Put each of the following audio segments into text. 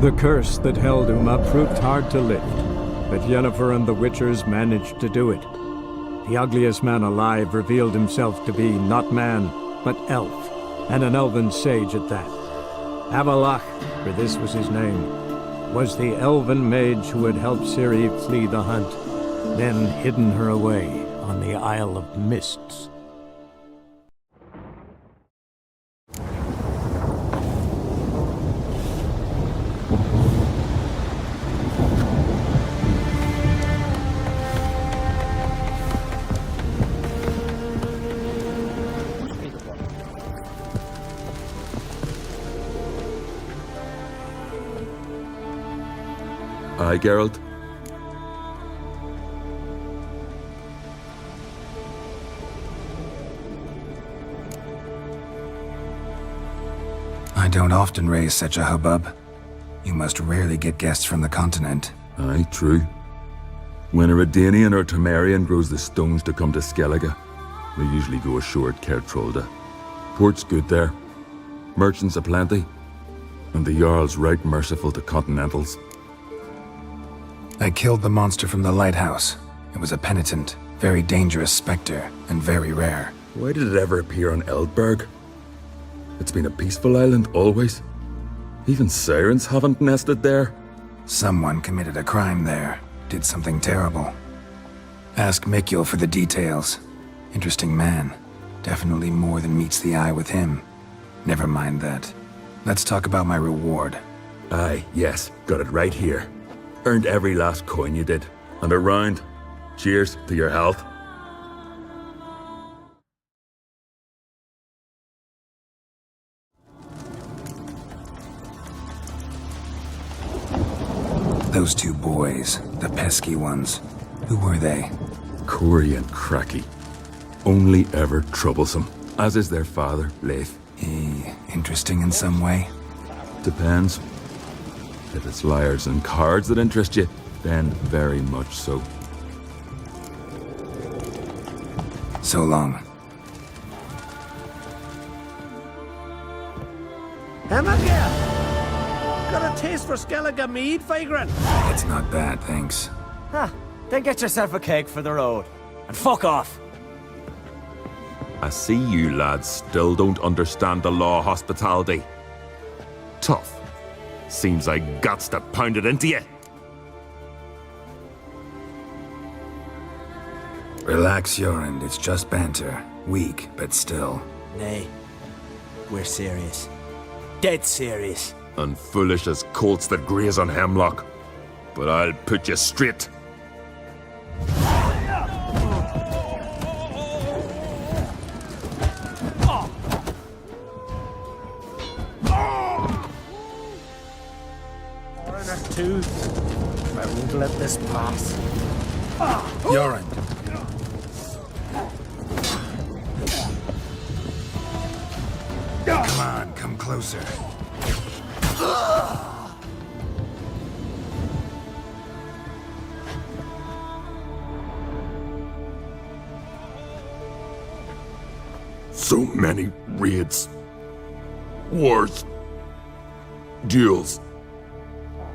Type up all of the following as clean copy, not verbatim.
The curse that held Uma proved hard to lift, but Yennefer and the Witchers managed to do it. The ugliest man alive revealed himself to be not man, but elf, and an elven sage at that. Avalach, for this was his name, was the elven mage who had helped Ciri flee the hunt, then hidden her away on the Isle of Mists. Aye, Geralt? I don't often raise such a hubbub. You must rarely get guests from the continent. Aye, true. When a Redanian or Temerian grows the stones to come to Skellige, they usually go ashore at Kertrolda. Port's good there. Merchants aplenty. And the Jarl's right merciful to continentals. I killed the monster from the lighthouse. It was a penitent, very dangerous specter, and very rare. Why did it ever appear on Eldberg? It's been a peaceful island, always. Even sirens haven't nested there. Someone committed a crime there. Did something terrible. Ask Mikkel for the details. Interesting man. Definitely more than meets the eye with him. Never mind that. Let's talk about my reward. Aye, yes. Got it right here. Earned every last coin you did. And a round. Cheers to your health. Those two boys, the pesky ones. Who were they? Corey and Cracky. Only ever troublesome. As is their father, Leif. Interesting in some way? Depends. If it's liars and cards that interest you, then very much so. So long. Emma, got a taste for Skellige mead, Vagrant? It's not bad, thanks. Huh. Then get yourself a cake for the road. And fuck off! I see you lads still don't understand the law of hospitality. Tough. Seems I gots to pound it into you. Relax, Jorund. It's just banter. Weak, but still. Nay. We're serious. Dead serious. And foolish as colts that graze on hemlock. But I'll put you straight. Two. I won't let this pass. Jorund. Come on, come closer. So many raids. Wars. Duels.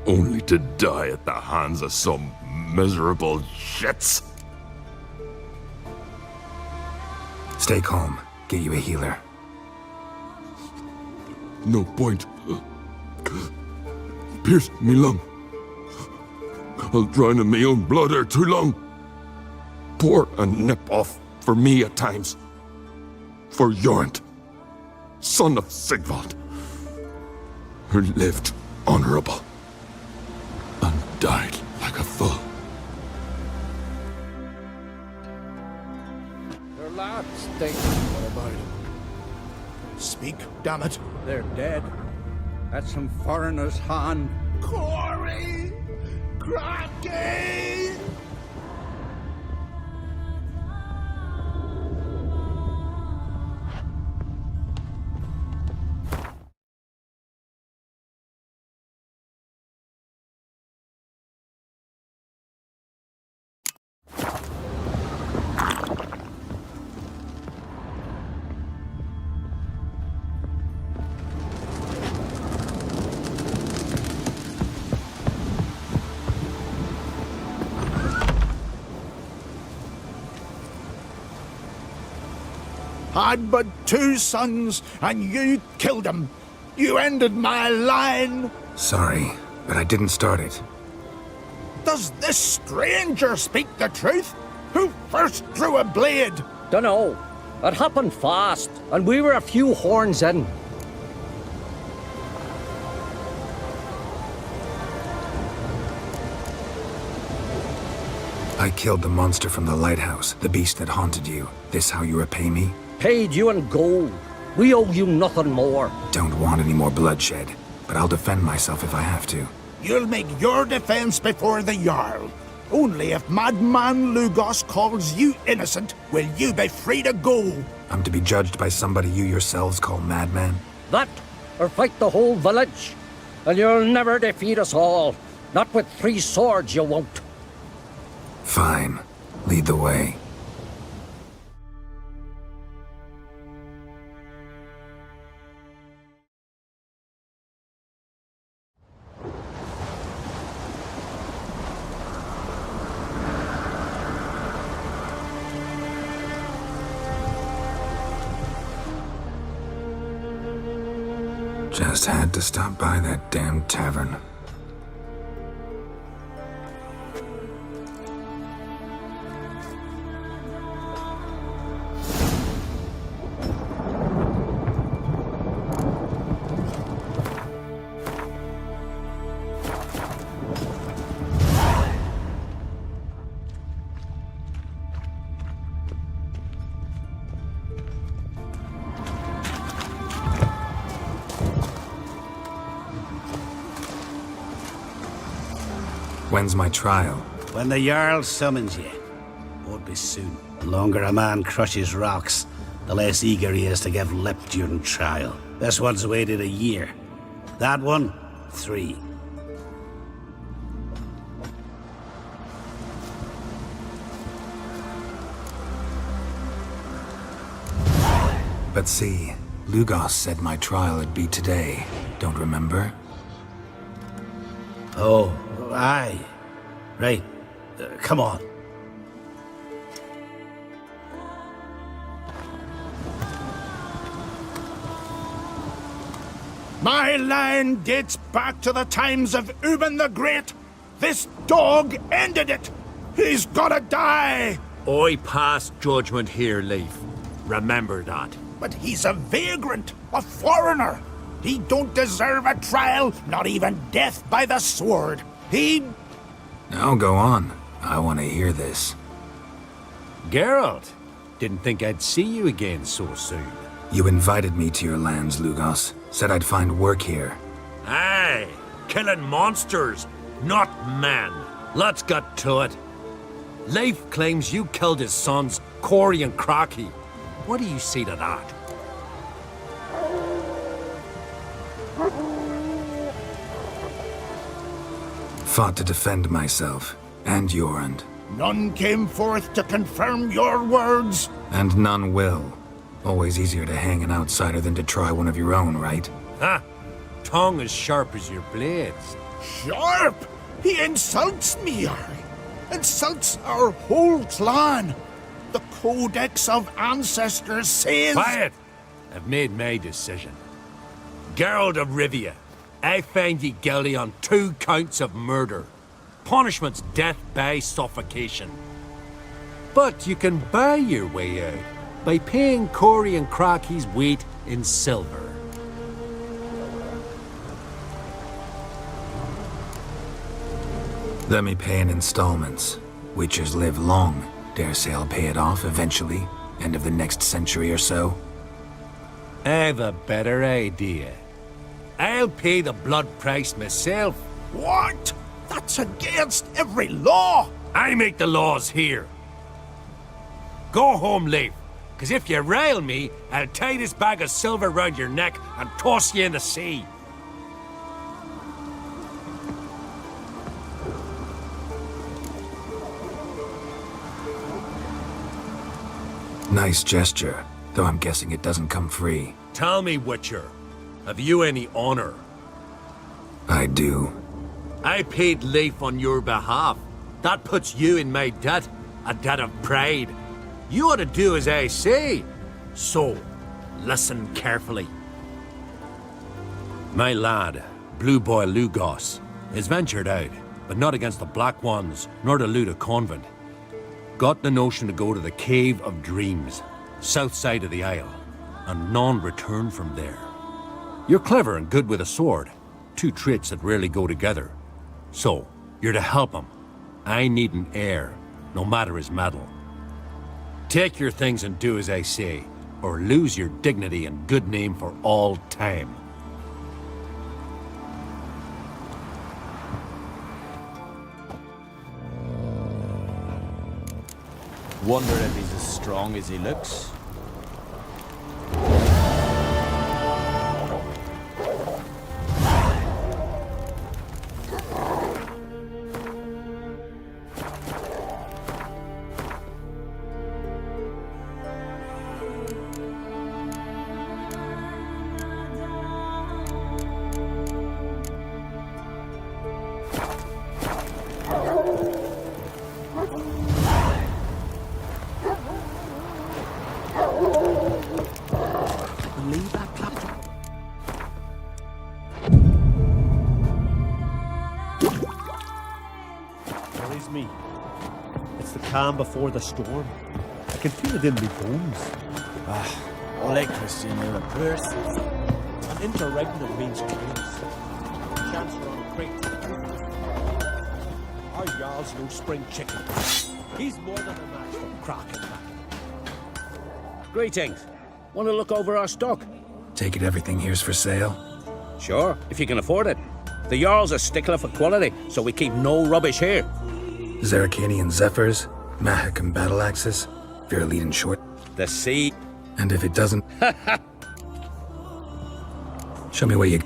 Only to die at the hands of some miserable shits. Stay calm. Get you a healer. No point. Pierce me lung. I'll drown in my own blood ere too long. Pour a nip off for me at times. For Jorund, son of Sigvald, who lived honorable and died like a fool. Their lads think what about him? Speak, damn it. They're dead. At some foreigner's hand. Corey! Cracky! had but 2 sons, and you killed them. You ended my line. Sorry, but I didn't start it. Does this stranger speak the truth? Who first drew a blade? Dunno. It happened fast, and we were a few horns in. I killed the monster from the lighthouse, the beast that haunted you. This how you repay me? Paid you in gold. We owe you nothing more. Don't want any more bloodshed, but I'll defend myself if I have to. You'll make your defense before the Jarl. Only if Madman Lugos calls you innocent will you be free to go. I'm to be judged by somebody you yourselves call madman? That, or fight the whole village. And you'll never defeat us all. Not with 3 swords, you won't. Fine. Lead the way. Just had to stop by that damn tavern. When's my trial? When the Jarl summons you. Won't be soon. The longer a man crushes rocks, the less eager he is to give lip during trial. This one's waited a year. That one, 3. But see, Lugos said my trial would be today. Don't remember? Oh, aye. Right. Come on. My line dates back to the times of Ubin the Great. This dog ended it. He's gotta die. I pass judgment here, Leif. Remember that. But he's a vagrant, a foreigner. He don't deserve a trial, not even death by the sword. He... Now go on. I want to hear this. Geralt, didn't think I'd see you again so soon. You invited me to your lands, Lugos. Said I'd find work here. Aye, killing monsters, not men. Let's get to it. Leif claims you killed his sons, Corey and Crocky. What do you see to that? Fought to defend myself, and Jorund. None came forth to confirm your words. And none will. Always easier to hang an outsider than to try one of your own, right? Ha! Tongue as sharp as your blades. Sharp? He insults me, Jarl. Insults our whole clan. The Codex of Ancestors says... Quiet! I've made my decision. Geralt of Rivia, I find ye guilty on 2 counts of murder. Punishment's death by suffocation. But you can buy your way out by paying Corey and Crocky's weight in silver. Let me pay in installments. Witchers live long. Dare say I'll pay it off eventually. End of the next century or so. I've a better idea. I'll pay the blood price myself. What? That's against every law. I make the laws here. Go home, Leif, because if you rile me, I'll tie this bag of silver round your neck and toss you in the sea. Nice gesture, though I'm guessing it doesn't come free. Tell me, Witcher, have you any honor? I do. I paid Leif on your behalf. That puts you in my debt, a debt of pride. You ought to do as I say. So, listen carefully. My lad, Blue Boy Lugos, is ventured out, but not against the Black Ones, nor to loot a convent. Got the notion to go to the Cave of Dreams, south side of the Isle, and none return from there. You're clever and good with a sword, two traits that rarely go together. So, you're to help him. I need an heir, no matter his mettle. Take your things and do as I say, or lose your dignity and good name for all time. Wonder if he's as strong as he looks. Me. It's the calm before the storm. I can feel it in my bones. Ole Christian, you're a person. An interregnum means chaos. Chancellor on a crate. Our Jarl's no spring chicken. He's more than a match for Kraken. Greetings. Want to look over our stock? Take it everything here's for sale? Sure, if you can afford it. The Jarl's a stickler for quality, so we keep no rubbish here. Zaracanian Zephyrs, Mahakam battle axes, Virulete short. The sea. And if it doesn't... Show me where you...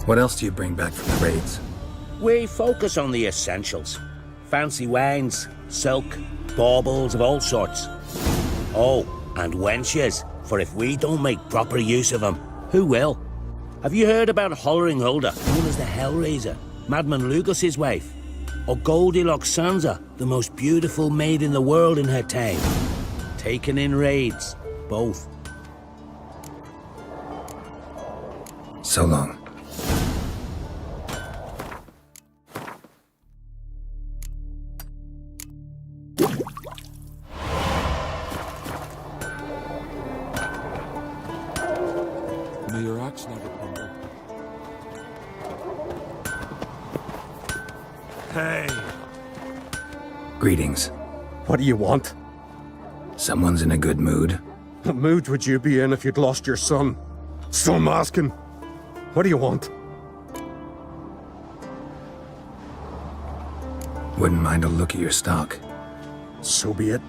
What else do you bring back from the raids? We focus on the essentials. Fancy wines, silk, baubles of all sorts. Oh, and wenches, for if we don't make proper use of them, who will? Have you heard about Hollering Hulda, known as the Hellraiser, Madman Lugos's wife? Or Goldilocks Sansa, the most beautiful maid in the world in her time? Taken in raids, both. So long. May your axe never crumble. Hey, Greetings. what do you want? Someone's in a good mood. What mood would you be in if you'd lost your son? So I'm asking. What do you want? Wouldn't mind a look at your stock. So be it.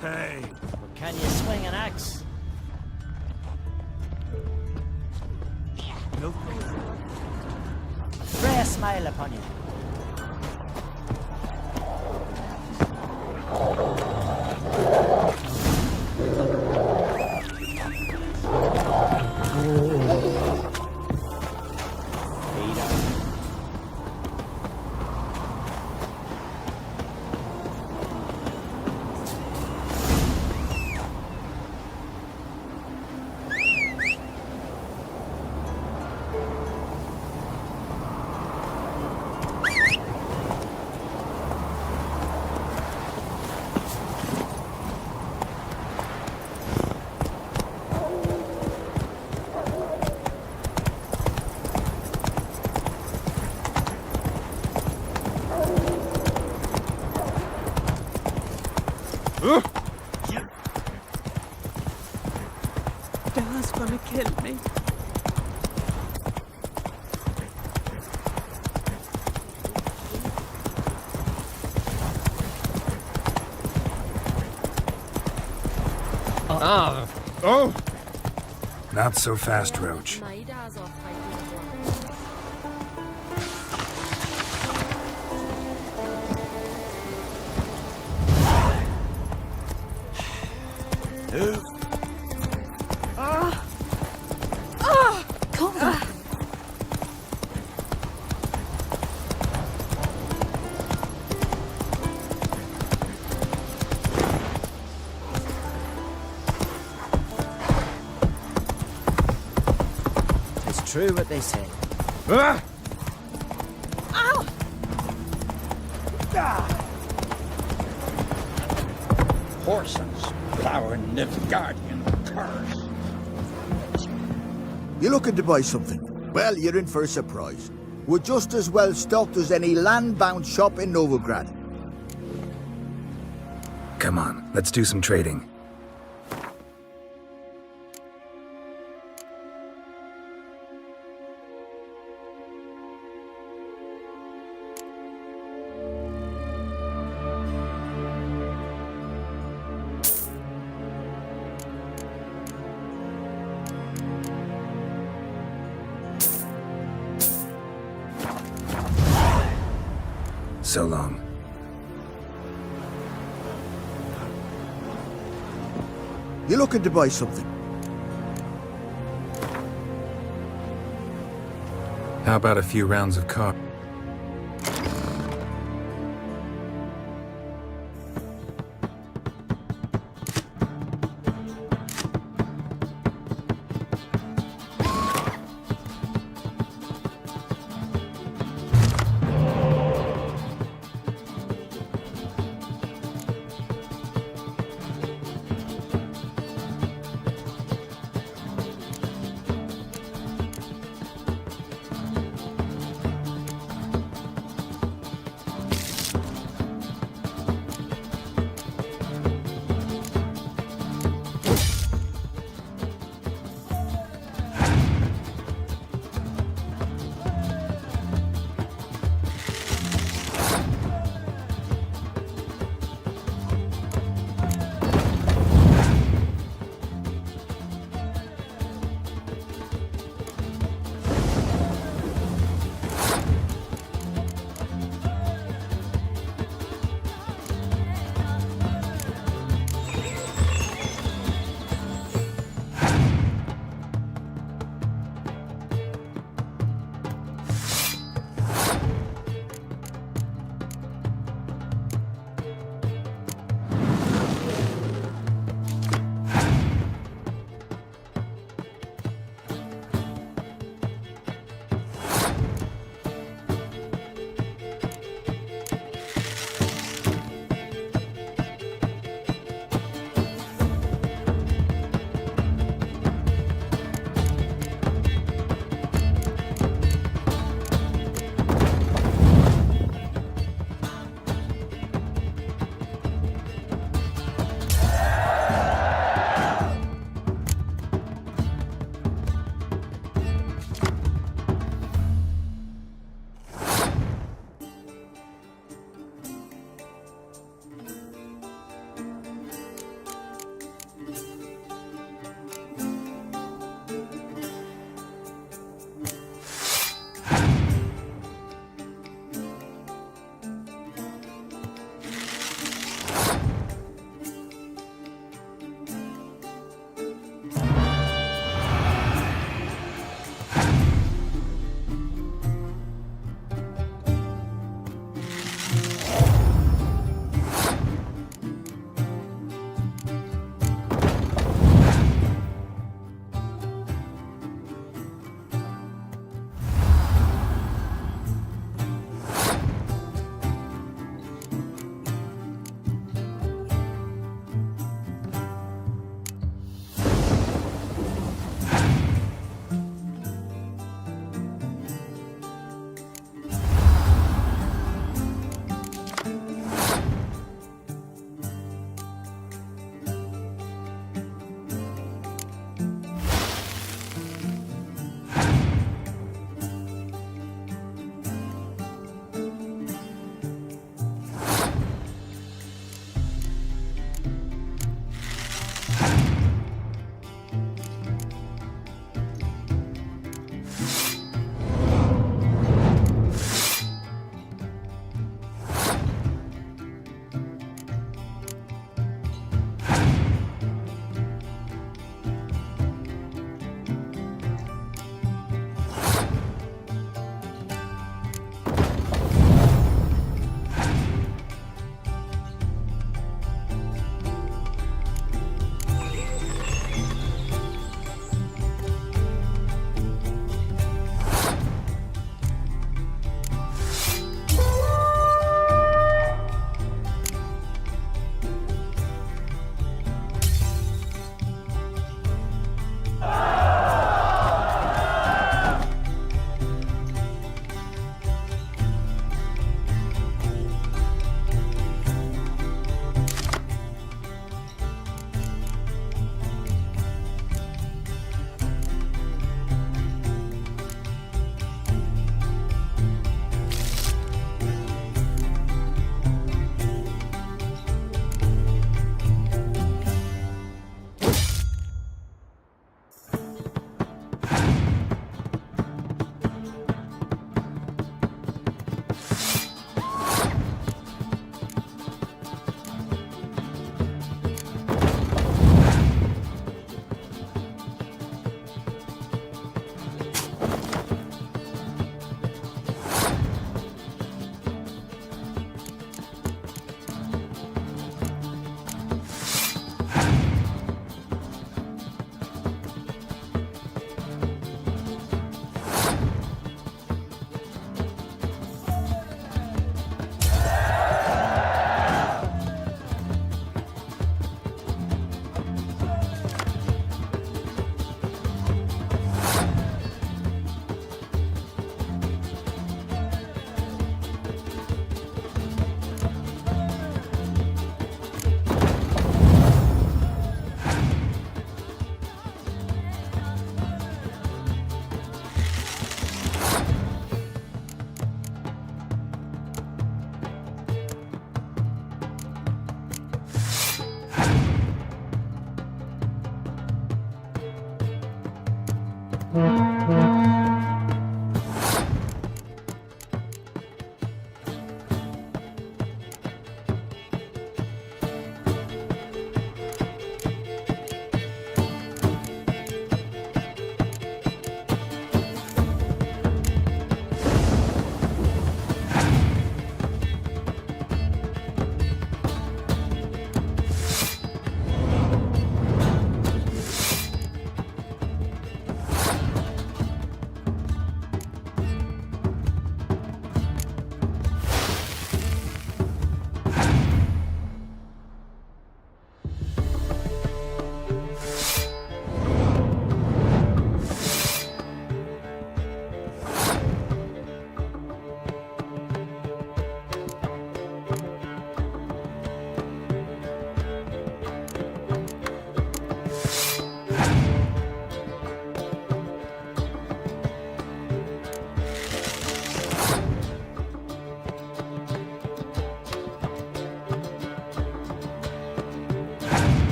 Hey, But can you swing an axe? no. Pray a smile upon you. Dad's gonna kill me. Oh! Not so fast, Roach. It's true what they say. Ah! Horses plowing Nilfgaardian curse. You looking to buy something? Well, you're in for a surprise. We're just as well stocked as any land-bound shop in Novigrad. Come on, let's do some trading. So long. You looking to buy something? How about a few rounds of car?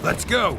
Let's go!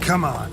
Come on.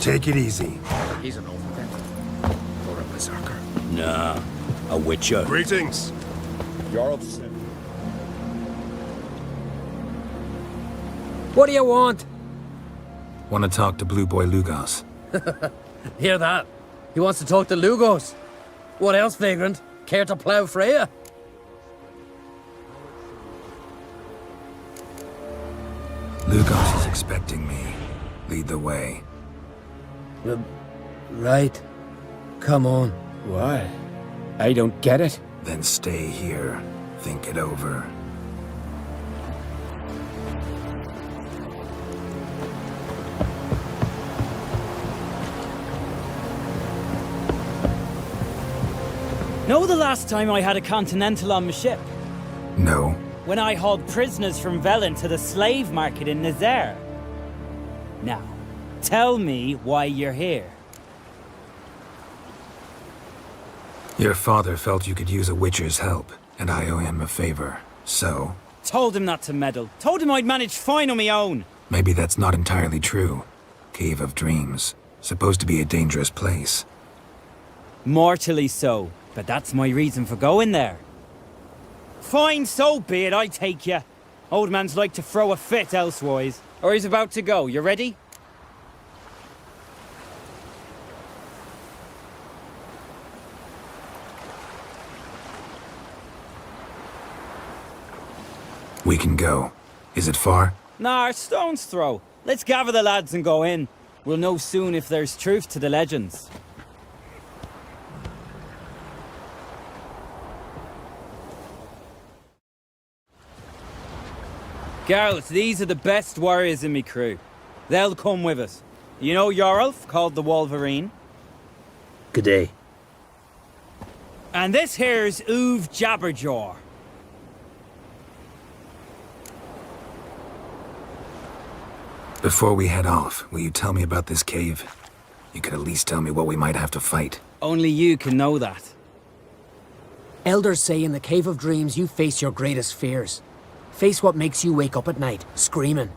Take it easy. He's an overbent. Or a berserker. Nah, a witcher. Greetings! Geralt said. What do you want? Want to talk to Blue Boy Lugos. Hear that? He wants to talk to Lugos. What else, vagrant? Care to plough Freya? Lugos is expecting me. Lead the way. Right. Come on. Why? I don't get it. Then stay here. Think it over. Know the last time I had a Continental on my ship? No. When I hauled prisoners from Velen to the slave market in Nazaire. Now, tell me why you're here. Your father felt you could use a Witcher's help, and I owe him a favor. So? Told him not to meddle. Told him I'd manage fine on my own. Maybe that's not entirely true. Cave of Dreams. Supposed to be a dangerous place. Mortally so, but that's my reason for going there. Fine, so be it, I take you. Old man's like to throw a fit elsewise. Or he's about to go, you ready? We can go. Is it far? Nah, stone's throw. Let's gather the lads and go in. We'll know soon if there's truth to the legends. Geralt, these are the best warriors in me crew. They'll come with us. You know Geralt, called the Wolverine? Good day. And this here's Uve Jabberjaw. Before we head off, will you tell me about this cave? You could at least tell me what we might have to fight. Only you can know that. Elders say in the Cave of Dreams you face your greatest fears. Face what makes you wake up at night, screaming.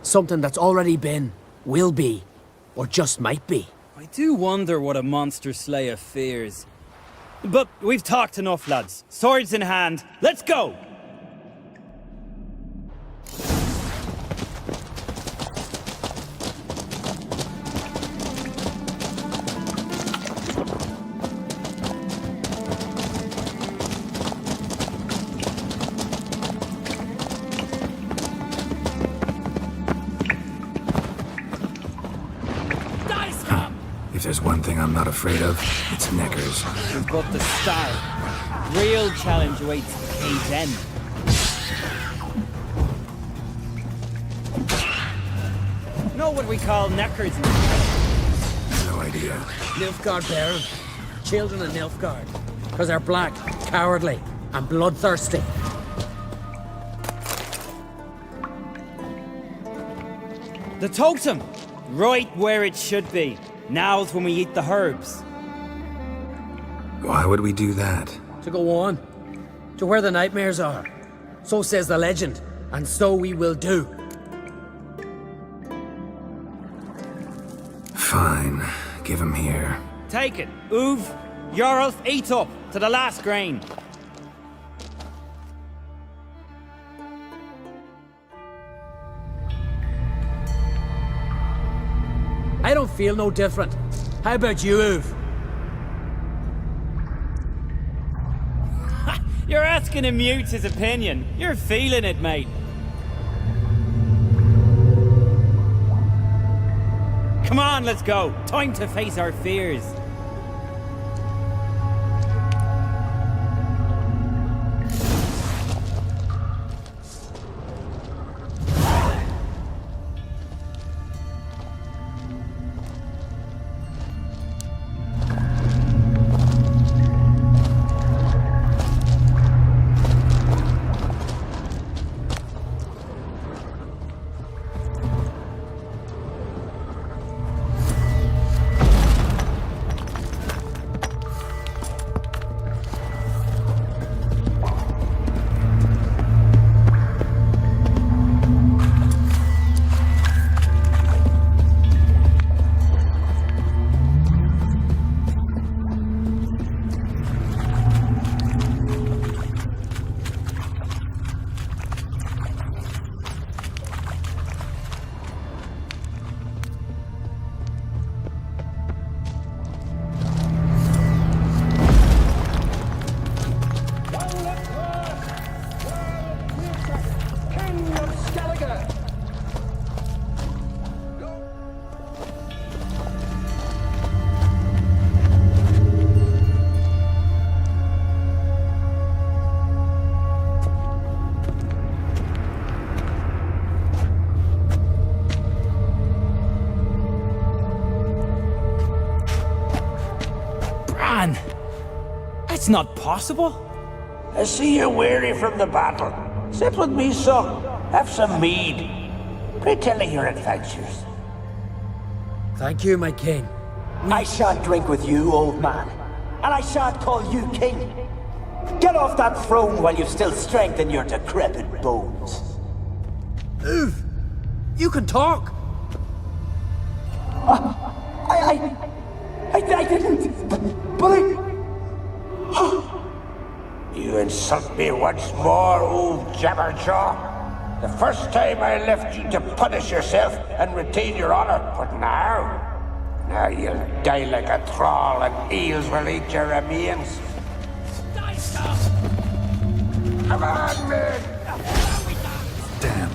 Something that's already been, will be, or just might be. I do wonder what a monster slayer fears. But we've talked enough, lads. Swords in hand, let's go! If there's one thing I'm not afraid of, it's knackers. We've got the start. Real challenge awaits the cave's end. Know what we call knackers in No idea. Nilfgaard Baron. Children of Nilfgaard. Because they're black, cowardly, and bloodthirsty. The totem! Right where it should be. Now's when we eat the herbs. Why would we do that? To go on. To where the nightmares are. So says the legend. And so we will do. Fine. Give him here. Take it. Uve, Geralt, eat up to the last grain. I don't feel no different. How about you, Uve? You're asking him mute his opinion. You're feeling it, mate. Come on, let's go. Time to face our fears. It's not possible. I see you're weary from the battle. Sit with me, son. Have some mead. Pray tell me your adventures. Thank you, my king. I shan't drink with you, old man. And I shan't call you king. Get off that throne while you've still strength in your decrepit bones. Uve! You can talk! I didn't. But I... You insult me once more, old Jabberjaw. The first time I left you to punish yourself and retain your honor, but now you'll die like a thrall and eels will eat your remains. Come on, man! Damn.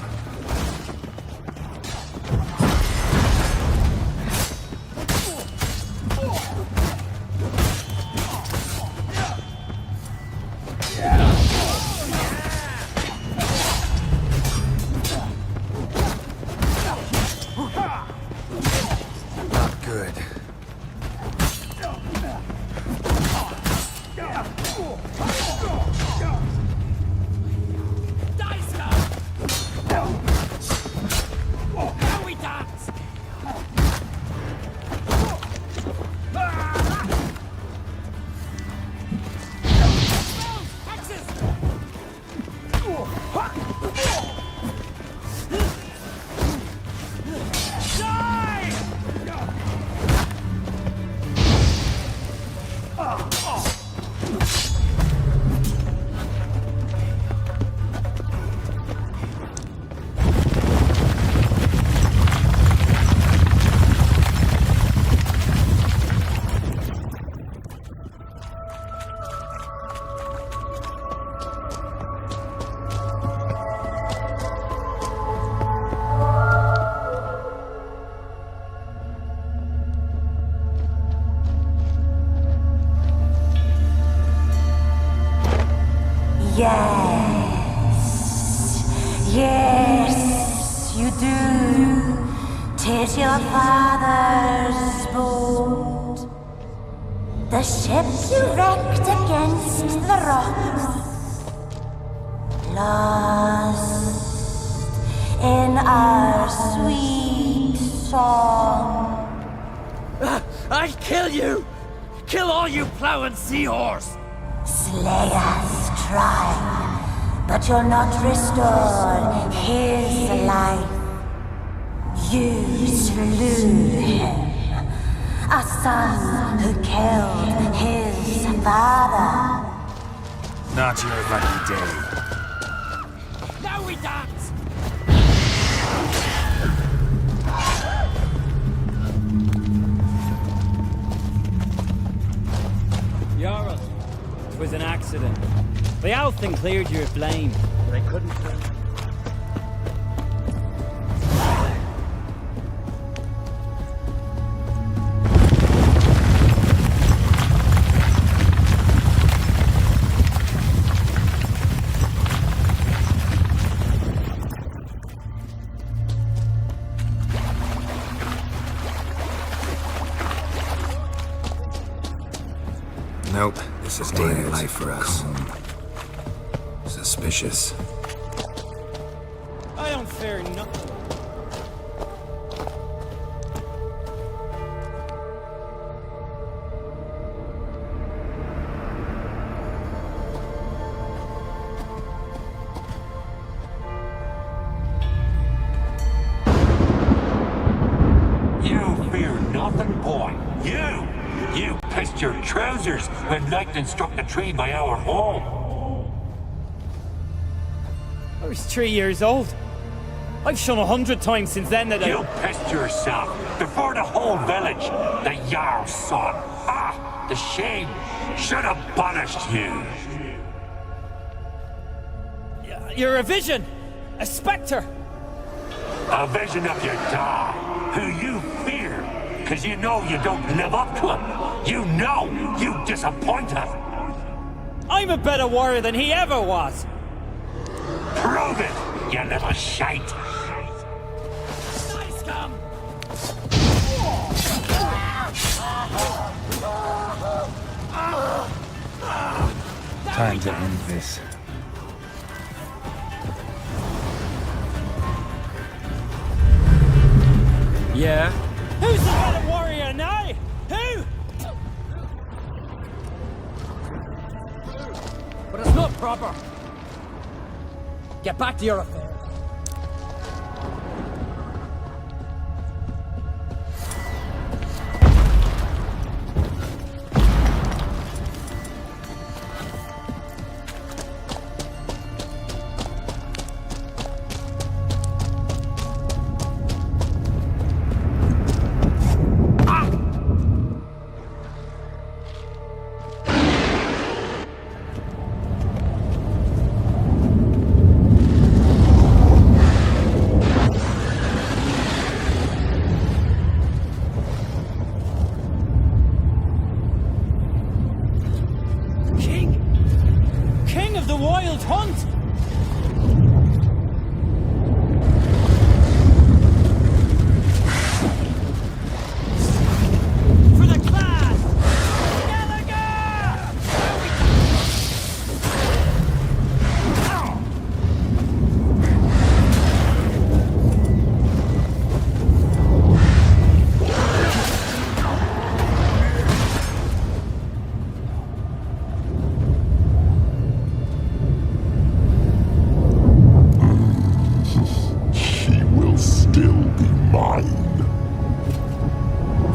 stew. 'Tis your father's boat. The ship you wrecked against the rocks, lost in our sweet song. I'll kill you! Kill all you plowing seahorse! Slay us, try, but you'll not restore his life. You slew him, a son who killed his father. Not your lucky day. Now we dance! Geralt, it was an accident. The Althing cleared you of blame. They couldn't prove. Nope, this is daily life for us. Suspicious. I don't fear nothing. You fear nothing, boy. You pissed your trousers when lightning struck the tree by our home. I was 3 years old. I've shone 100 times since then that You pissed yourself before the whole village. The Jarl's son. Ah, the shame. Should have punished you. You're a vision! A spectre! A vision of your dad, who you fear, because you know you don't live up to him. You know you disappoint him. I'm a better warrior than he ever was! Prove it, you little shite! Nice scum! Time to end this. Yeah? Who's the better warrior now? Who? But it's not proper. Get back to your affairs.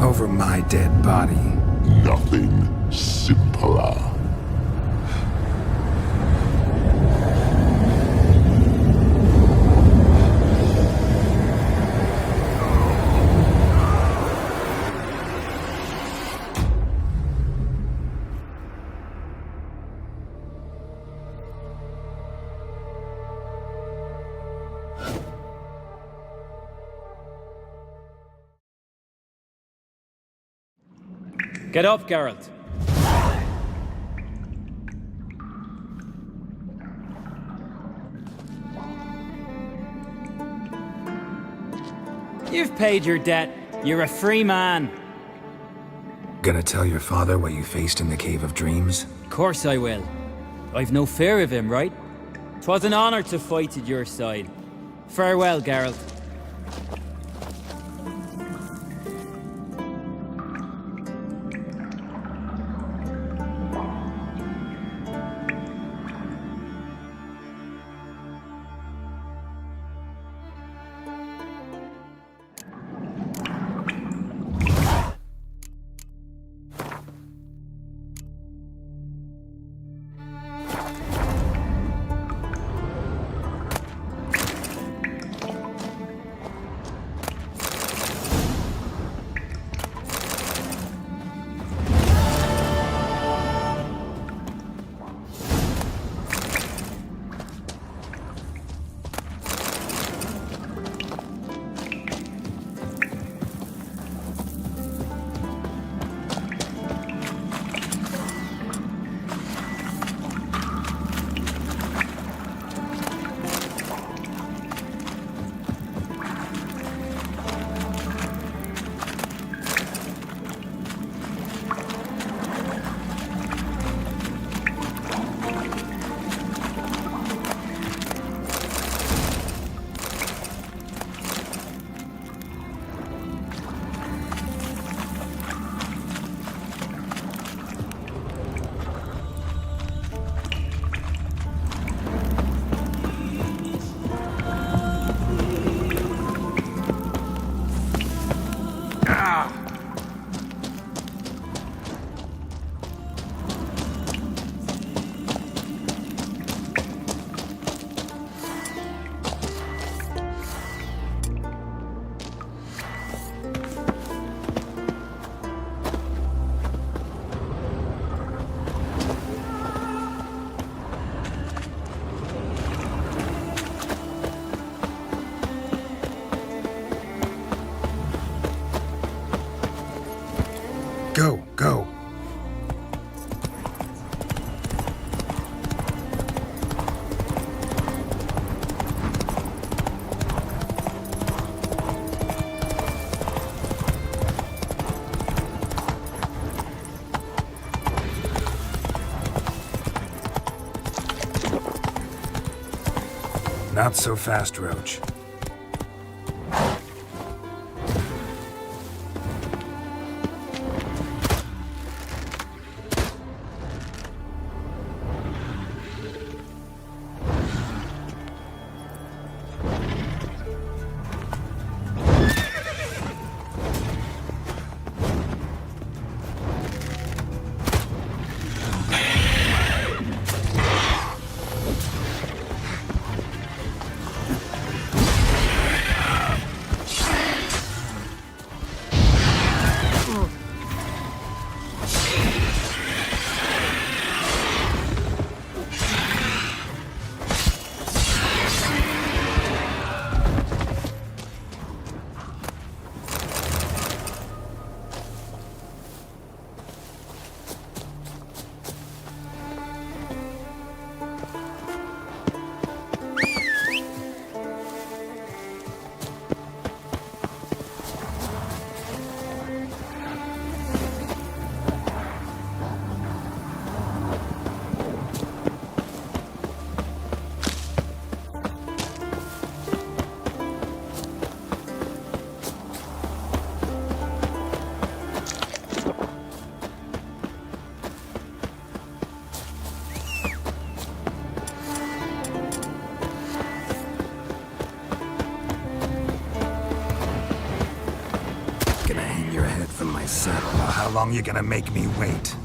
Over my dead body. Nothing simpler. Get up, Geralt. You've paid your debt. You're a free man. Gonna tell your father what you faced in the Cave of Dreams? Of course I will. I've no fear of him, right? 'Twas an honor to fight at your side. Farewell, Geralt. Go. Not so fast, Roach. How long you gonna make me wait?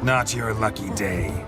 Not your lucky day.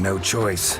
no choice.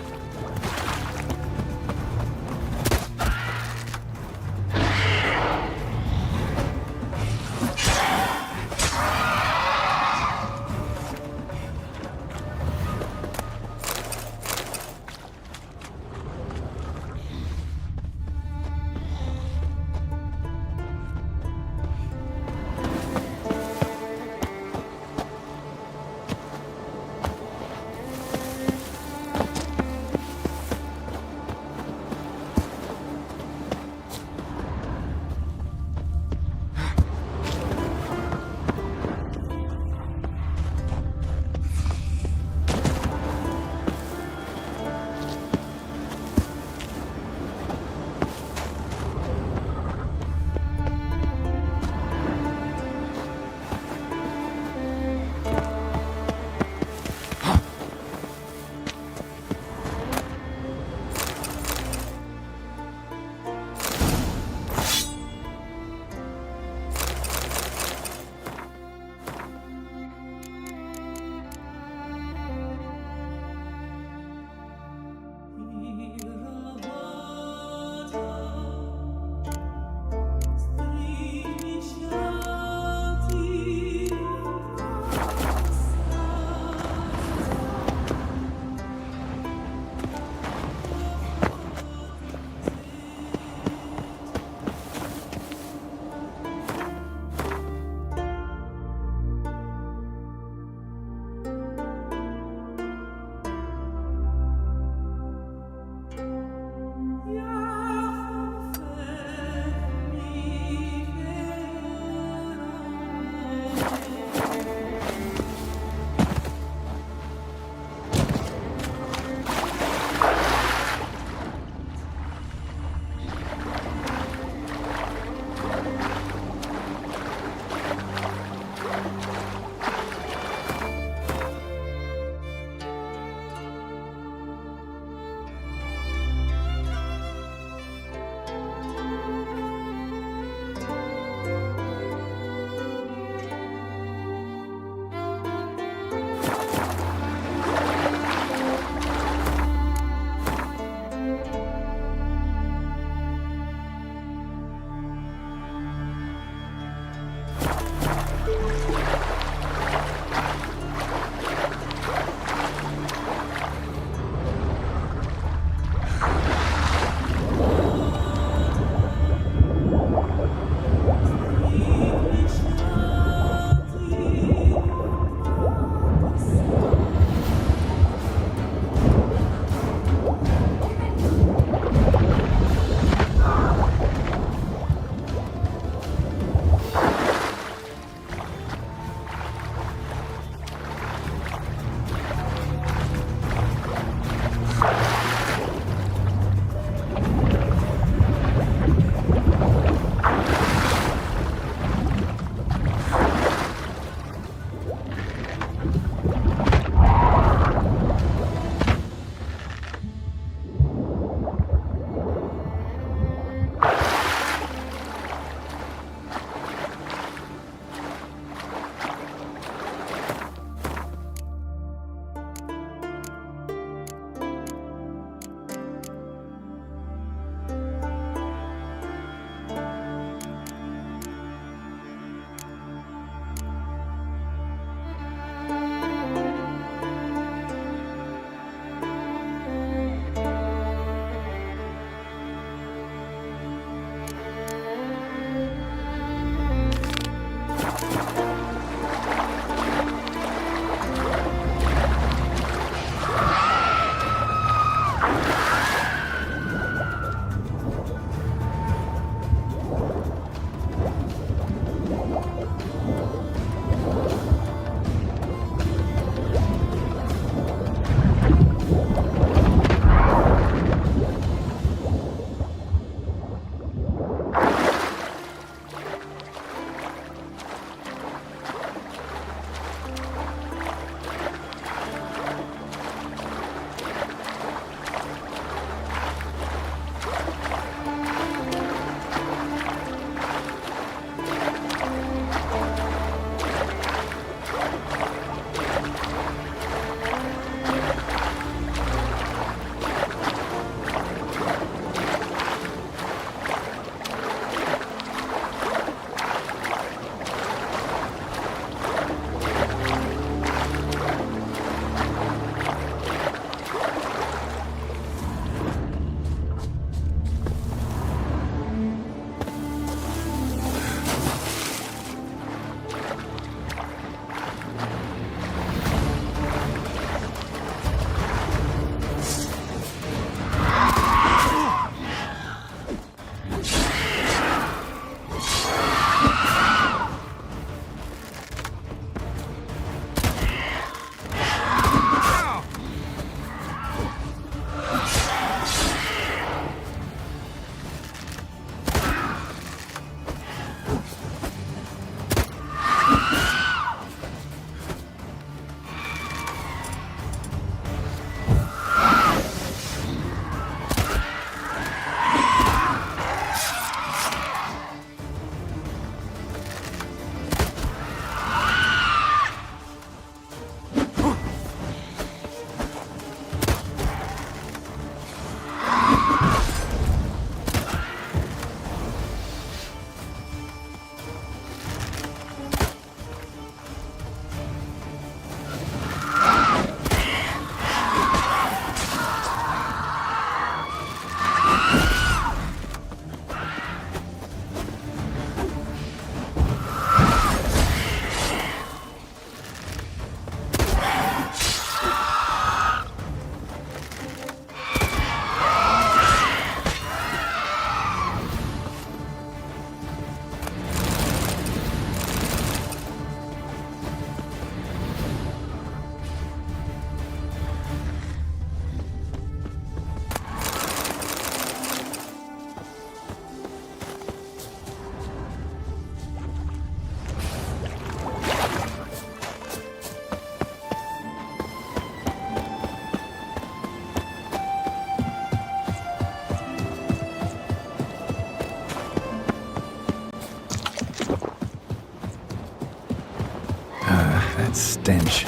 stench.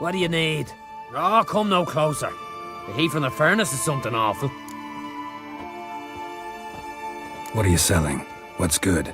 What do you need? Oh, come no closer. The heat from the furnace is something awful. What are you selling? What's good?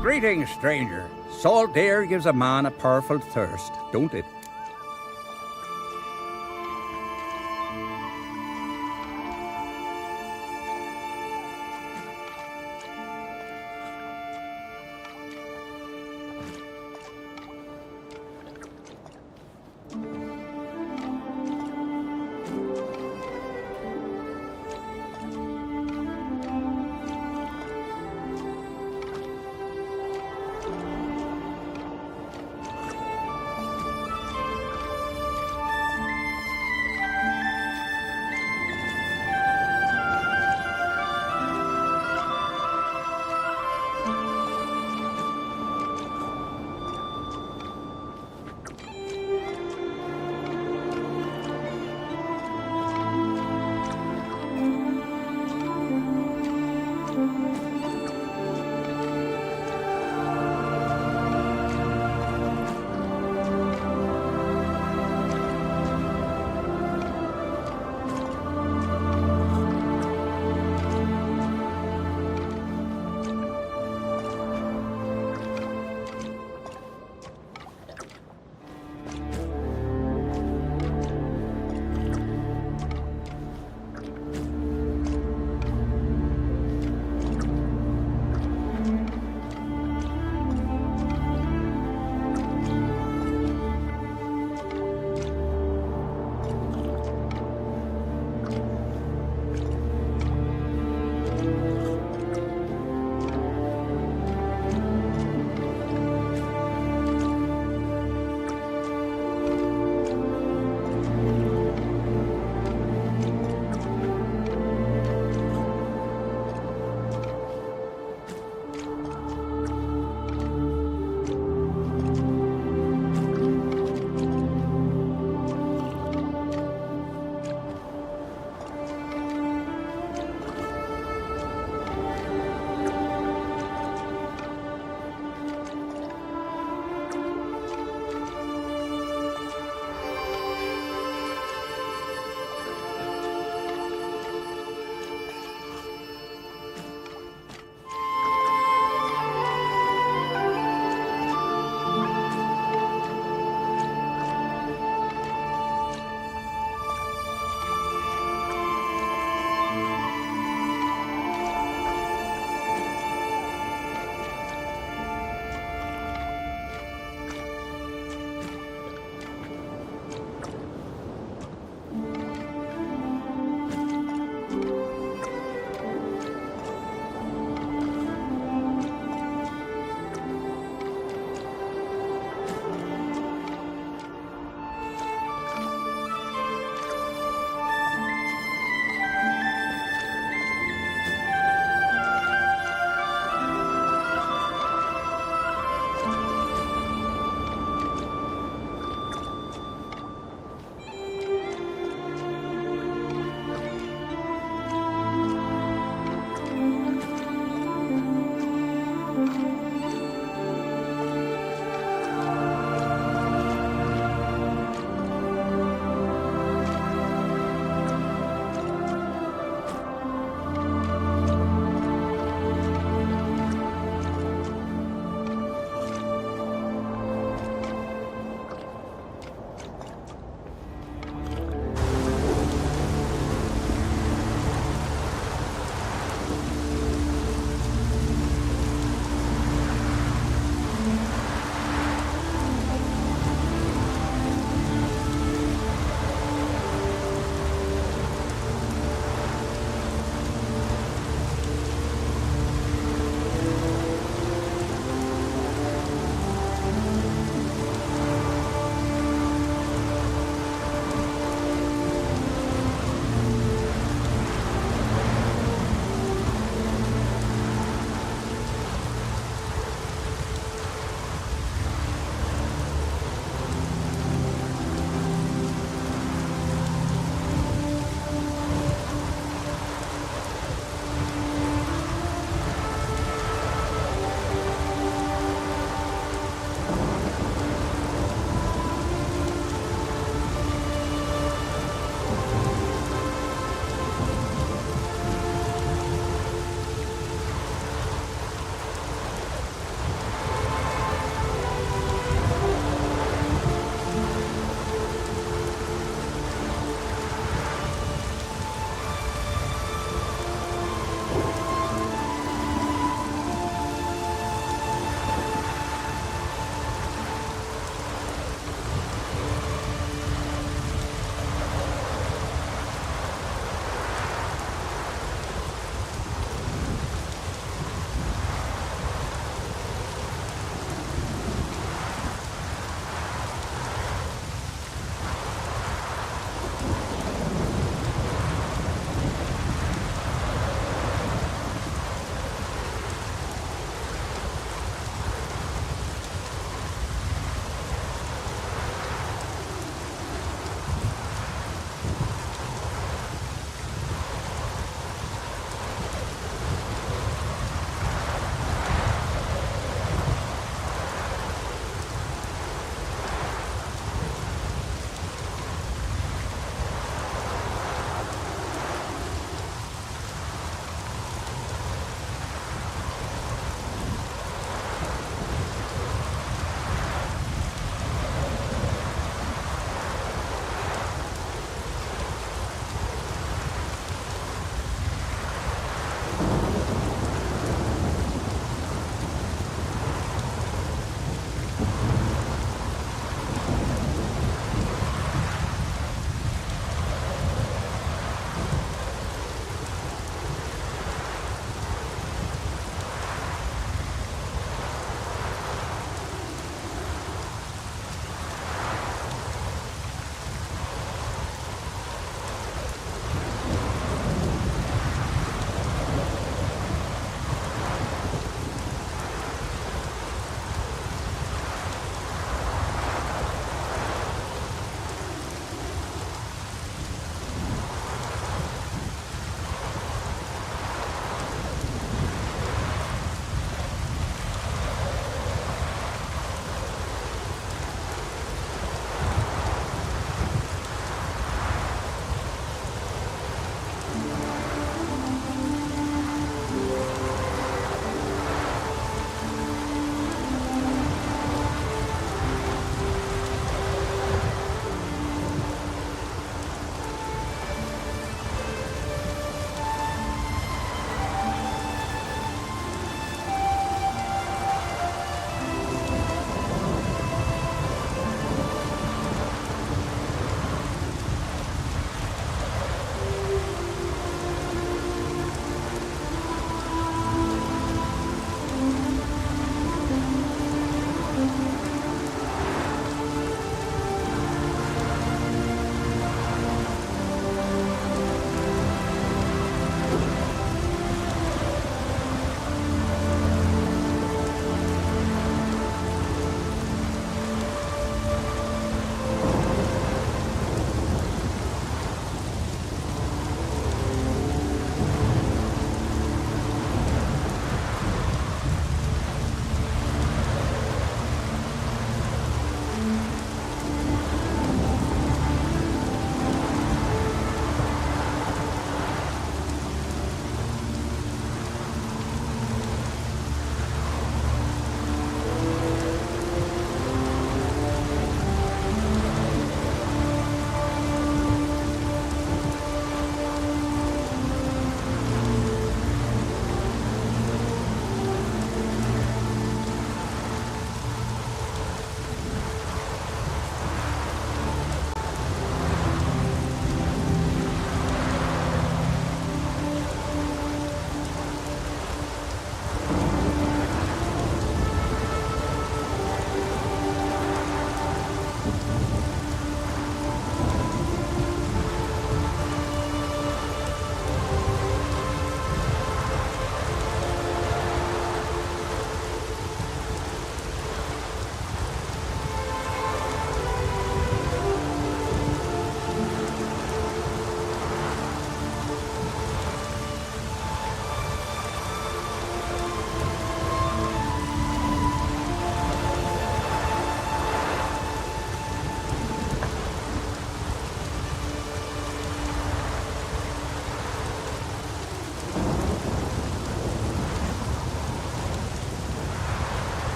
Greetings, stranger. Salt air gives a man a powerful thirst, don't it?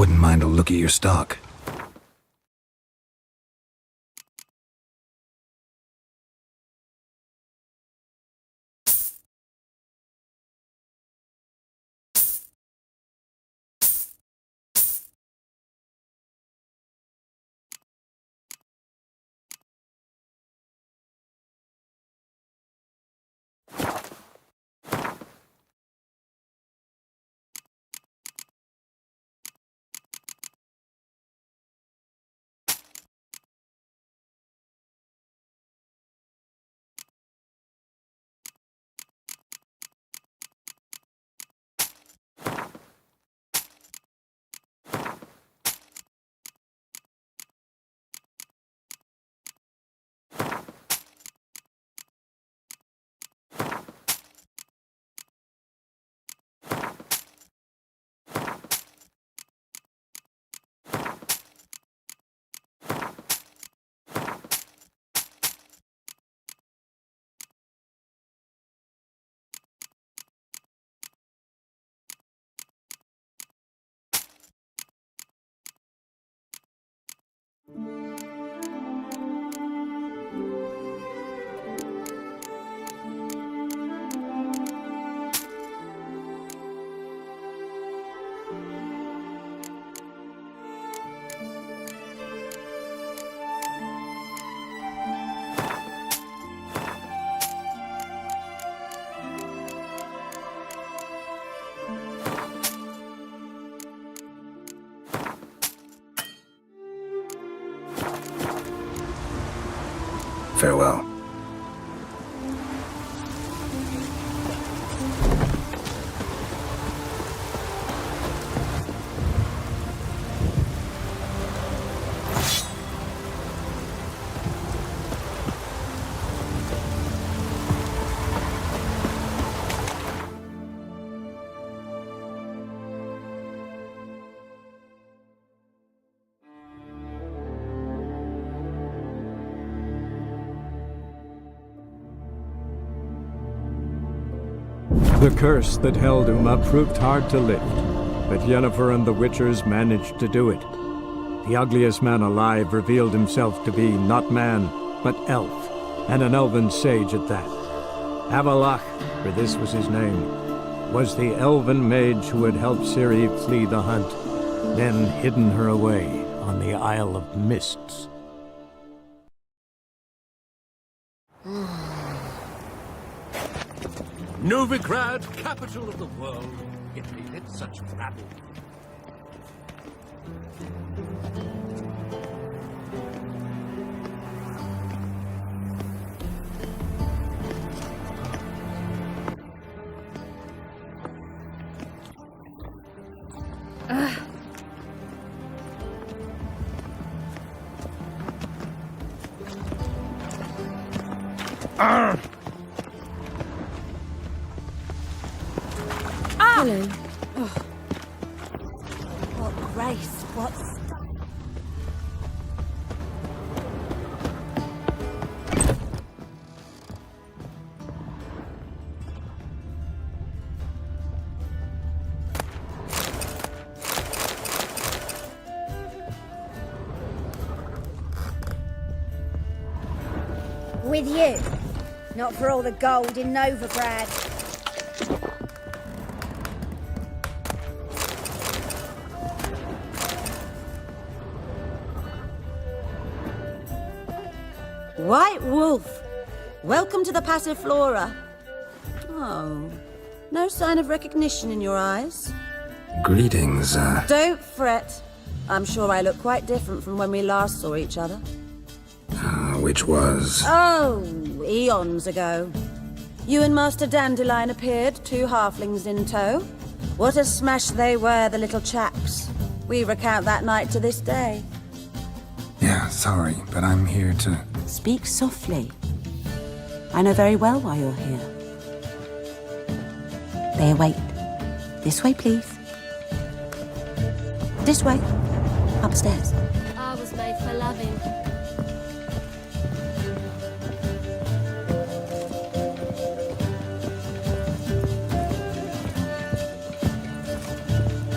Wouldn't mind a look at your stock. Farewell. The curse that held Uma proved hard to lift, but Yennefer and the Witchers managed to do it. The ugliest man alive revealed himself to be not man, but elf, and an elven sage at that. Avalach, for this was his name, was the elven mage who had helped Ciri flee the hunt, then hidden her away on the Isle of Mists. Novigrad, capital of the world. It needed such rabble. Hello. Oh. What grace, what... With you. Not for all the gold in Novigrad. White Wolf, welcome to the Passiflora. Oh, no sign of recognition in your eyes? Greetings, Don't fret. I'm sure I look quite different from when we last saw each other. which was... Oh, eons ago. You and Master Dandelion appeared, 2 halflings in tow. What a smash they were, the little chaps. We recount that night to this day. Yeah, sorry, but I'm here to... Speak softly. I know very well why you're here. They await. This way, please. This way. Upstairs. I was made for loving.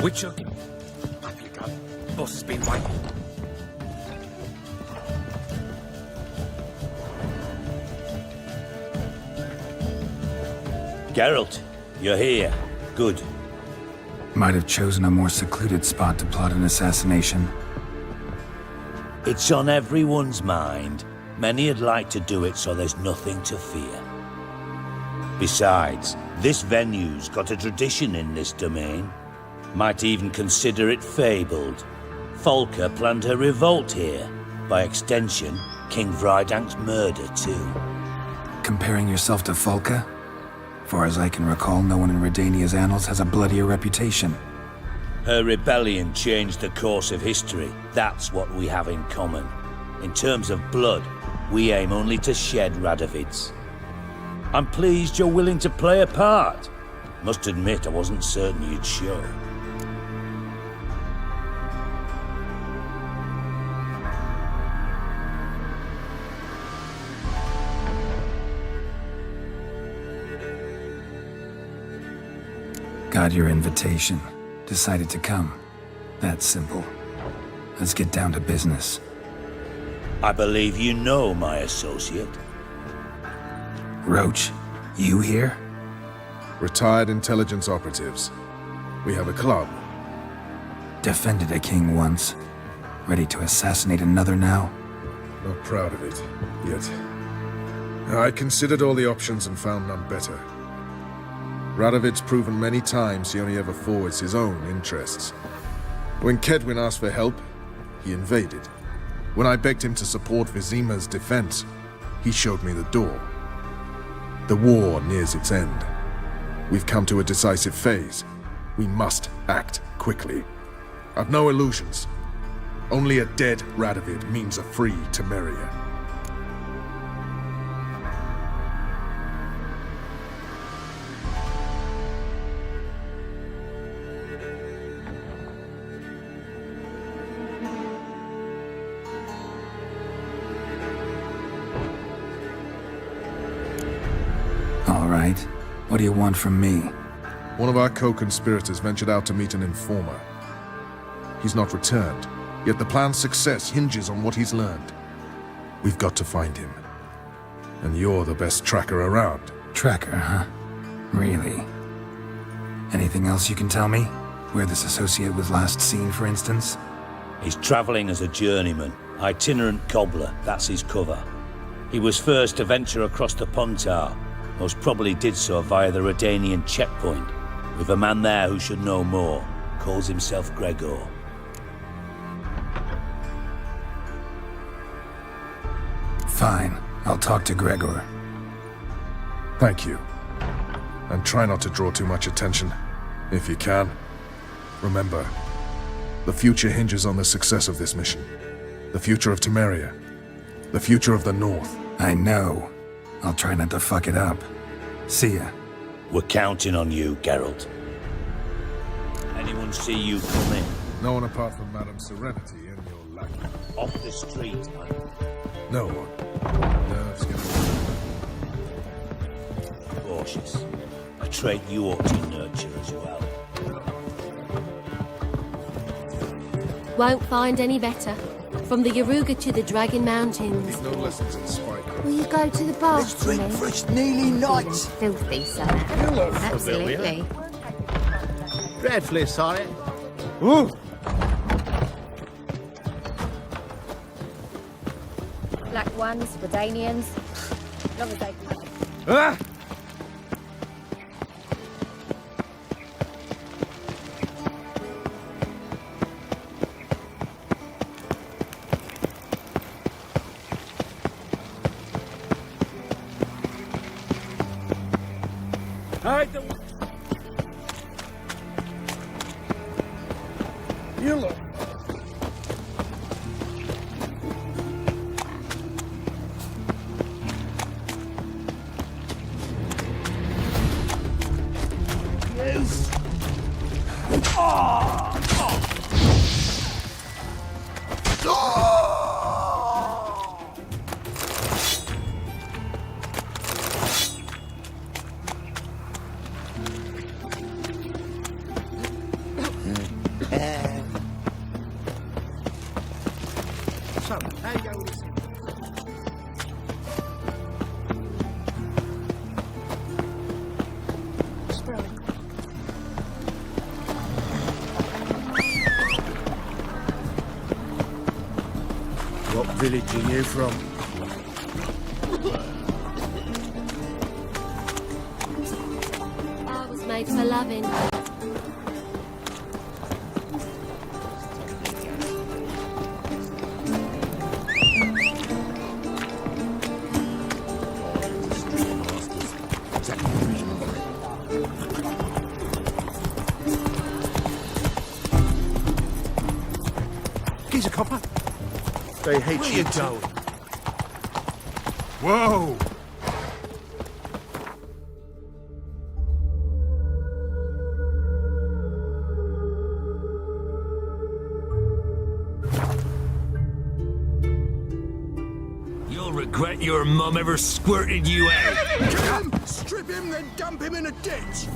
We're chugging. Have you got boss has been waiting. Geralt, you're here. Good. Might have chosen a more secluded spot to plot an assassination. It's on everyone's mind. Many'd like to do it so there's nothing to fear. Besides, this venue's got a tradition in this domain. Might even consider it fabled. Folka planned her revolt here. By extension, King Vrydank's murder too. Comparing yourself to Folka? Far as I can recall, no one in Redania's annals has a bloodier reputation. Her rebellion changed the course of history. That's what we have in common. In terms of blood, we aim only to shed Radovid's. I'm pleased you're willing to play a part. Must admit, I wasn't certain you'd show. Got your invitation. Decided to come. That's simple. Let's get down to business. I believe you know my associate. Roach, you here? Retired intelligence operatives. We have a club. Defended a king once. Ready to assassinate another now? Not proud of it, yet. I considered all the options and found none better. Radovid's proven many times he only ever forwards his own interests. When Kedwin asked for help, he invaded. When I begged him to support Vizima's defense, he showed me the door. The war nears its end. We've come to a decisive phase. We must act quickly. I've no illusions. Only a dead Radovid means a free Temeria. All right. What do you want from me? One of our co-conspirators ventured out to meet an informer. He's not returned, yet the plan's success hinges on what he's learned. We've got to find him. And you're the best tracker around. Tracker, huh? Really? Anything else you can tell me? Where this associate was last seen, for instance? He's traveling as a journeyman. Itinerant cobbler, that's his cover. He was first to venture across the Pontar. Most probably did so via the Redanian checkpoint, with a man there who should know more. Calls himself Gregor. Fine. I'll talk to Gregor. Thank you. And try not to draw too much attention, if you can. Remember, the future hinges on the success of this mission. The future of Temeria. The future of the North. I know. I'll try not to fuck it up. See ya. We're counting on you, Geralt. Anyone see you come in? No one apart from Madame Serenity and your lackey. Off the street, man. No one. Nerves get Cautious. A trait you ought to nurture as well. Won't find any better. From the Yaruga to the Dragon Mountains. no lessons in spike. Will you go to the bar? Let's drink for it's nearly night. Filthy son. Absolutely. Dreadfully sorry. Ooh! Black ones, Redanians. Long as they... Ah! some. There you go. What village are you from? I was made for loving. He's a copper. They hate Where you you too. going? Whoa! You'll regret your mum ever squirted you out. Kill him! Strip him, then dump him in a ditch!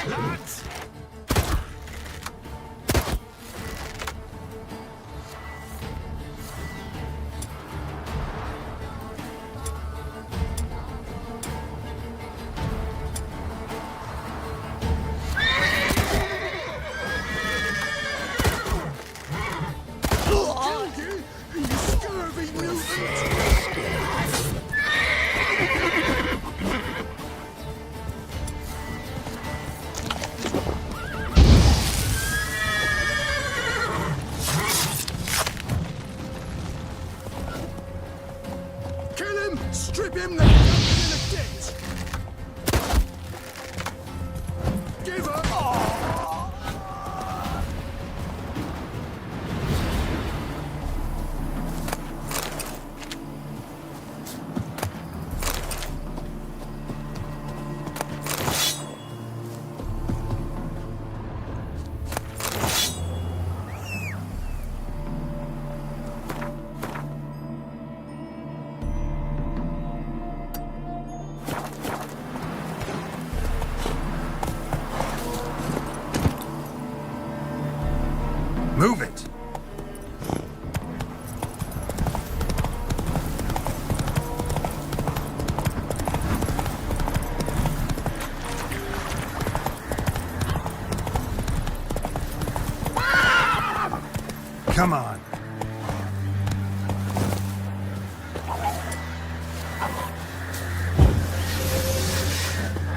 Lads! You scurvy mutant! Kill him! Strip him, then dump him in a ditch! Give up! Move it! Come on.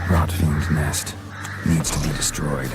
Rotfiend's nest needs to be destroyed.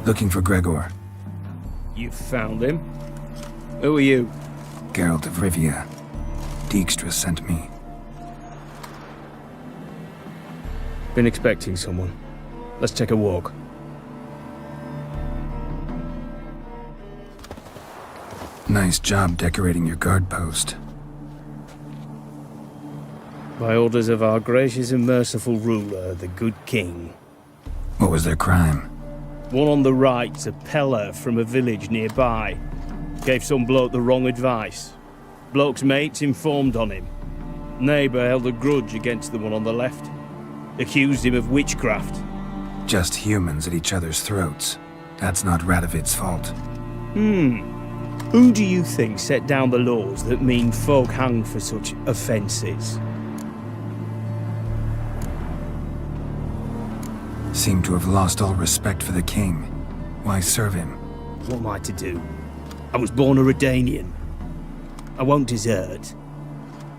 Looking for Gregor. You found him? Who are you? Geralt of Rivia. Dijkstra sent me. Been expecting someone. Let's take a walk. Nice job decorating your guard post. By orders of our gracious and merciful ruler, the good king. What was their crime? One on the right's a peller from a village nearby. Gave some bloke the wrong advice. Bloke's mates informed on him. Neighbour held a grudge against the one on the left. Accused him of witchcraft. Just humans at each other's throats. That's not Radovid's fault. Who do you think set down the laws that mean folk hang for such offences? Seem to have lost all respect for the king. Why serve him? What am I to do? I was born a Redanian. I won't desert.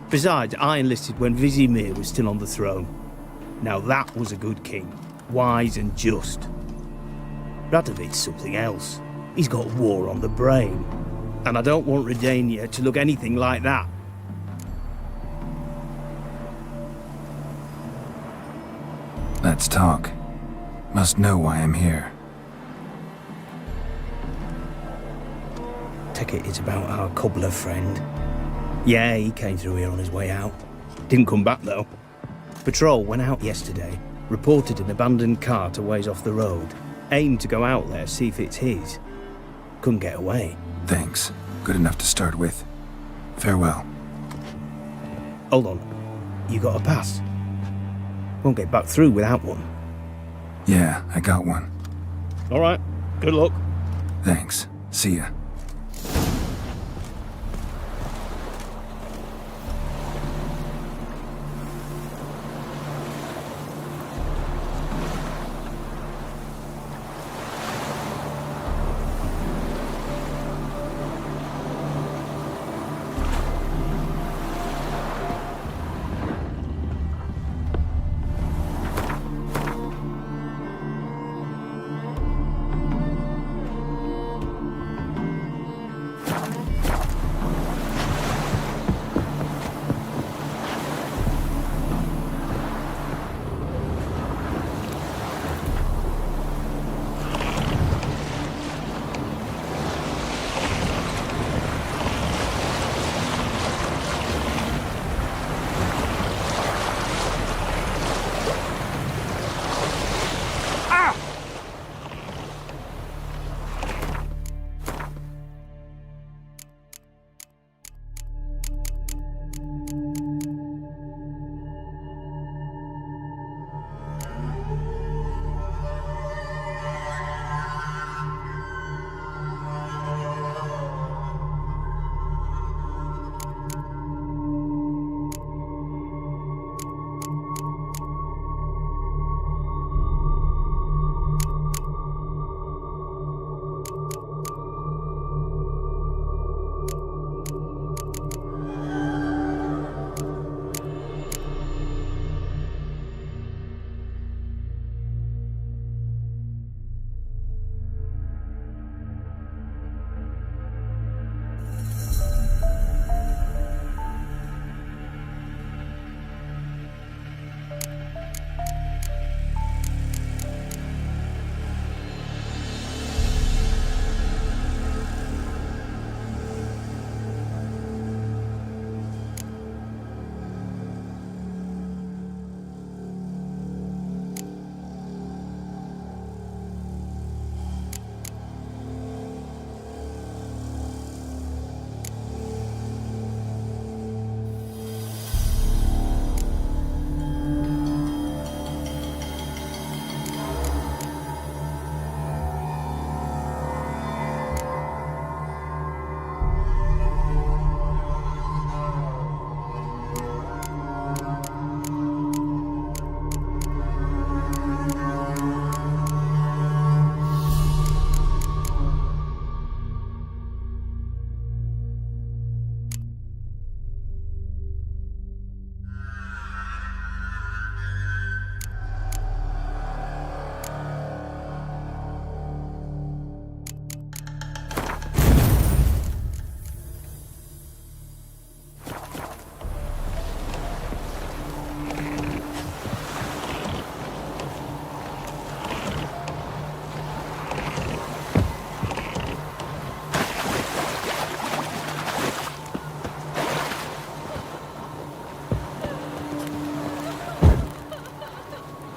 Besides, I enlisted when Vizimir was still on the throne. Now that was a good king. Wise and just. Radovid's something else. He's got war on the brain. And I don't want Redania to look anything like that. Let's talk. Must know why I'm here. Take it it's about our cobbler friend. Yeah, he came through here on his way out. Didn't come back though. Patrol went out yesterday, reported an abandoned cart a ways off the road. Aimed to go out there, see if it's his. Couldn't get away. Thanks. Good enough to start with. Farewell. Hold on. You got a pass? Won't get back through without one. Yeah, I got one. All right. Good luck. Thanks. See ya.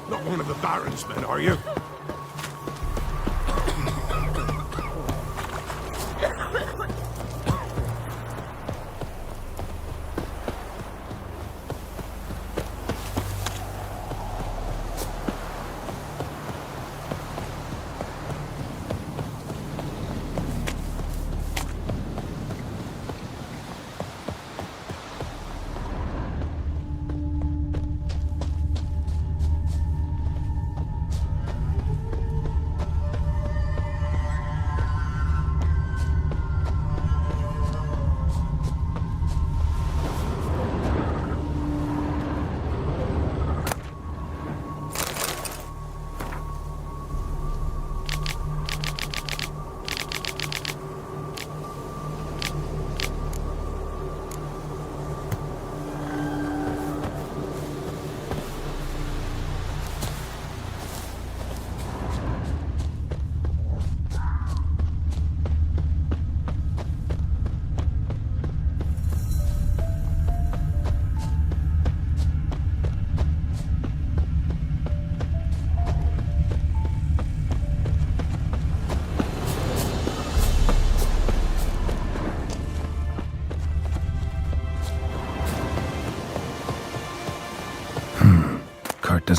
Not one of the Baron's men, are you?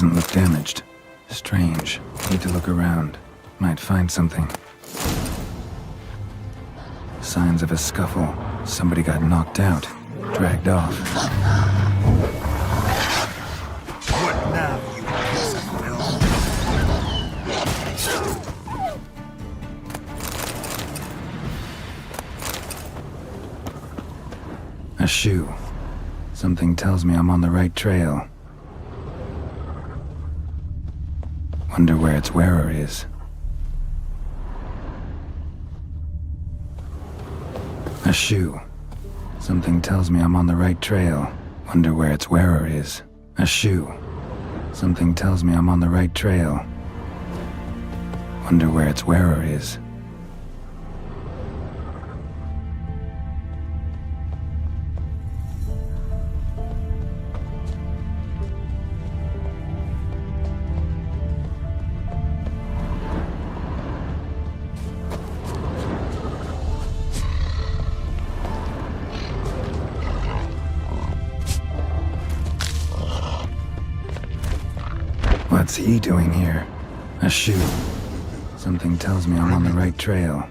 Doesn't look damaged. Strange. Need to look around. Might find something. Signs of a scuffle. Somebody got knocked out. Dragged off. What now, you piece of filth? A shoe. Something tells me I'm on the right trail. Wonder where its wearer is. A shoe. Something tells me I'm on the right trail. Wonder where its wearer is. A shoe. Something tells me I'm on the right trail. Wonder where its wearer is. What's he doing here? A shoe. Something tells me I'm on the right trail.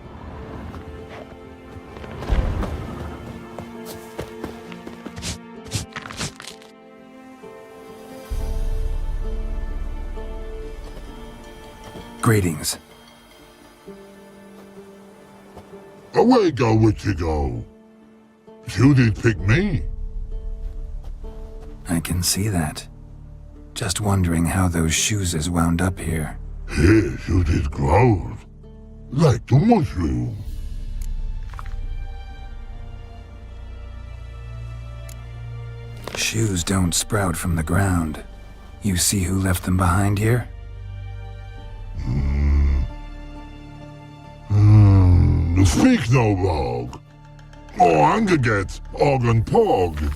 Greetings. Away go with you go. You did pick me. I can see that. Just wondering how those shoes is wound up here. Here you did grow. Like the mushroom. Shoes don't sprout from the ground. You see who left them behind here? Speak no log. Oh, anger get Og and Pog.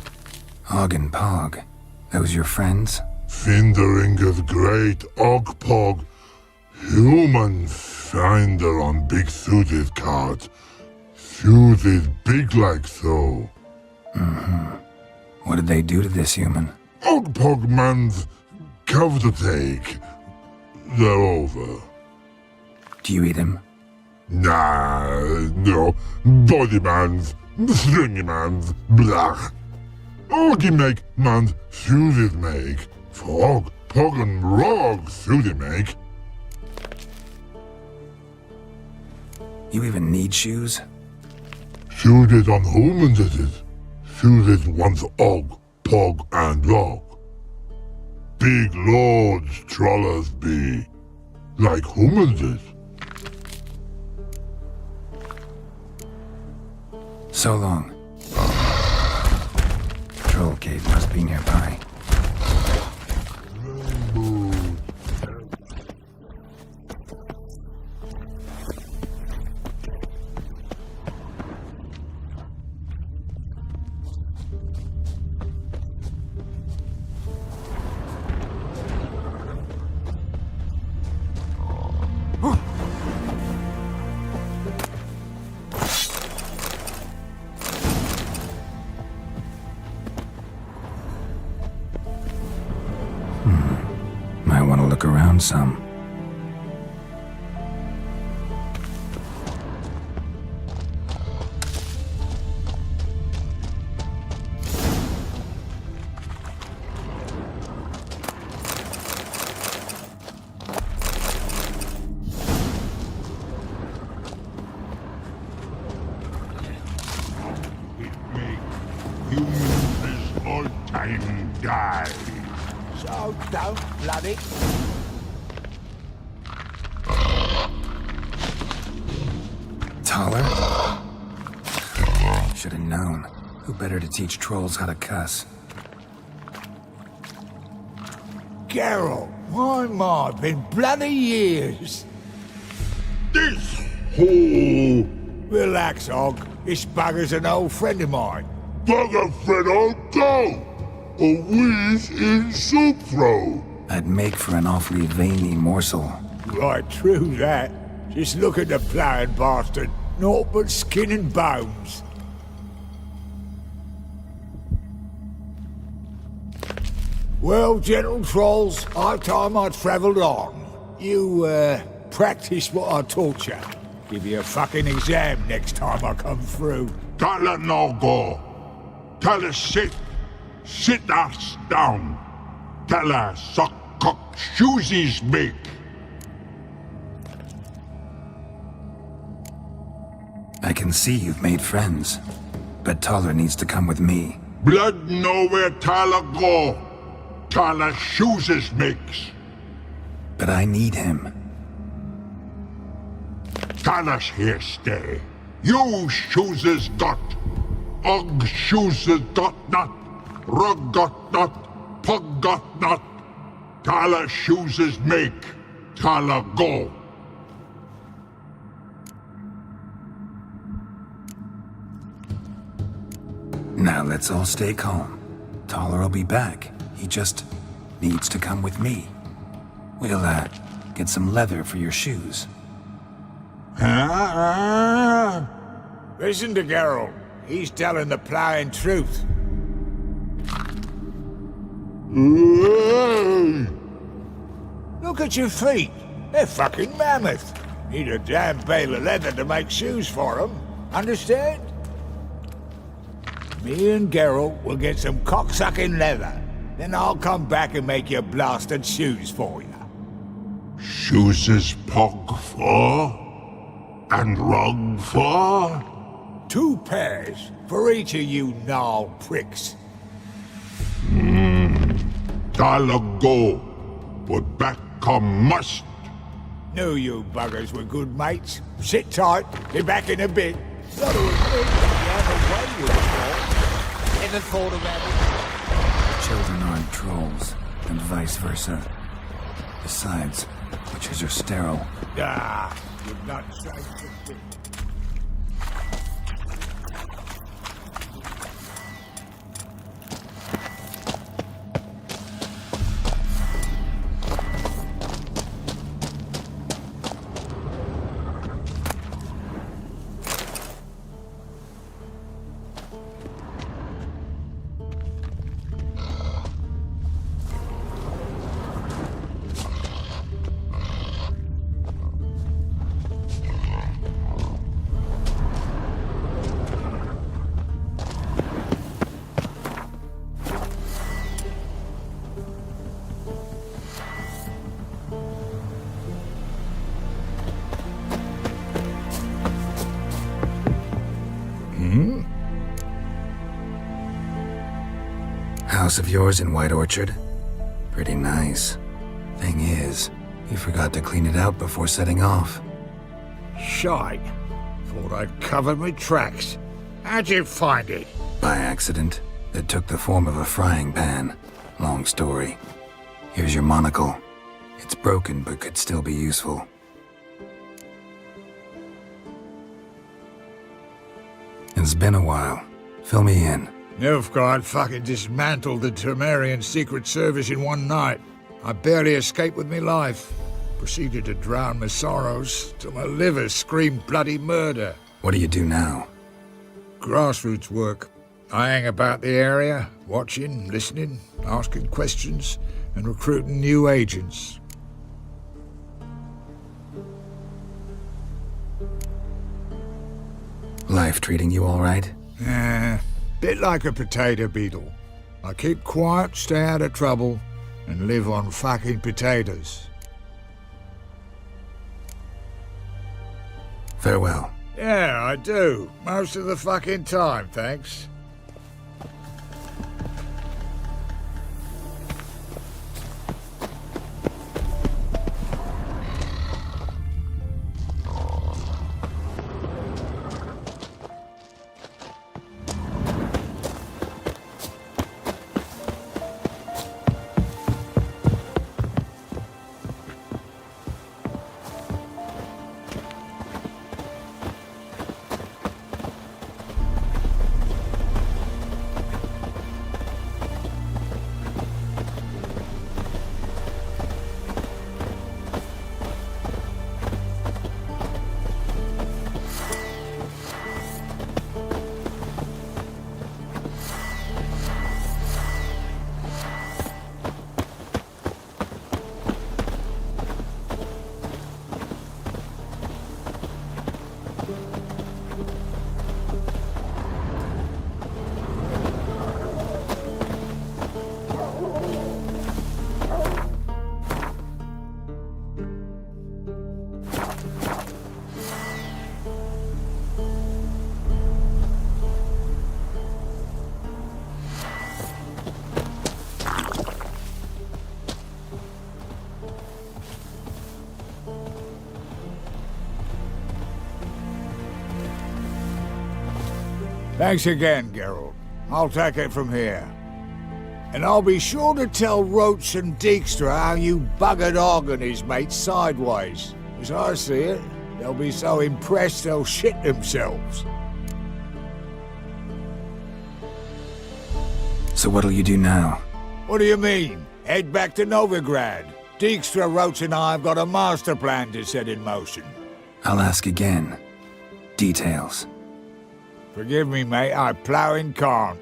Og and Pog. Those your friends? Finderingeth great Og Pog. Human finder on big suited cart. Suited big like so. What did they do to this human? Og Pog man's cover to take. They're over. Do you eat him? Nah, no. Body man's, stringy man's, blah. Oggy make man's suited make. Frog, Pog and Rog suited make. You even need shoes? Suited on humans is it. Suited once Og, Pog and Log. Big lords trollers be. Like humans is. So long. Troll cave must be nearby. Might want to look around some. Time die. So don't bloody. Taller? Should have known. Who better to teach trolls how to cuss? Geralt, my, been bloody years. This hole. Relax, Og. This bugger's an old friend of mine. Bugger friend on go. A wheeze in soup throw. I'd make for an awfully veiny morsel. Right, true that. Just look at the ploughing bastard. Naught but skin and bones. Well, gentle trolls, high time I travelled on. You, practice what I taught you. Give you a fucking exam next time I come through. Tell her no go. Tell her sit. Sit ass down. Tell her suck cock shoesies make. I can see you've made friends, but Taller needs to come with me. Blood nowhere Taller go. Taller shoesies makes. But I need him. Taller's here stay. You shoesies got. Ugg shoesies got not. Rug got not. Pug got not. Taller shoesies make. Taller go. Now let's all stay calm. Taller will be back. He just needs to come with me. We'll, get some leather for your shoes. Listen to Geralt. He's telling the plain truth. Look at your feet. They're fucking mammoth. Need a damn bale of leather to make shoes for them. Understand? Me and Geralt will get some cocksucking leather. Then I'll come back and make your blasted shoes for you. Shoesies pug for? And rug for? 2 pairs for each of you gnarled pricks. Taller go. But back come must. Knew you buggers were good mates. Sit tight. Be back in a bit. Gotta admit, you have a way you Never thought about it. Children aren't trolls, and vice versa. Besides, witches are sterile. Ah, you've not changed a bit. House of yours in White Orchard? Pretty nice. Thing is, you forgot to clean it out before setting off. Shite. Thought I'd covered my tracks. How'd you find it? By accident. It took the form of a frying pan. Long story. Here's your monocle. It's broken, but could still be useful. It's been a while. Fill me in. Nilfgaard fucking dismantled the Temerian Secret Service in one night. I barely escaped with my life. Proceeded to drown my sorrows till my liver screamed bloody murder. What do you do now? Grassroots work. I hang about the area, watching, listening, asking questions, and recruiting new agents. Life treating you all right? Bit like a potato beetle. I keep quiet, stay out of trouble, and live on fucking potatoes. Farewell. Yeah, I do. Most of the fucking time, thanks. Thanks again, Geralt. I'll take it from here. And I'll be sure to tell Roach and Dijkstra how you buggered Og and his mates sideways. As I see it, they'll be so impressed they'll shit themselves. So what'll you do now? What do you mean? Head back to Novigrad. Dijkstra, Roach and I have got a master plan to set in motion. I'll ask again. Details. Forgive me, mate, I plough in can't.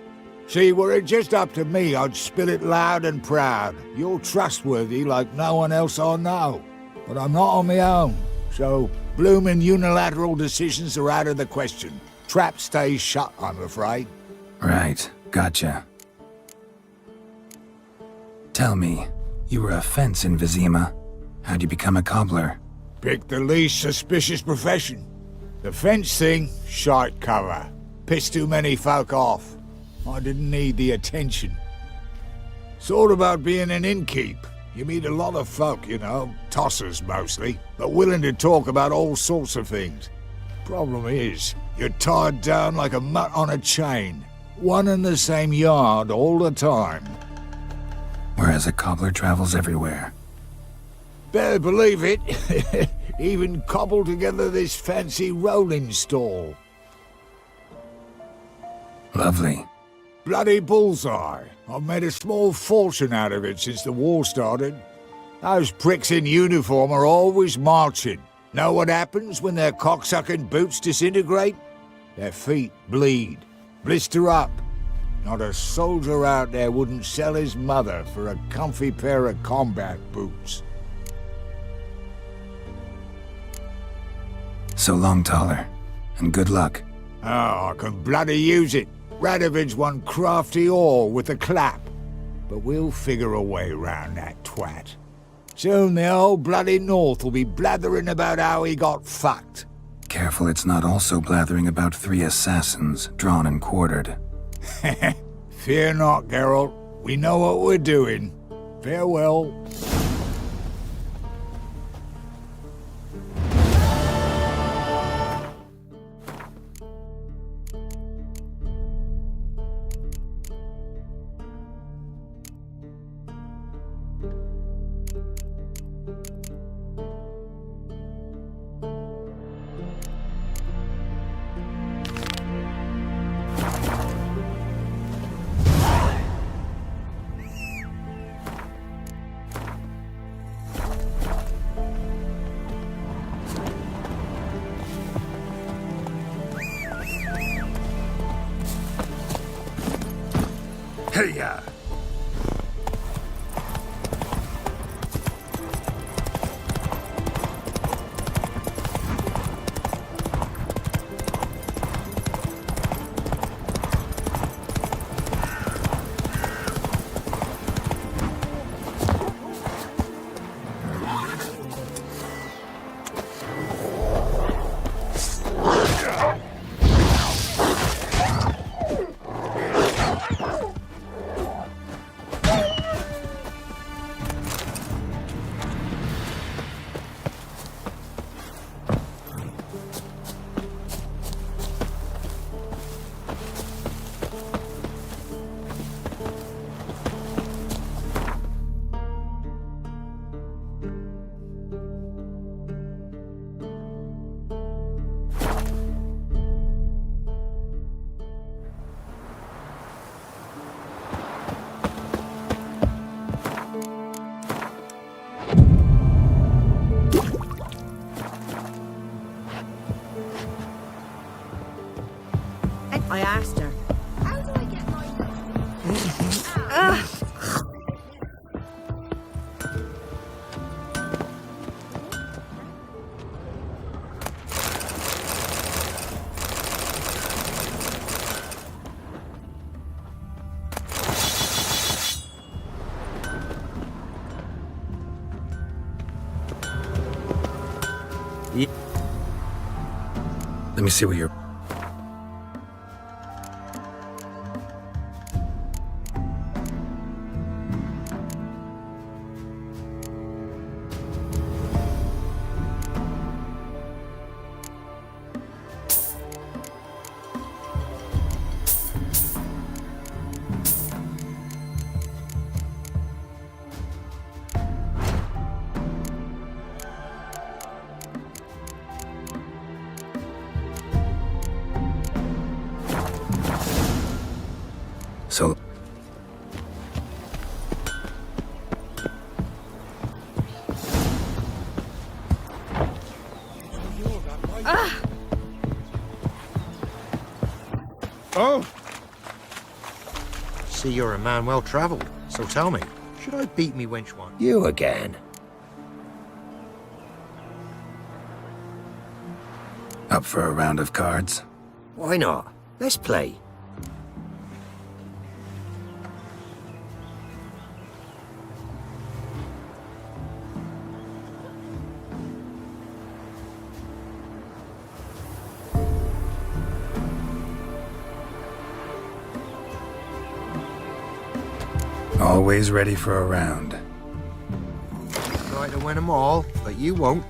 See, were it just up to me, I'd spill it loud and proud. You're trustworthy like no one else I know. But I'm not on my own, so bloomin' unilateral decisions are out of the question. Trap stays shut, I'm afraid. Right, gotcha. Tell me, you were a fence in Vizima. How'd you become a cobbler? Pick the least suspicious profession. The fence thing, shite cover. Pissed too many folk off. I didn't need the attention. Thought about being an innkeep. You meet a lot of folk, you know, tossers mostly, but willing to talk about all sorts of things. Problem is, you're tied down like a mutt on a chain. One and the same yard all the time. Whereas a cobbler travels everywhere. Better believe it. Even cobbled together this fancy rolling stall. Lovely. Bloody bullseye. I've made a small fortune out of it since the war started. Those pricks in uniform are always marching. Know what happens when their cocksucking boots disintegrate? Their feet bleed, blister up. Not a soldier out there wouldn't sell his mother for a comfy pair of combat boots. So long, Taller, and good luck. Oh, I can bloody use it. Radovid's one crafty all with a clap. But we'll figure a way round that twat. Soon the whole bloody North will be blathering about how he got fucked. Careful it's not also blathering about 3 assassins, drawn and quartered. Fear not, Geralt. We know what we're doing. Farewell. Hey-ya! I asked her. How do I get my... Let me see what you're... So... Oh! See, you're a man well travelled, so tell me, should I beat me wench one? You again. Up for a round of cards? Why not? Let's play. Always ready for a round. Try to win them all, but you won't.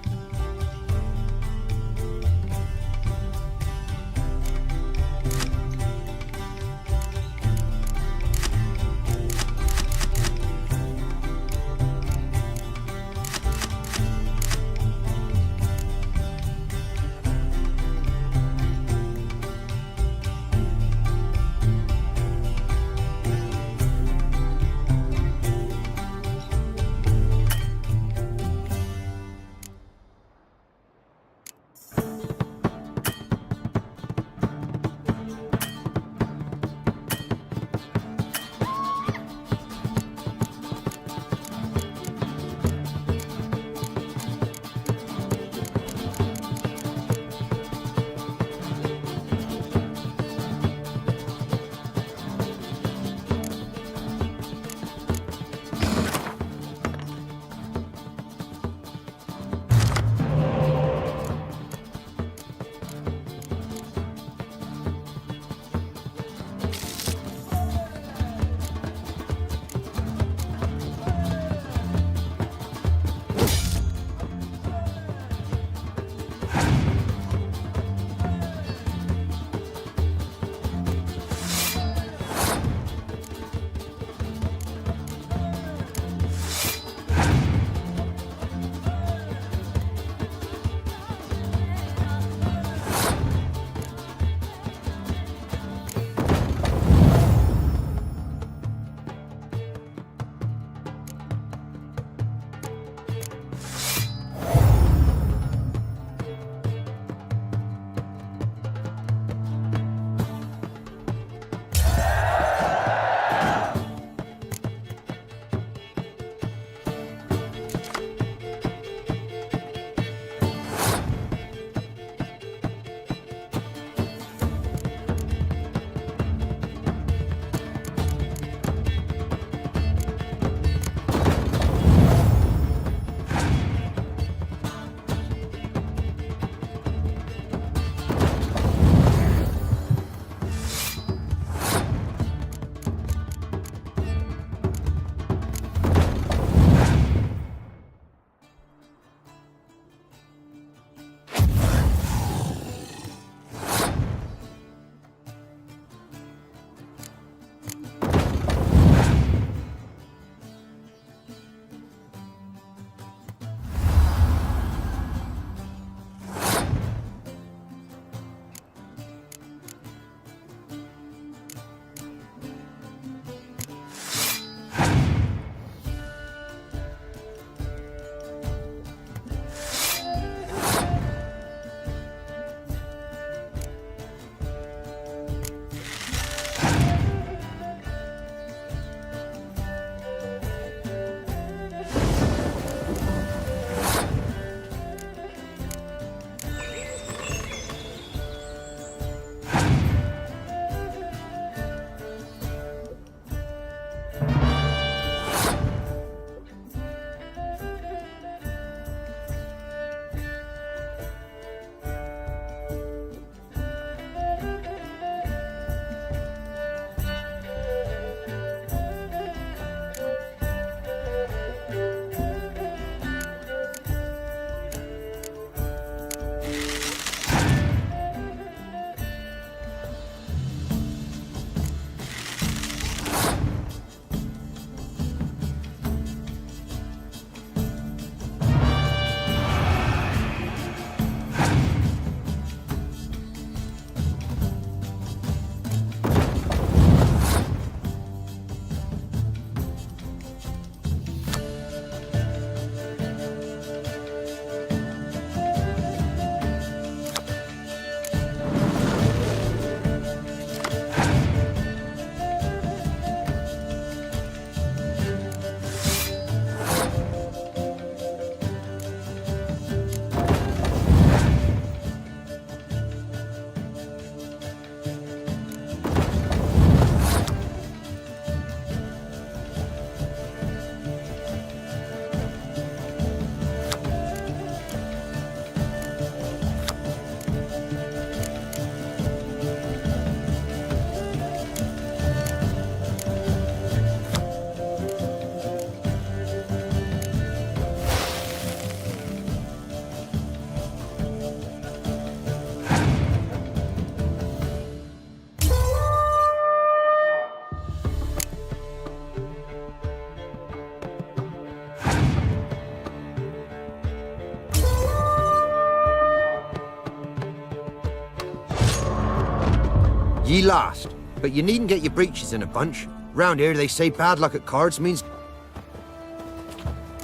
Ye last, but you needn't get your breeches in a bunch. Round here they say bad luck at cards means...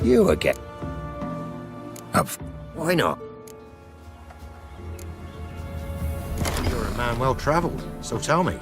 You again. Up. Why not? You're a man well-travelled, so tell me.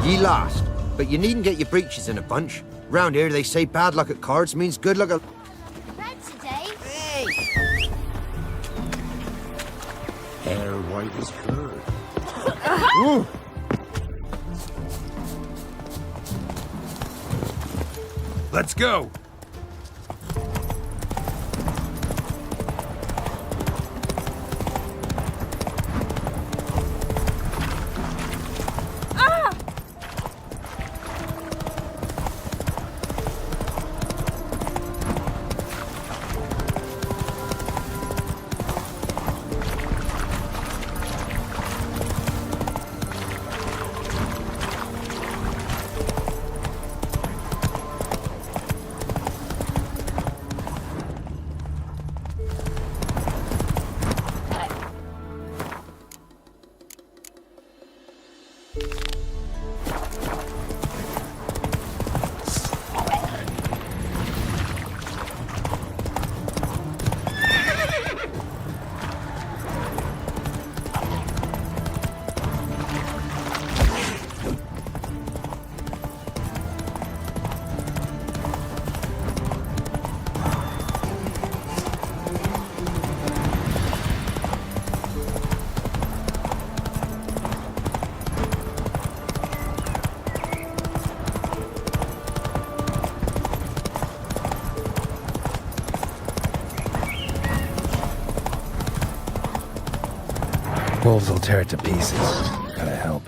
Ye last, but you needn't get your breeches in a bunch. Round here, they say bad luck at cards means good luck at... Fancy, Dave. Hey! Hair white as curd. Ooh. Let's go! Wolves will tear it to pieces. Gotta help.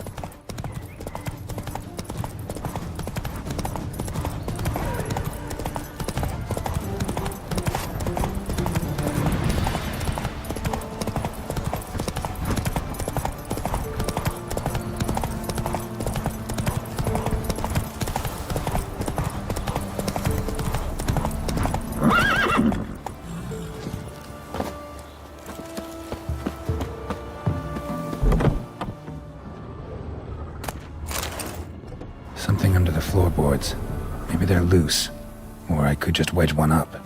Something under the floorboards. Maybe they're loose. Or I could just wedge one up.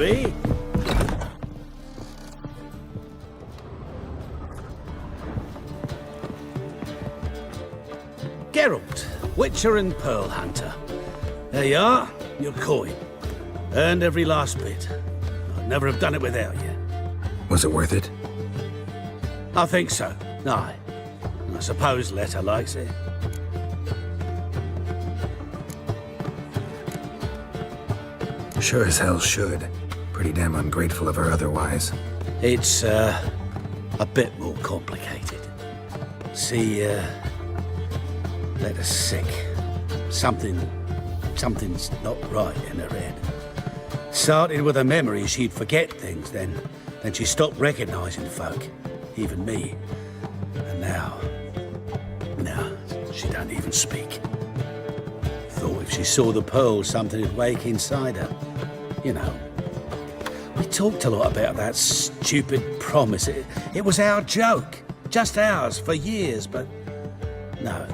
be. Geralt, Witcher and Pearl Hunter. There you are, your coin. Earned every last bit. I'd never have done it without you. Was it worth it? I think so. Aye. I suppose Letta likes it. Sure as hell should. Pretty damn ungrateful of her otherwise. It's, a bit more complicated. See, Letta's sick. Something's not right in her head. Started with her memory, she'd forget things, then she stopped recognizing folk, even me. And now, she don't even speak. Thought if she saw the pearl, something would wake inside her. You know, we talked a lot about that stupid promise. It was our joke, just ours for years, but no,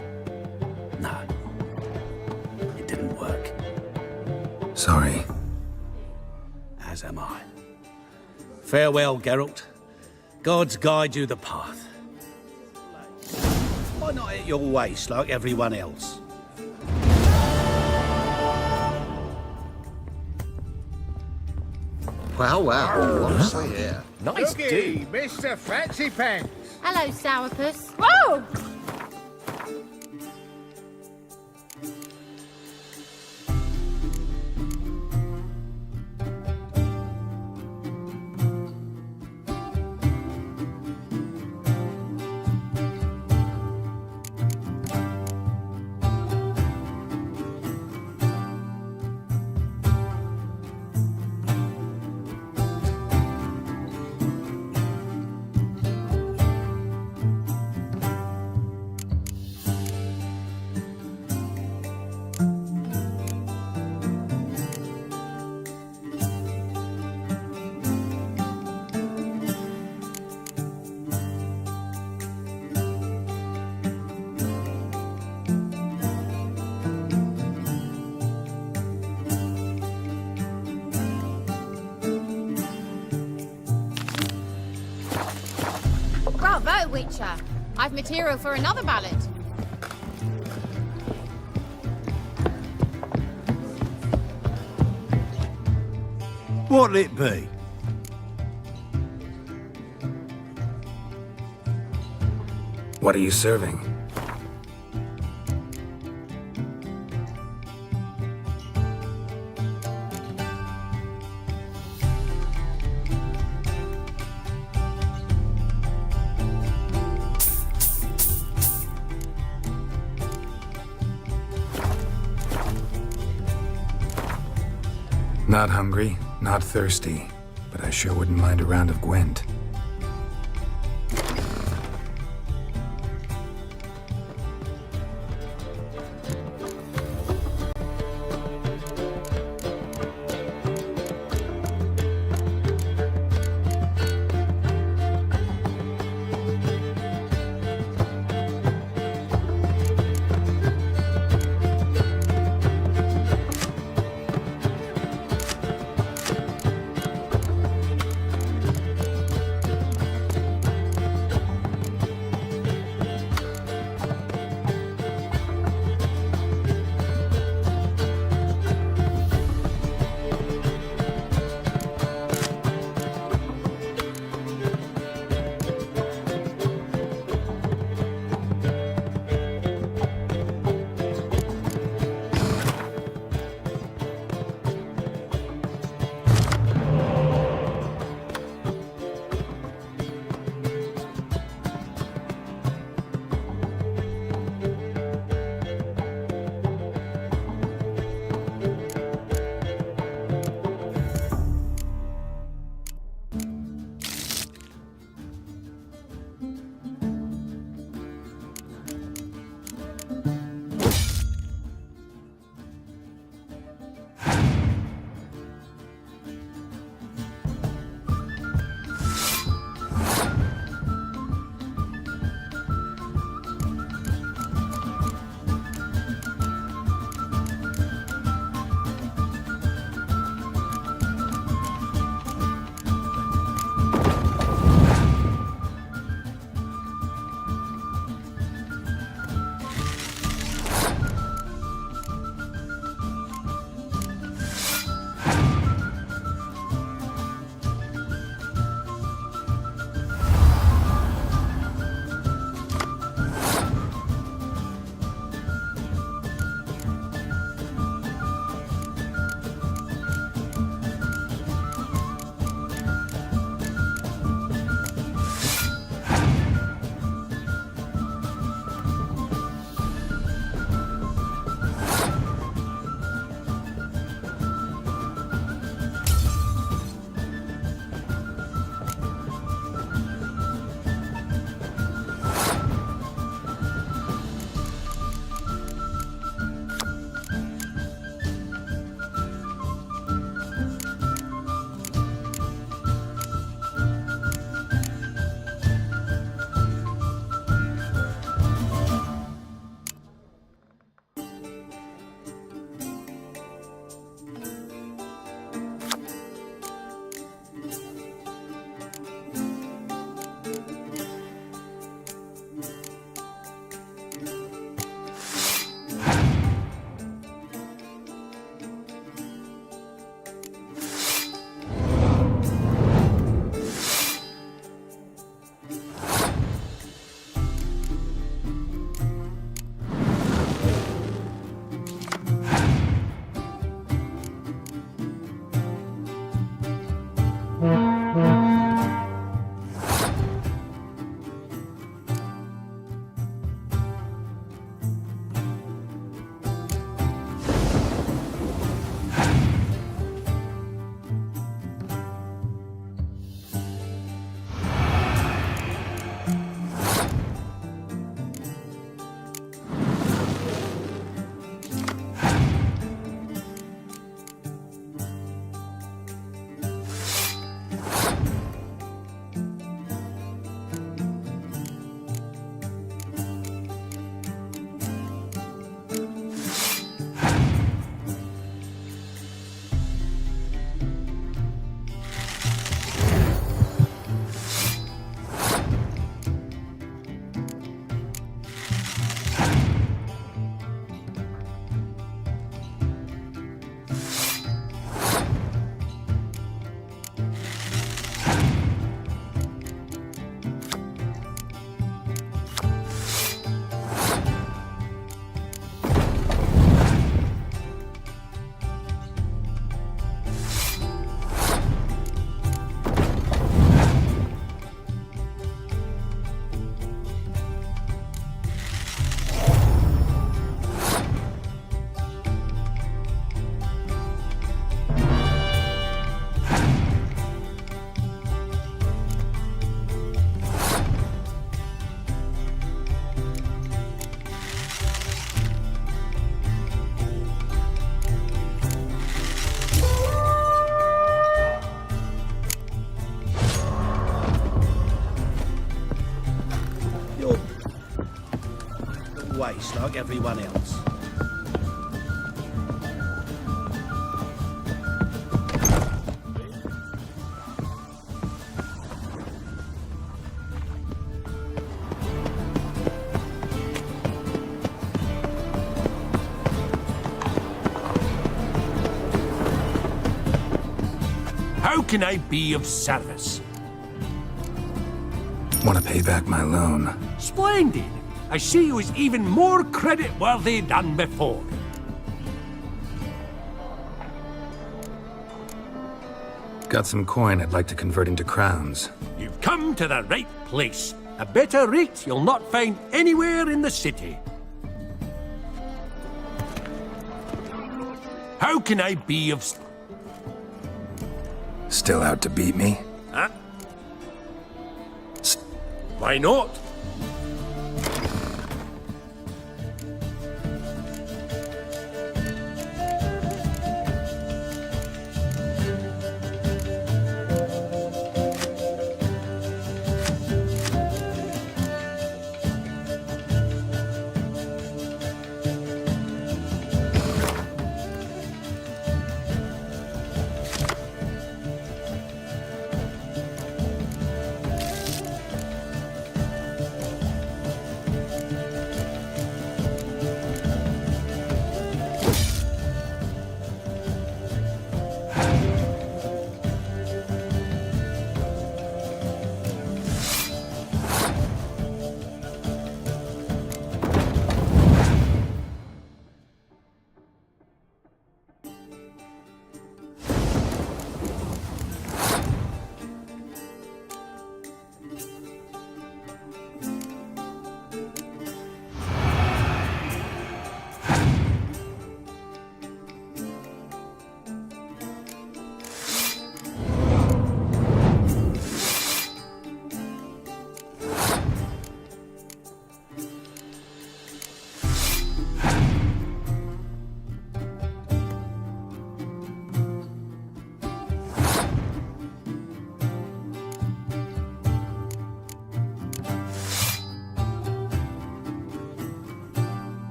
it didn't work. Sorry. As am I. Farewell, Geralt. Gods guide you the path. Why not at your waist like everyone else? Wow. Honestly, yeah. Nice Looky, Mr. Fancy Pants. Hello, Sourpuss. Whoa! Bravo, Witcher. I've material for another ballad. What'll it be? What are you serving? Not hungry, not thirsty, but I sure wouldn't mind a round of Gwent. like everyone else. How can I be of service? Want to pay back my loan? Splendid! I see you as even more credit-worthy than before. Got some coin I'd like to convert into crowns. You've come to the right place. A better rate you'll not find anywhere in the city. How can I be of... Still out to beat me? Huh? Why not?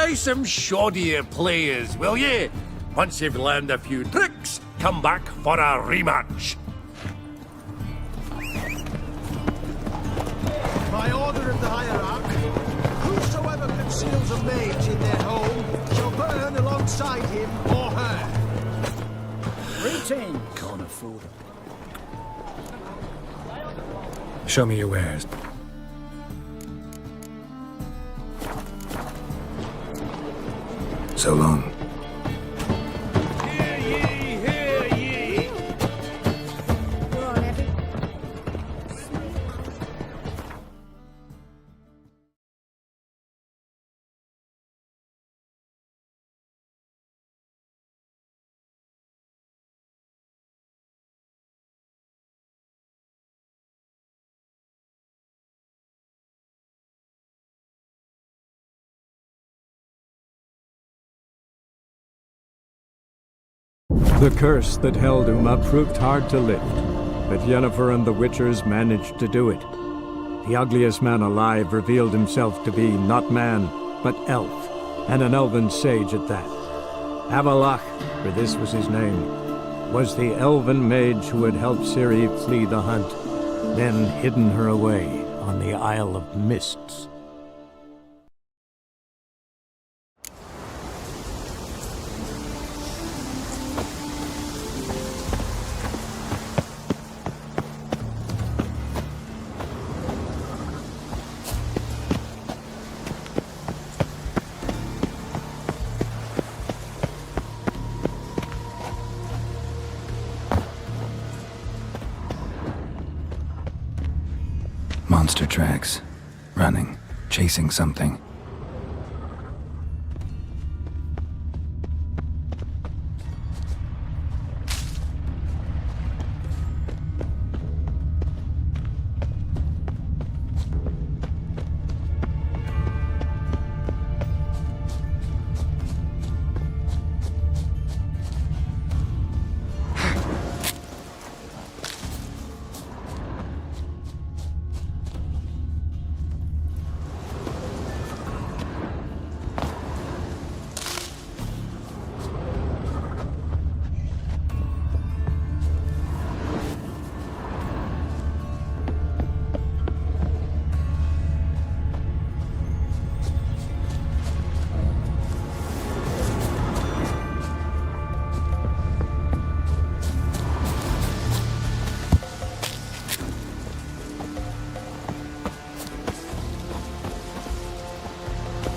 try some shoddier players, will ye? Once you've learned a few tricks, come back for a rematch. By order of the hierarch, whosoever conceals a mage in their home shall burn alongside him or her. Routine. Can't afford it. Show me your wares. So long. The curse that held Uma proved hard to lift, but Yennefer and the Witchers managed to do it. The ugliest man alive revealed himself to be not man, but elf, and an elven sage at that. Avalach, for this was his name, was the elven mage who had helped Ciri flee the hunt, then hidden her away on the Isle of Mists. Monster tracks. Running. Chasing something.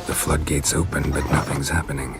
The floodgates open, but nothing's happening.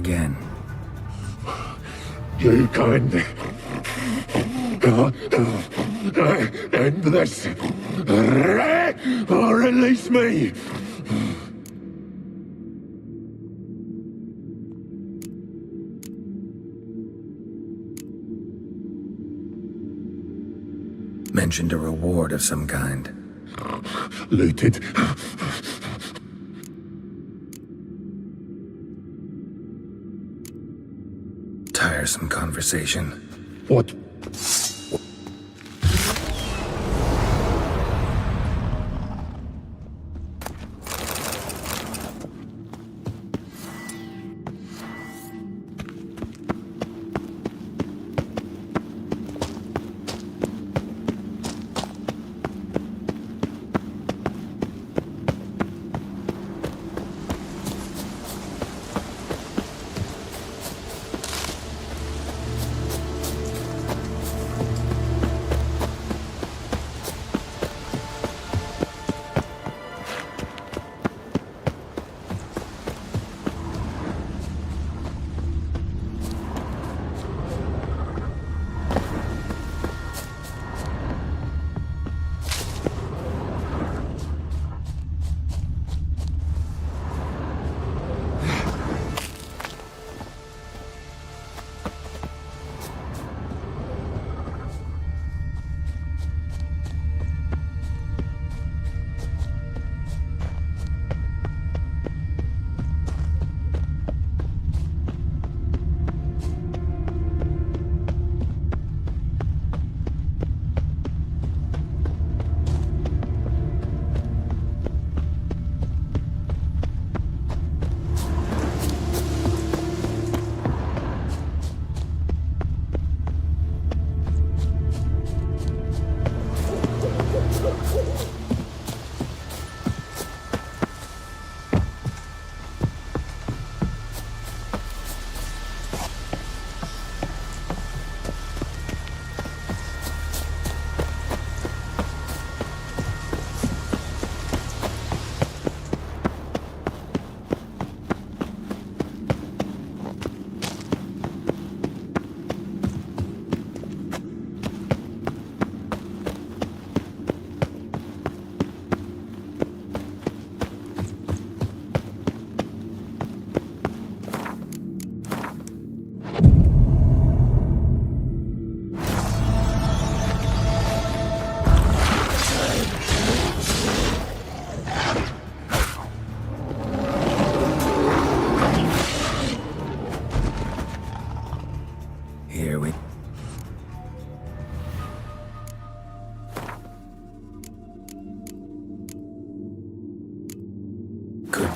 again. You can end this, or release me. Mentioned a reward of some kind. Looted. Tiresome conversation. What?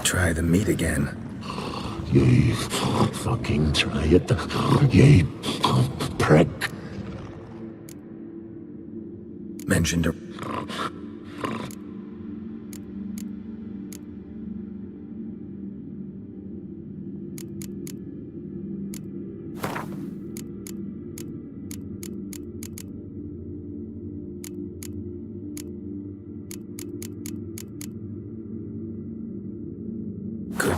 Try the meat again. You fucking try it, you prick. Mentioned a...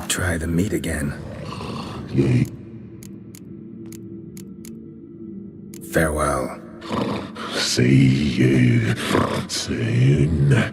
Try the meat again. Farewell. See you soon.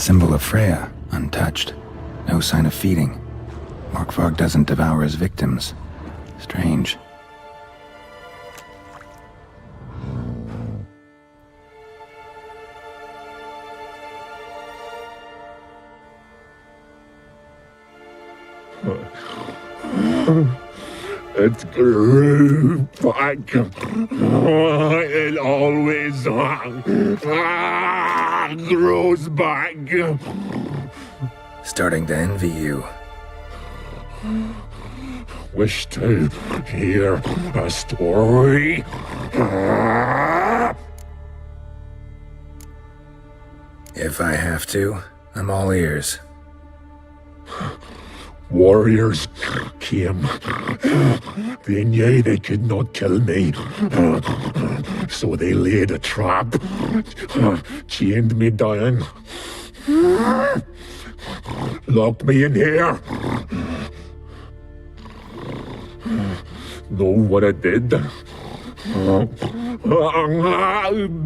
symbol of Freya, untouched. No sign of feeding. Morkvarg doesn't devour his victims. Strange. It grew back. It always grows back. Starting to envy you. Wish to hear a story? If I have to, I'm all ears. Warriors came. They knew they could not kill me. So they laid a trap. Chained me down. Locked me in here. Know what I did?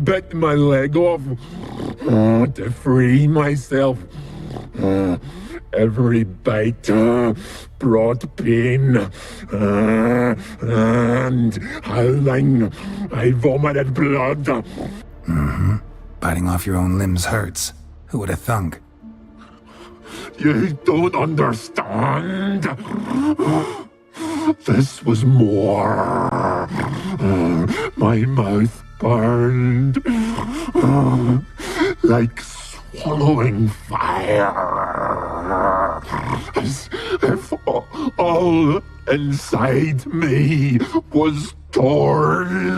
Bit my leg off to free myself. Every bite brought pain, and howling, I vomited blood. Mm-hmm. Biting off your own limbs hurts. Who would have thunk? You don't understand. This was more. My mouth burned like swallowing fire, as if all inside me was torn.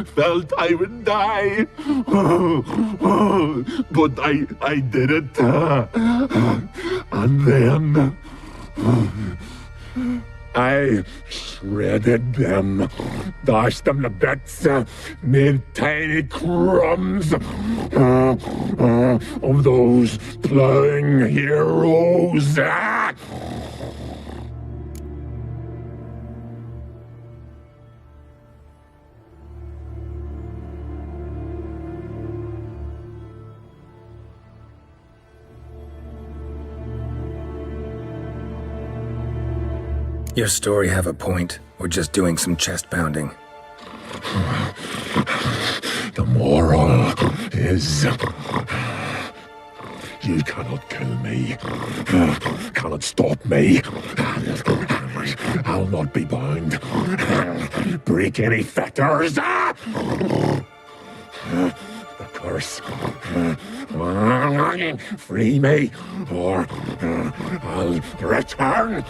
Felt I would die, but I did it, and then I shredded them, dashed them to bits, made tiny crumbs of those plowing heroes. Your story have a point, or just doing some chest pounding? The moral is you cannot kill me, cannot stop me. I'll not be bound. Break any fetters. The curse. Free me, or I'll return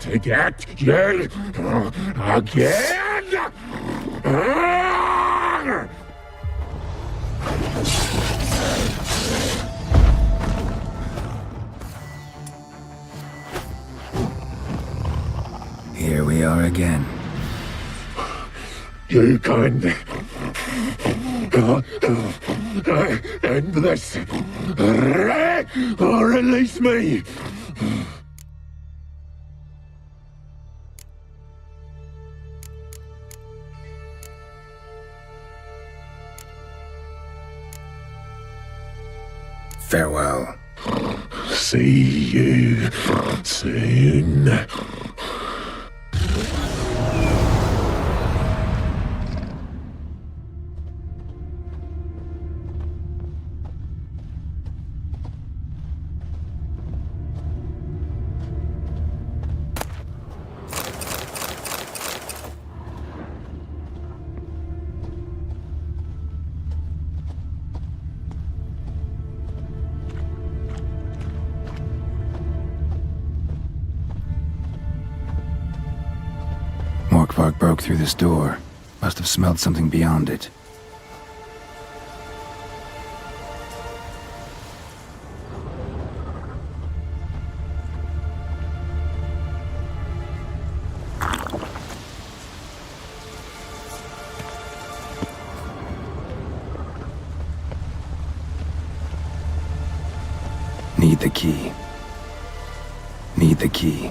to get you again. Here we are again. You can end this, or release me. Farewell. See you soon. Morkvarg broke through this door. Must have smelled something beyond it. Need the key. Need the key.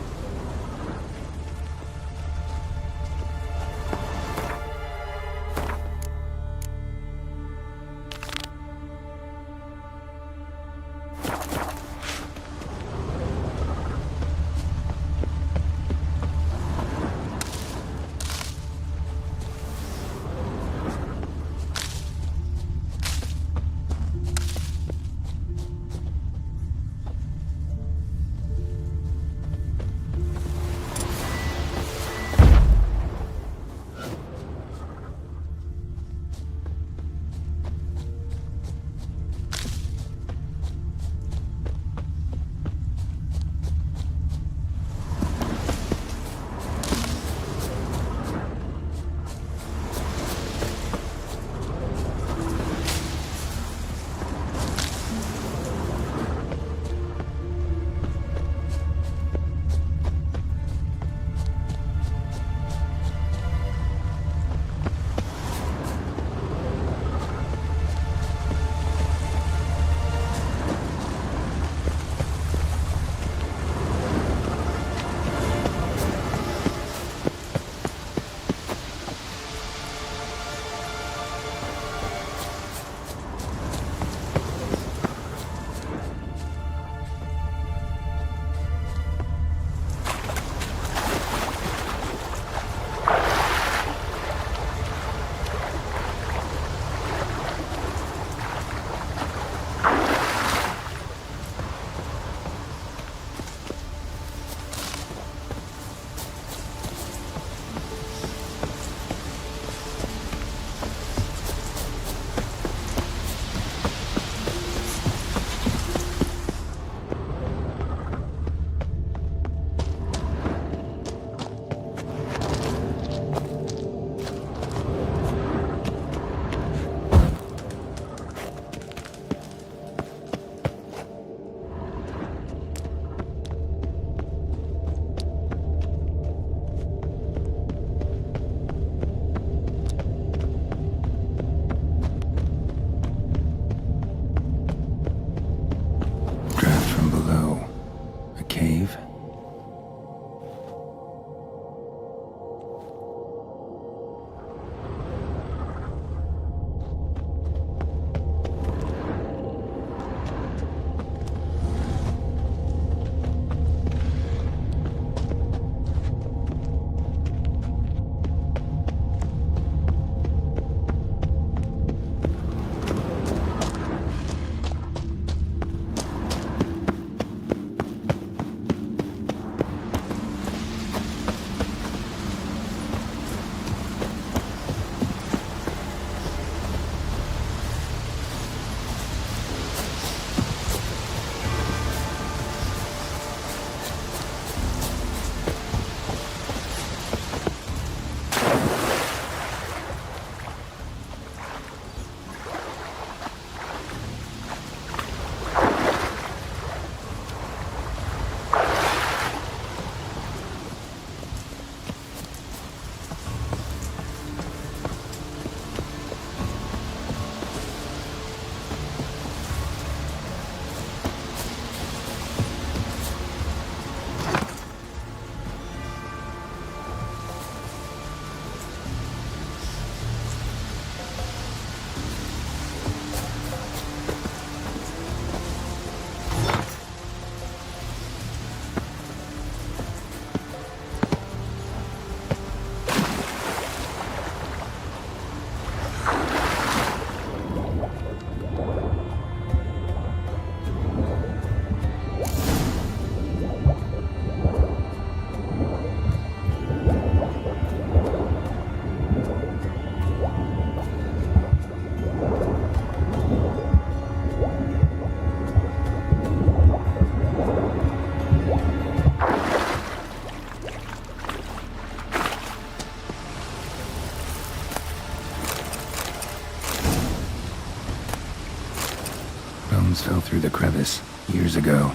Stones fell through the crevice years ago.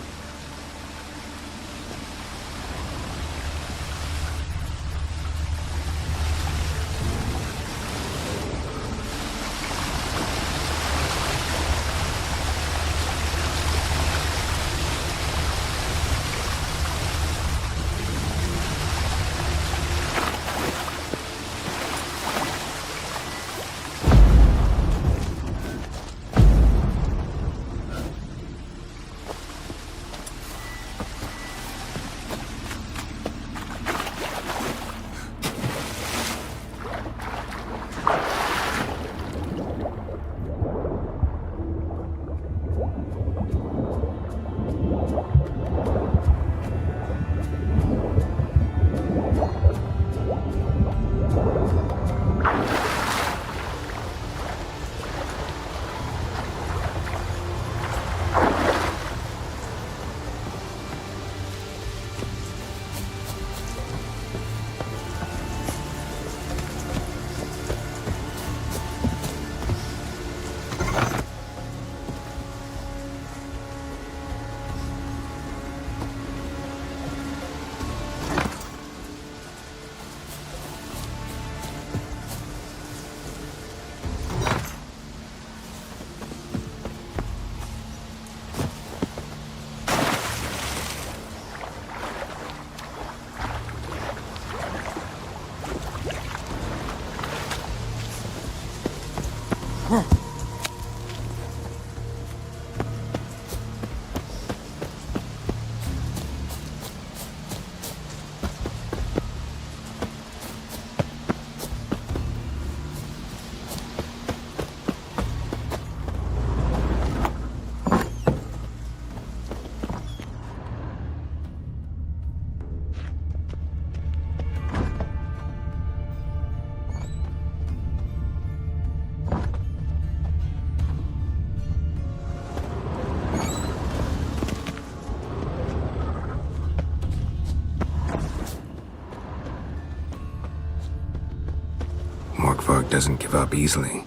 Morkvarg doesn't give up easily.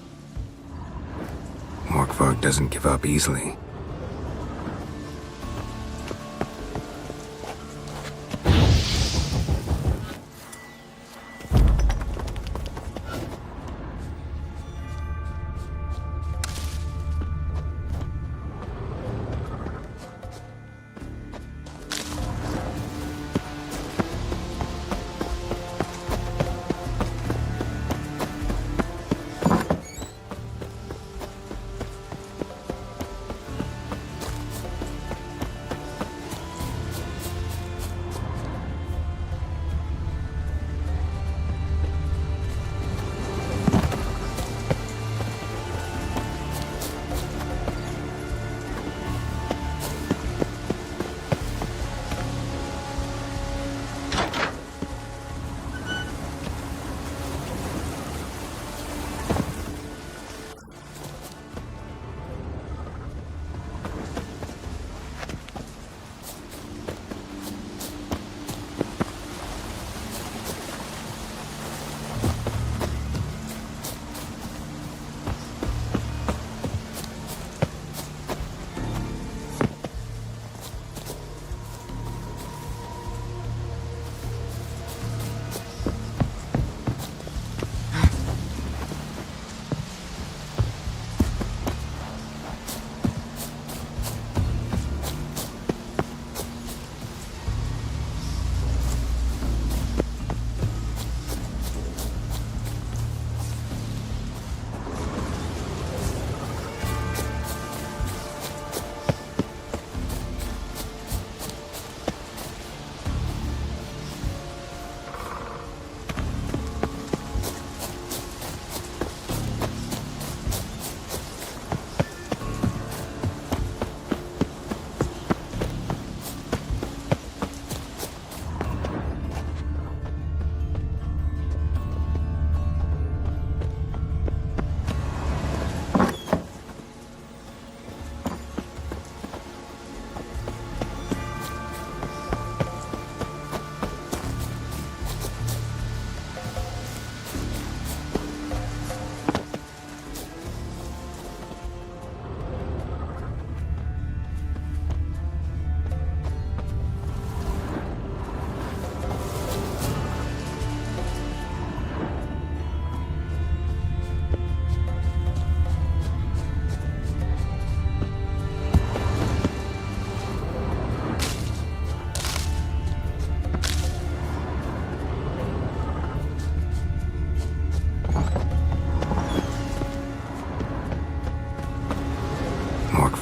Morkvarg doesn't give up easily.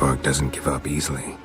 spark doesn't give up easily.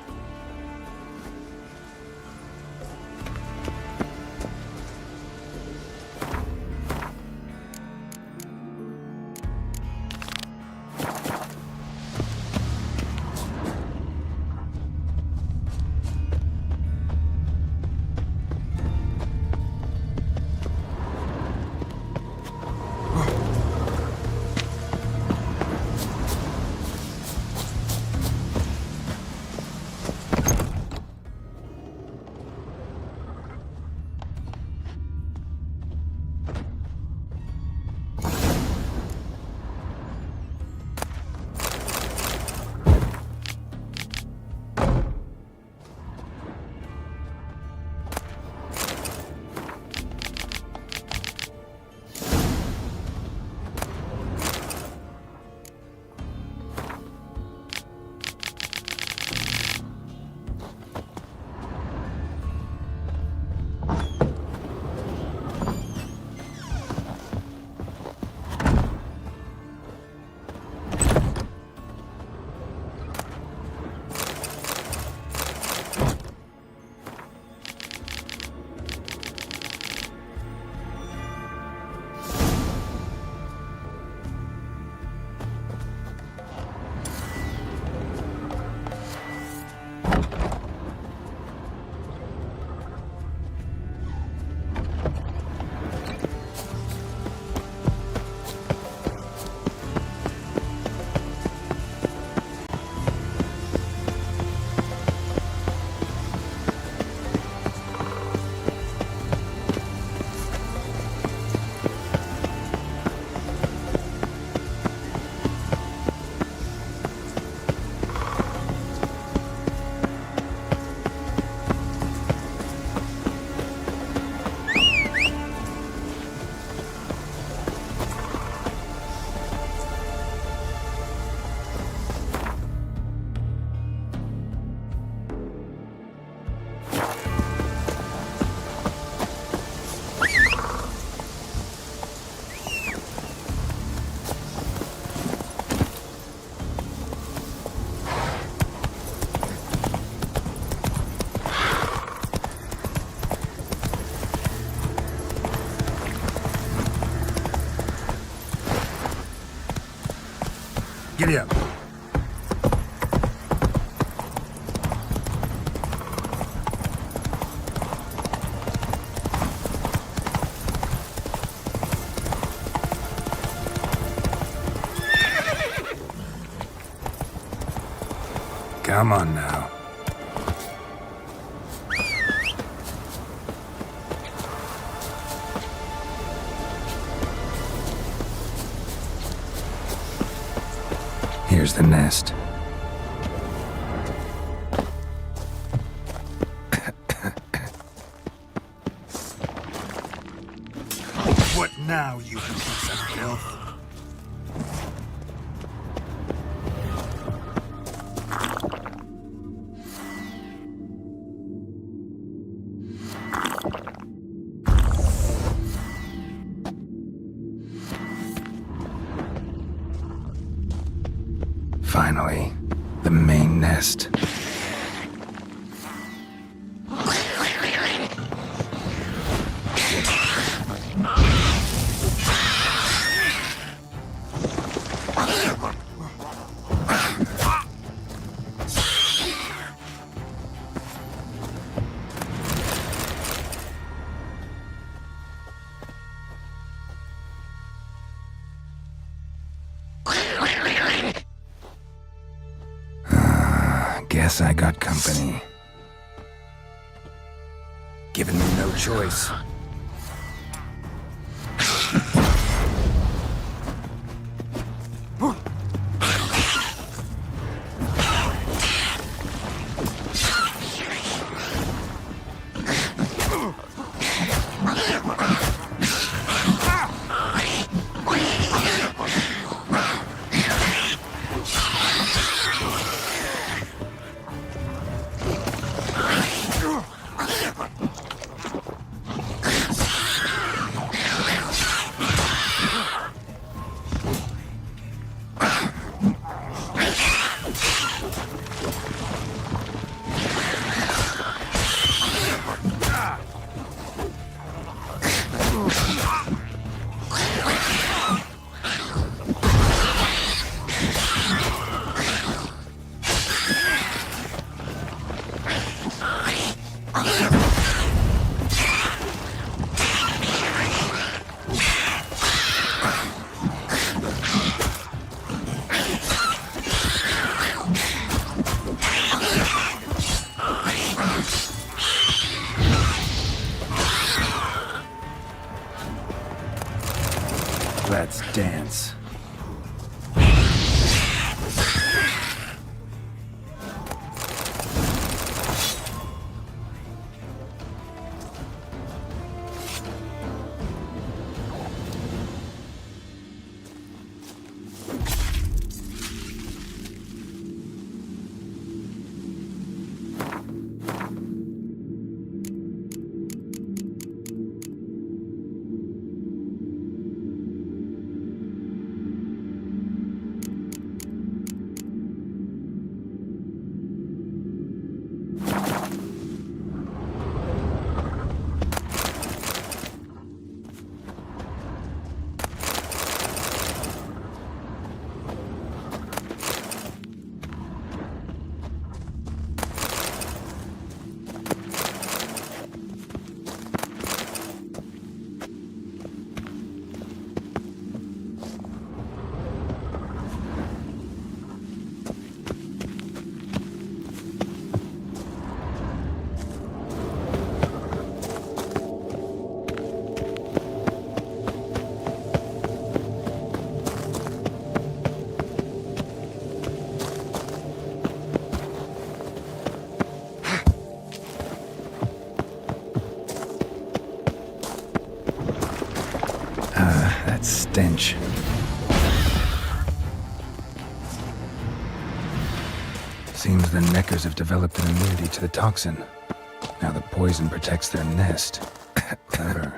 Giddy up. Come on now. Here's the nest. What now, you piece of filth? Finally, the main nest. Guess I got company. Given me no choice. stench. Seems the Neckers have developed an immunity to the toxin. Now the poison protects their nest. Clever.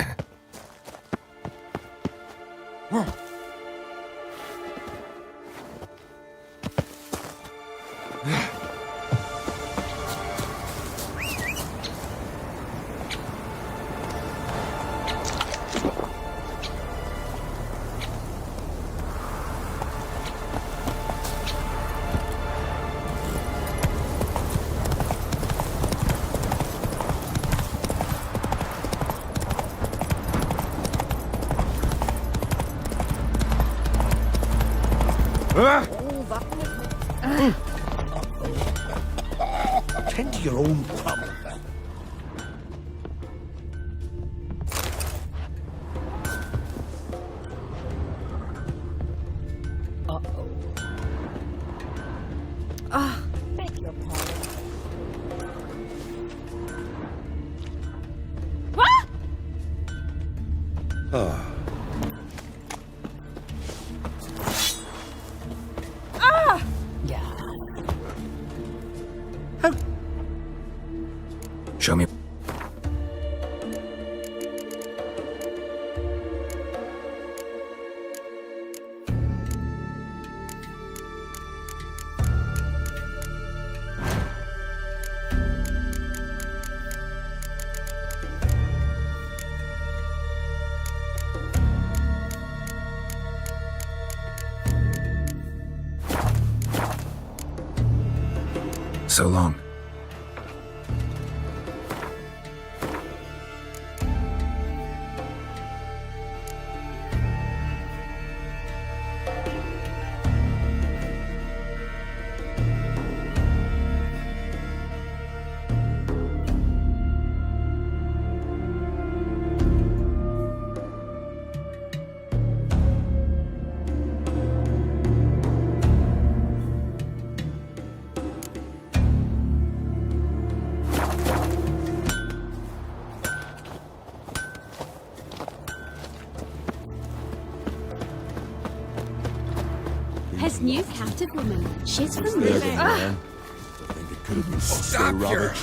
Tend to your own problem. Beg your pardon. Oh. Show me. So long. His new captive woman. She's from There, there. man. I think it could have been Stop Robert.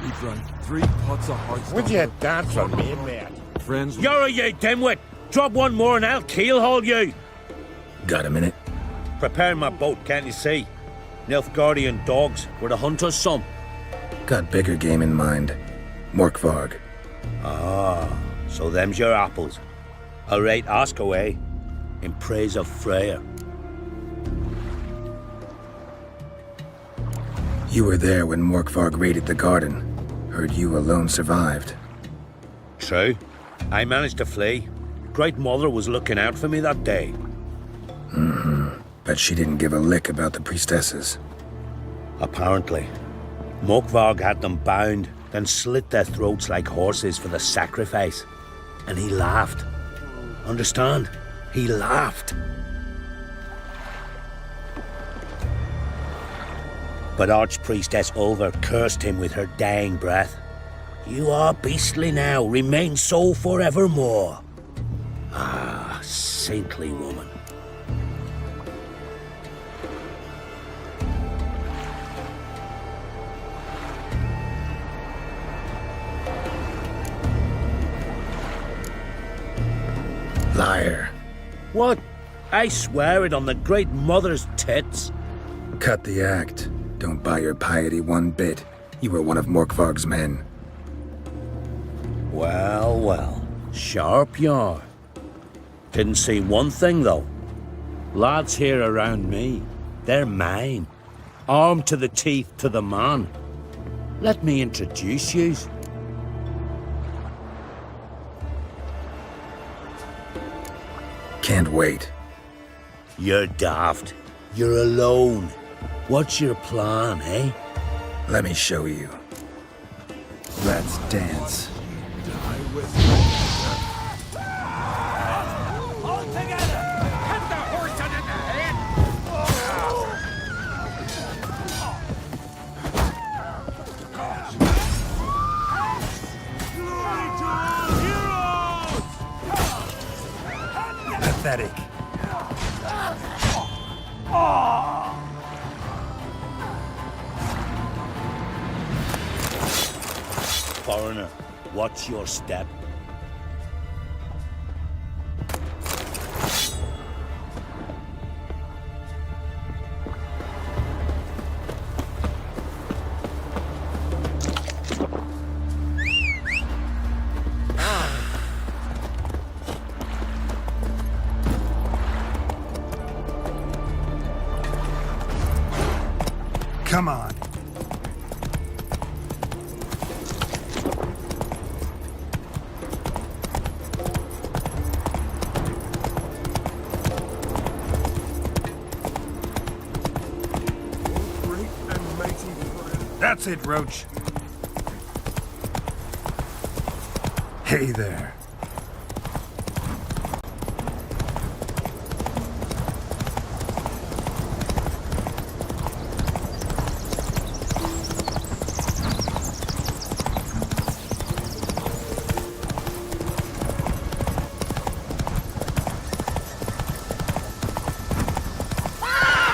We drank 3 pots of hard stuff. Would you dance on me, man? Friends. You're you dimwit! Drop one more and I'll keelhaul you! Got a minute? Prepare my boat, can't you see? Nilfgaardian dogs were the hunter's son. Got bigger game in mind. Morkvarg. Ah, so them's your apples. All right, ask away. In praise of Freya. You were there when Morkvarg raided the garden. Heard you alone survived. True. I managed to flee. Great Mother was looking out for me that day. Bet she didn't give a lick about the priestesses. Apparently. Morkvarg had them bound, then slit their throats like horses for the sacrifice. And he laughed. Understand? He laughed. But Archpriestess Ulver cursed him with her dying breath. You are beastly now, remain so forevermore. Ah, saintly woman. Liar. What? I swear it on the Great Mother's tits. Cut the act. Don't buy your piety one bit. You were one of Morkvarg's men. Well, well. Sharp you are. Didn't see one thing, though. Lads here around me, they're mine. Armed to the teeth to the man. Let me introduce yous. Can't wait. You're daft. You're alone. What's your plan, eh? Let me show you. Let's dance. All together! Hit the horse on the head! pathetic. Foreigner, watch your step. Come on. That's it, Roach. Hey there.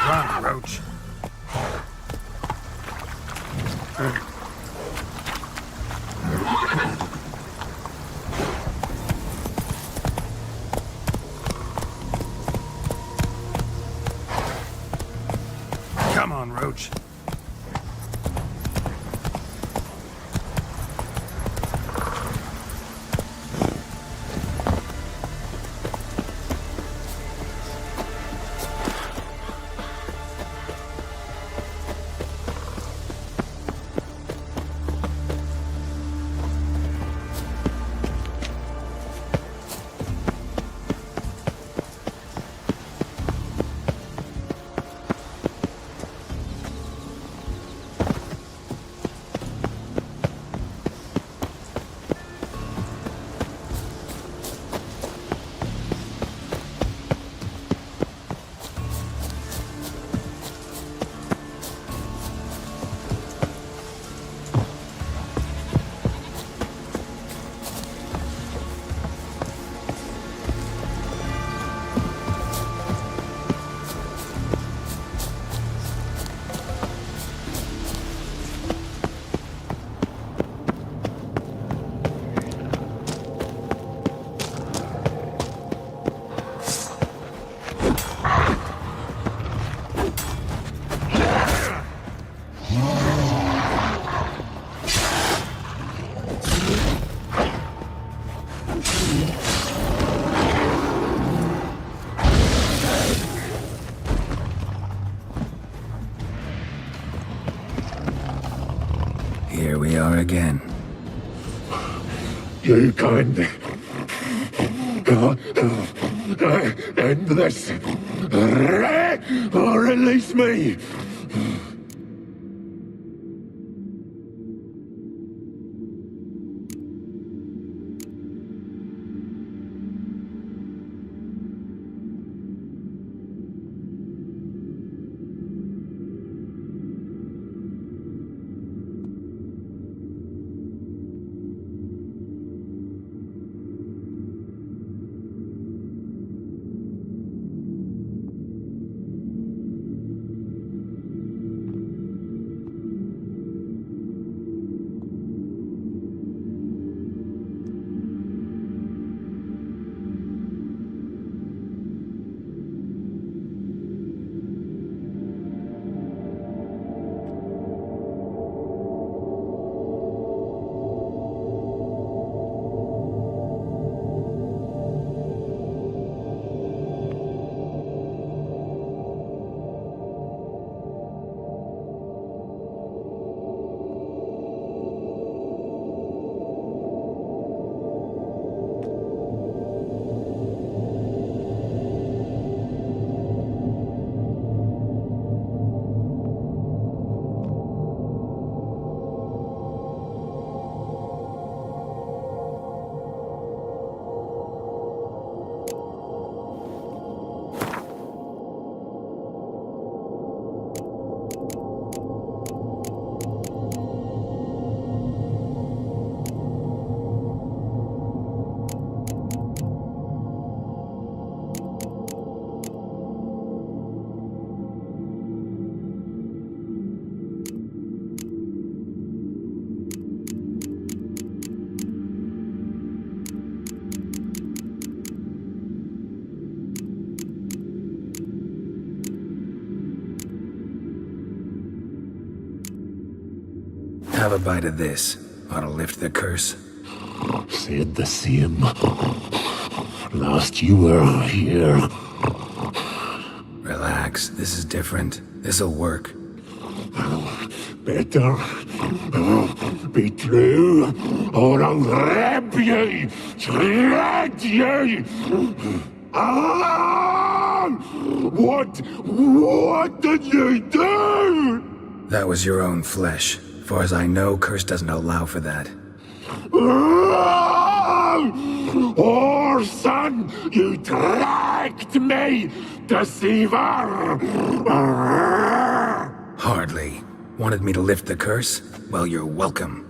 Run, Roach. Come on, Roach. Here we are again. You can't end this. Or release me. Have a bite of this. Ought to lift the curse. Said the same. Last you were here. Relax, this is different. This'll work. Better be true, or I'll rip you, shred you. Ah! What did you do? That was your own flesh. Far as I know, curse doesn't allow for that. Orson, you tracked me, deceiver! Hardly. Wanted me to lift the curse? Well, you're welcome.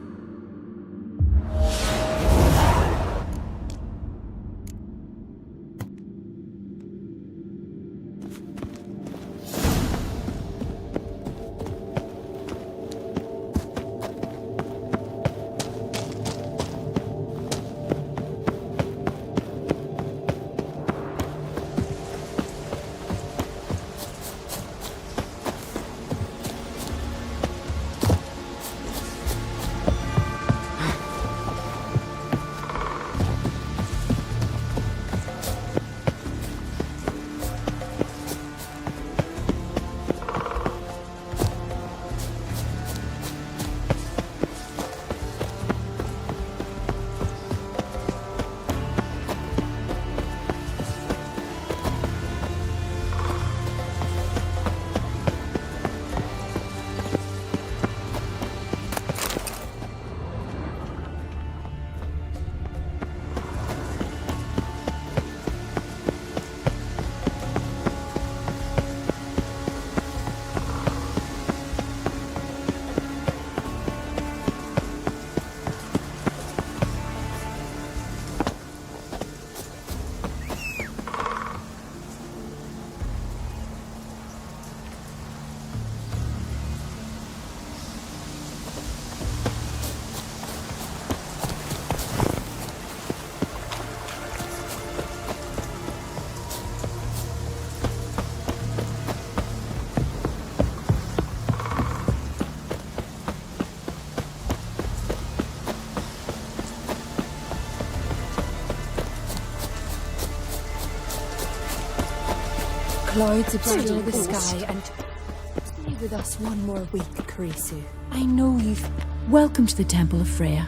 Clouds obscure the sky and stay with us one more week, Kirisu. I know you've... Welcome to the Temple of Freya.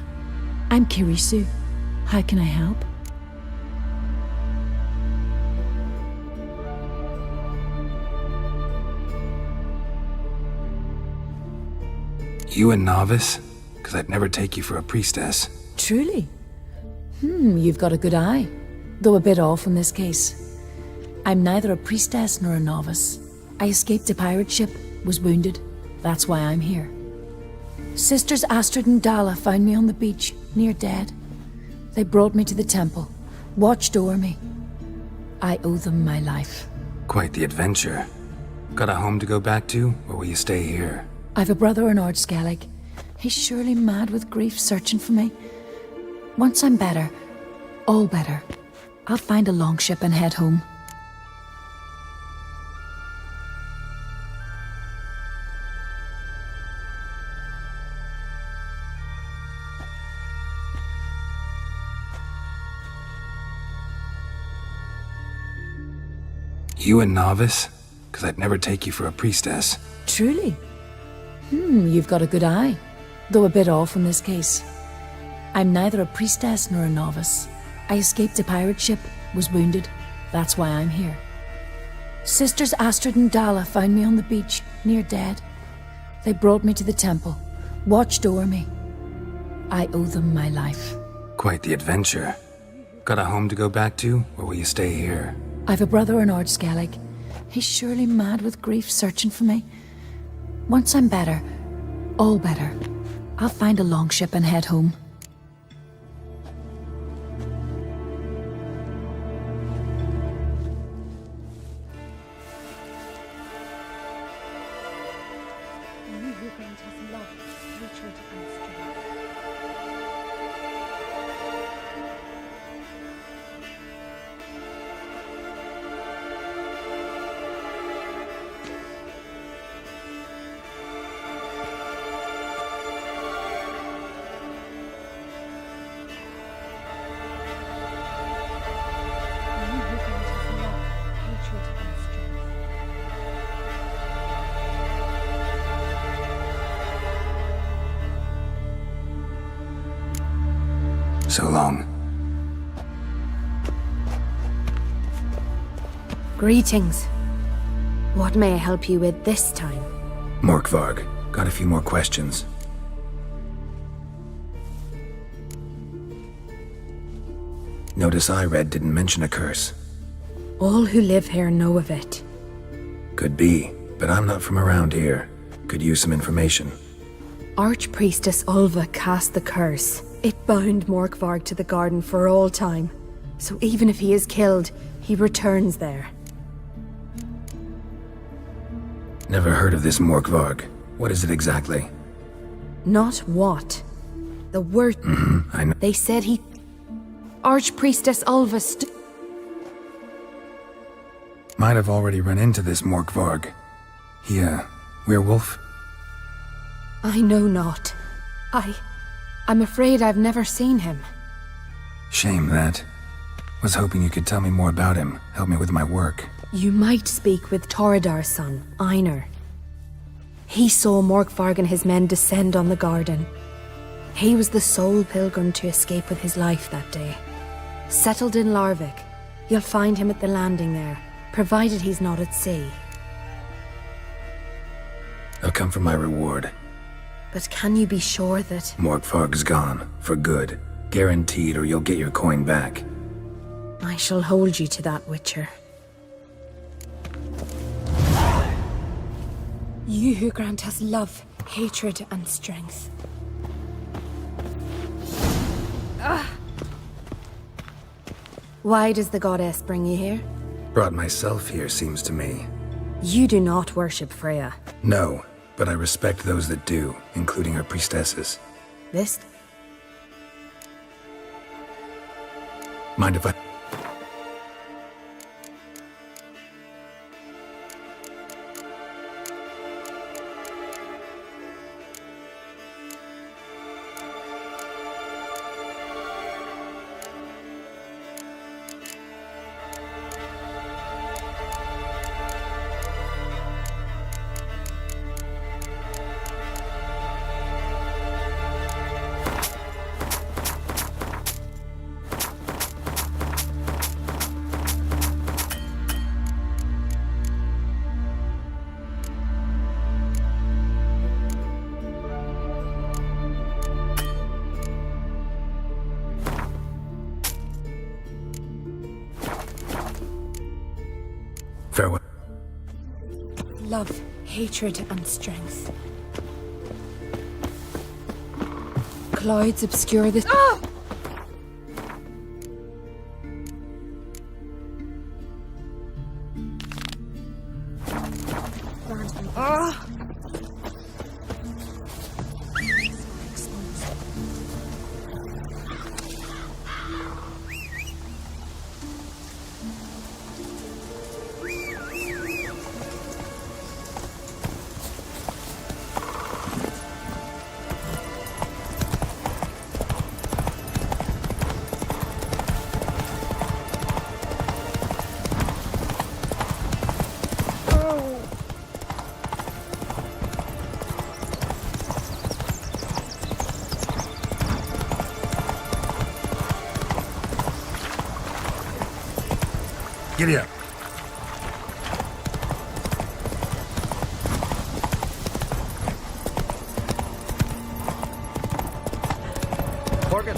I'm Kirisu. How can I help? You a novice? Because I'd never take you for a priestess. Truly? You've got a good eye. Though a bit off in this case. I'm neither a priestess nor a novice. I escaped a pirate ship, was wounded. That's why I'm here. Sisters Astrid and Dala found me on the beach, near dead. They brought me to the temple, watched over me. I owe them my life. Quite the adventure. Got a home to go back to, or will you stay here? I've a brother in Ardskalig. He's surely mad with grief searching for me. Once I'm better, all better, I'll find a longship and head home. You a novice? Because I'd never take you for a priestess. Truly? You've got a good eye. Though a bit off in this case. I'm neither a priestess nor a novice. I escaped a pirate ship, was wounded. That's why I'm here. Sisters Astrid and Dala found me on the beach, near dead. They brought me to the temple, watched over me. I owe them my life. Quite the adventure. Got a home to go back to, or will you stay here? I've a brother in Ardskalig. He's surely mad with grief searching for me. Once I'm better, all better, I'll find a longship and head home. So long. Greetings. What may I help you with this time? Morkvarg, got a few more questions. Notice I read didn't mention a curse. All who live here know of it. Could be, but I'm not from around here. Could use some information. Archpriestess Ulva cast the curse. It bound Morkvarg to the garden for all time. So even if he is killed, he returns there. Never heard of this Morkvarg. What is it exactly? Not what. The word. I know. They said he... Archpriestess Ulva Might have already run into this Morkvarg. He, werewolf? I know not. I'm afraid I've never seen him. Shame that. Was hoping you could tell me more about him, help me with my work. You might speak with Toradar's son, Einar. He saw Morkvarg and his men descend on the garden. He was the sole pilgrim to escape with his life that day. Settled in Larvik, you'll find him at the landing there, provided he's not at sea. I'll come for my reward. But can you be sure that... Morkvarg's gone, for good. Guaranteed, or you'll get your coin back. I shall hold you to that, Witcher. You who grant us love, hatred, and strength. Why does the goddess bring you here? Brought myself here, seems to me. You do not worship Freya. No, but I respect those that do, including her priestesses. This? Mind if I... Farewell. Love, hatred, and strength. Clouds obscure this... Ah! Ah! Giddy up. Morgan.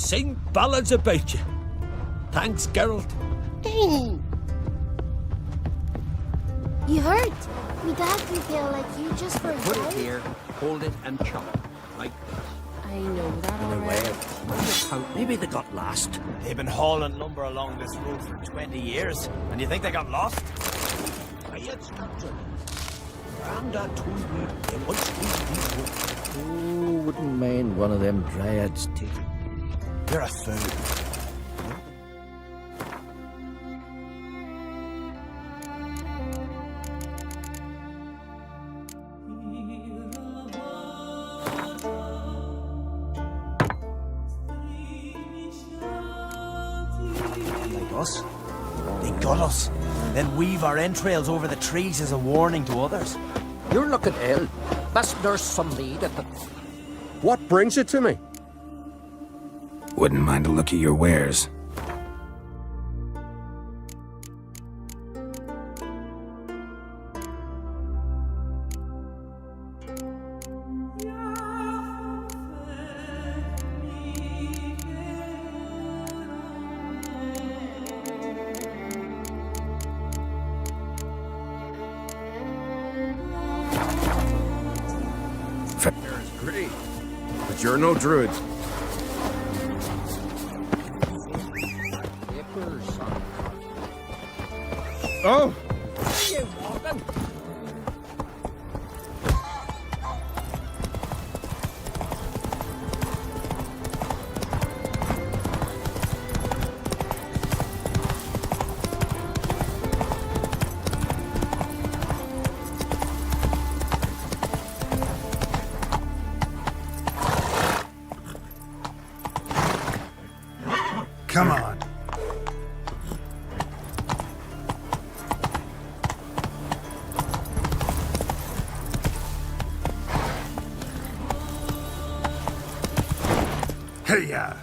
sing ballads about you. Thanks, Geralt. You hurt? Me dad can feel like you just for a Put it day. here, hold it and chop it. Like this. I know that already. Maybe they got lost. They've been hauling lumber along this road for 20 years, and you think they got lost? Quiet, Captain. Grandad told me they once these people. Oh, wouldn't mind one of them dryads taking. You're a fool. Like us? They got us. Then weave our entrails over the trees as a warning to others. You're looking ill. Best nurse some lead at the... What brings it to me? Wouldn't mind a look at your wares. Great. But you're no druid. Oh! You walking? Come on. Hey-ya!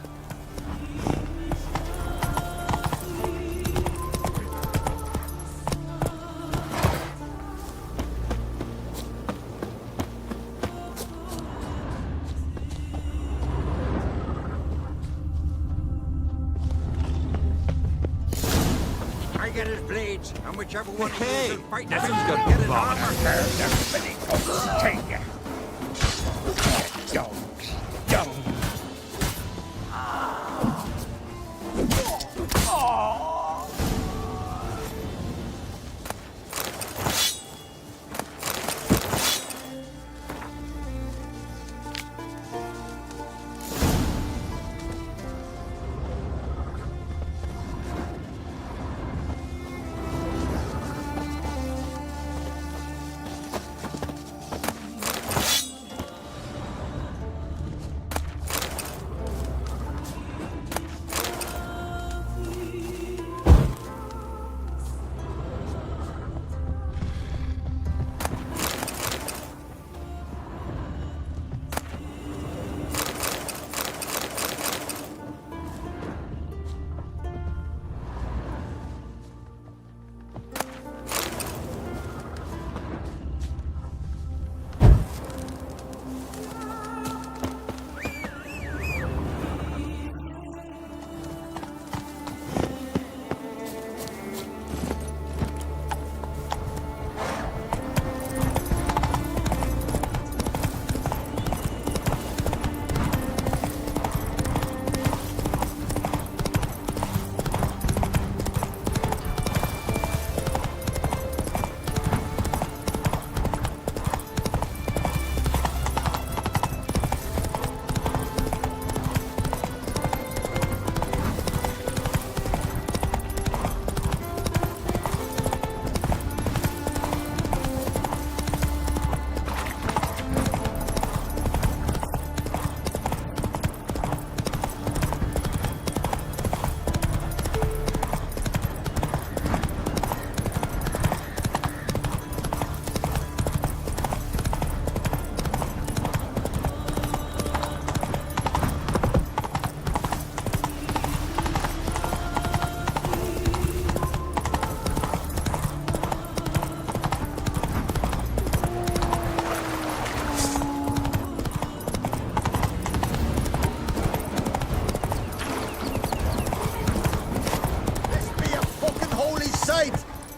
I get his blades, and whichever one of you will fight This next, one's got get it blood. armor. Take ya. Dogs. Dung.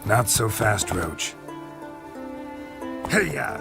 Not so fast, Roach. Hey-ya!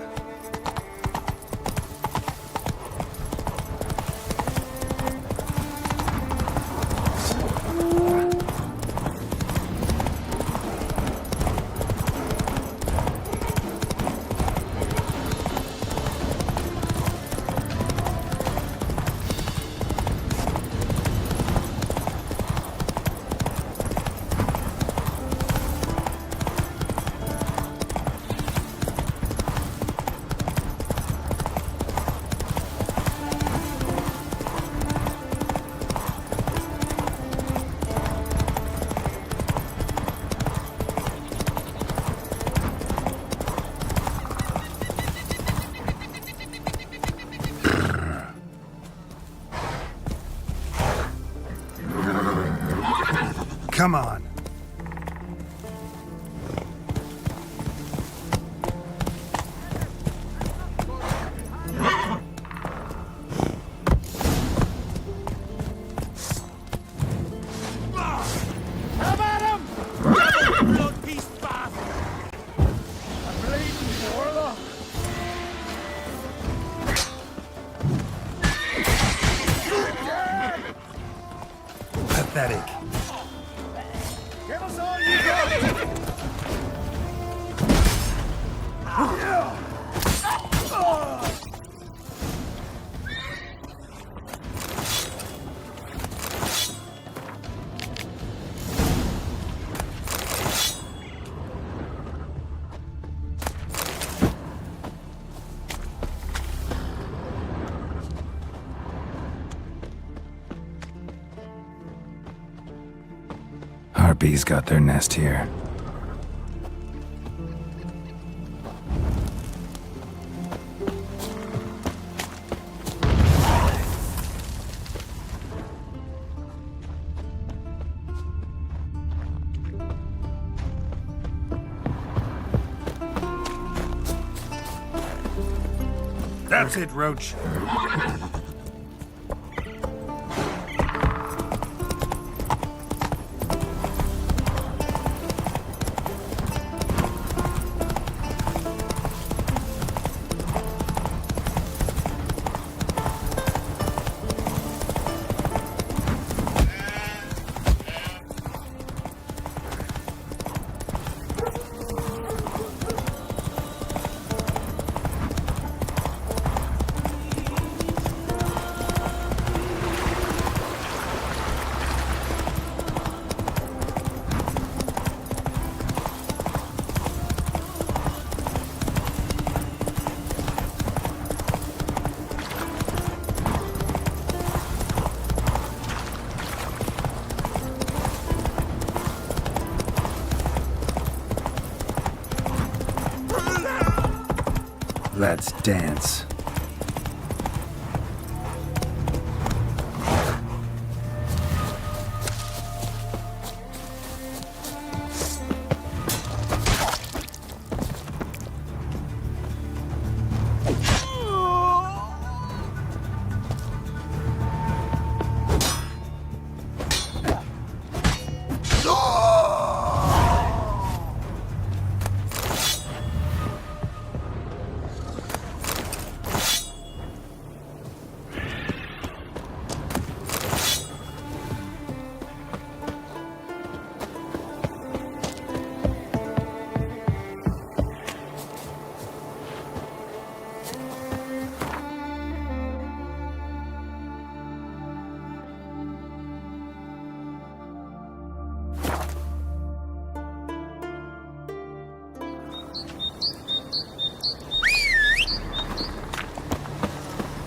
Come on. Have at him! Blood beast bastard! A bleeding warlock! Pathetic. Give us all you got! Harpies got their nest here. That's it, Roach. Let's dance.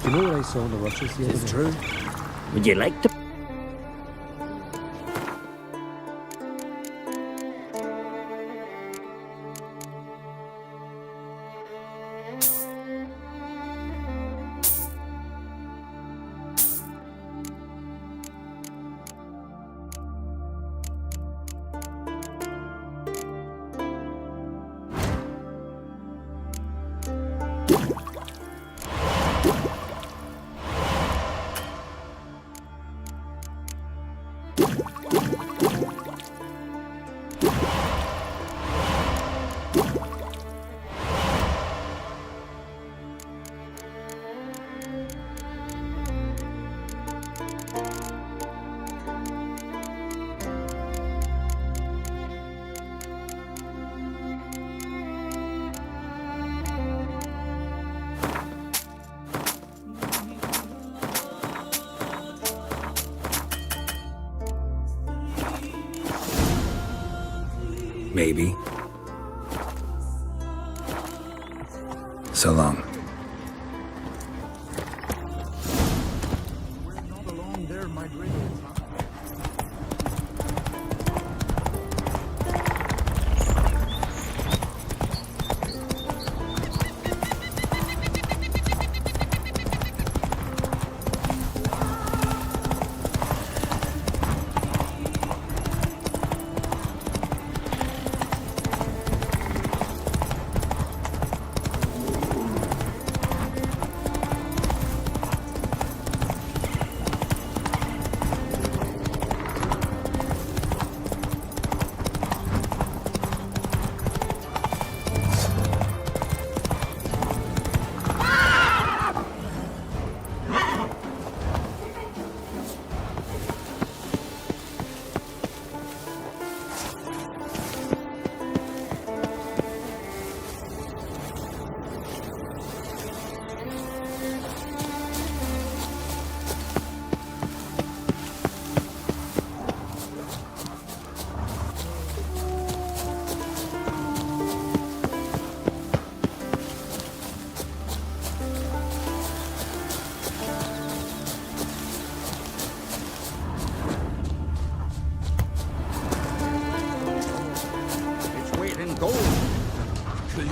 Do you know what I saw in the rushes the other day? It's true. Would you like to? Maybe. So long.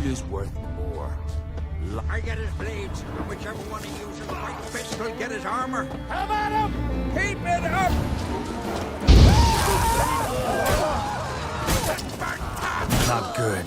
Is worth more. I get his blades, and whichever one he uses the right fist will get his armor. Have at him! Keep it up! Not good.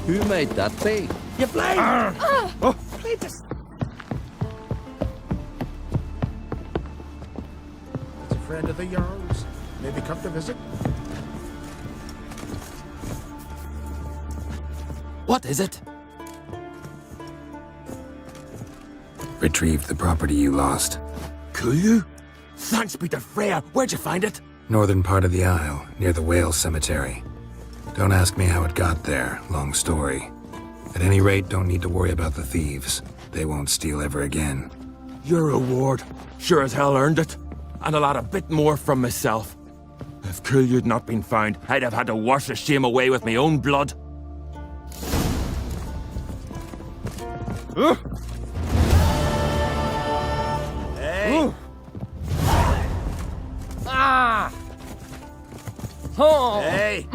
Who made that be? You blade! Oh, blade this! It's a friend of the Jarl's. Maybe come to visit. What is it? Retrieved the property you lost. Could you? Thanks be to Freya. Where'd you find it? Northern part of the Isle, near the whale cemetery. Don't ask me how it got there, long story. At any rate, don't need to worry about the thieves. They won't steal ever again. Your reward sure as hell earned it. And a lot of bit more from myself. If Killiard not been found, I'd have had to wash the shame away with my own blood. Hey! Ah! Oh! Hey!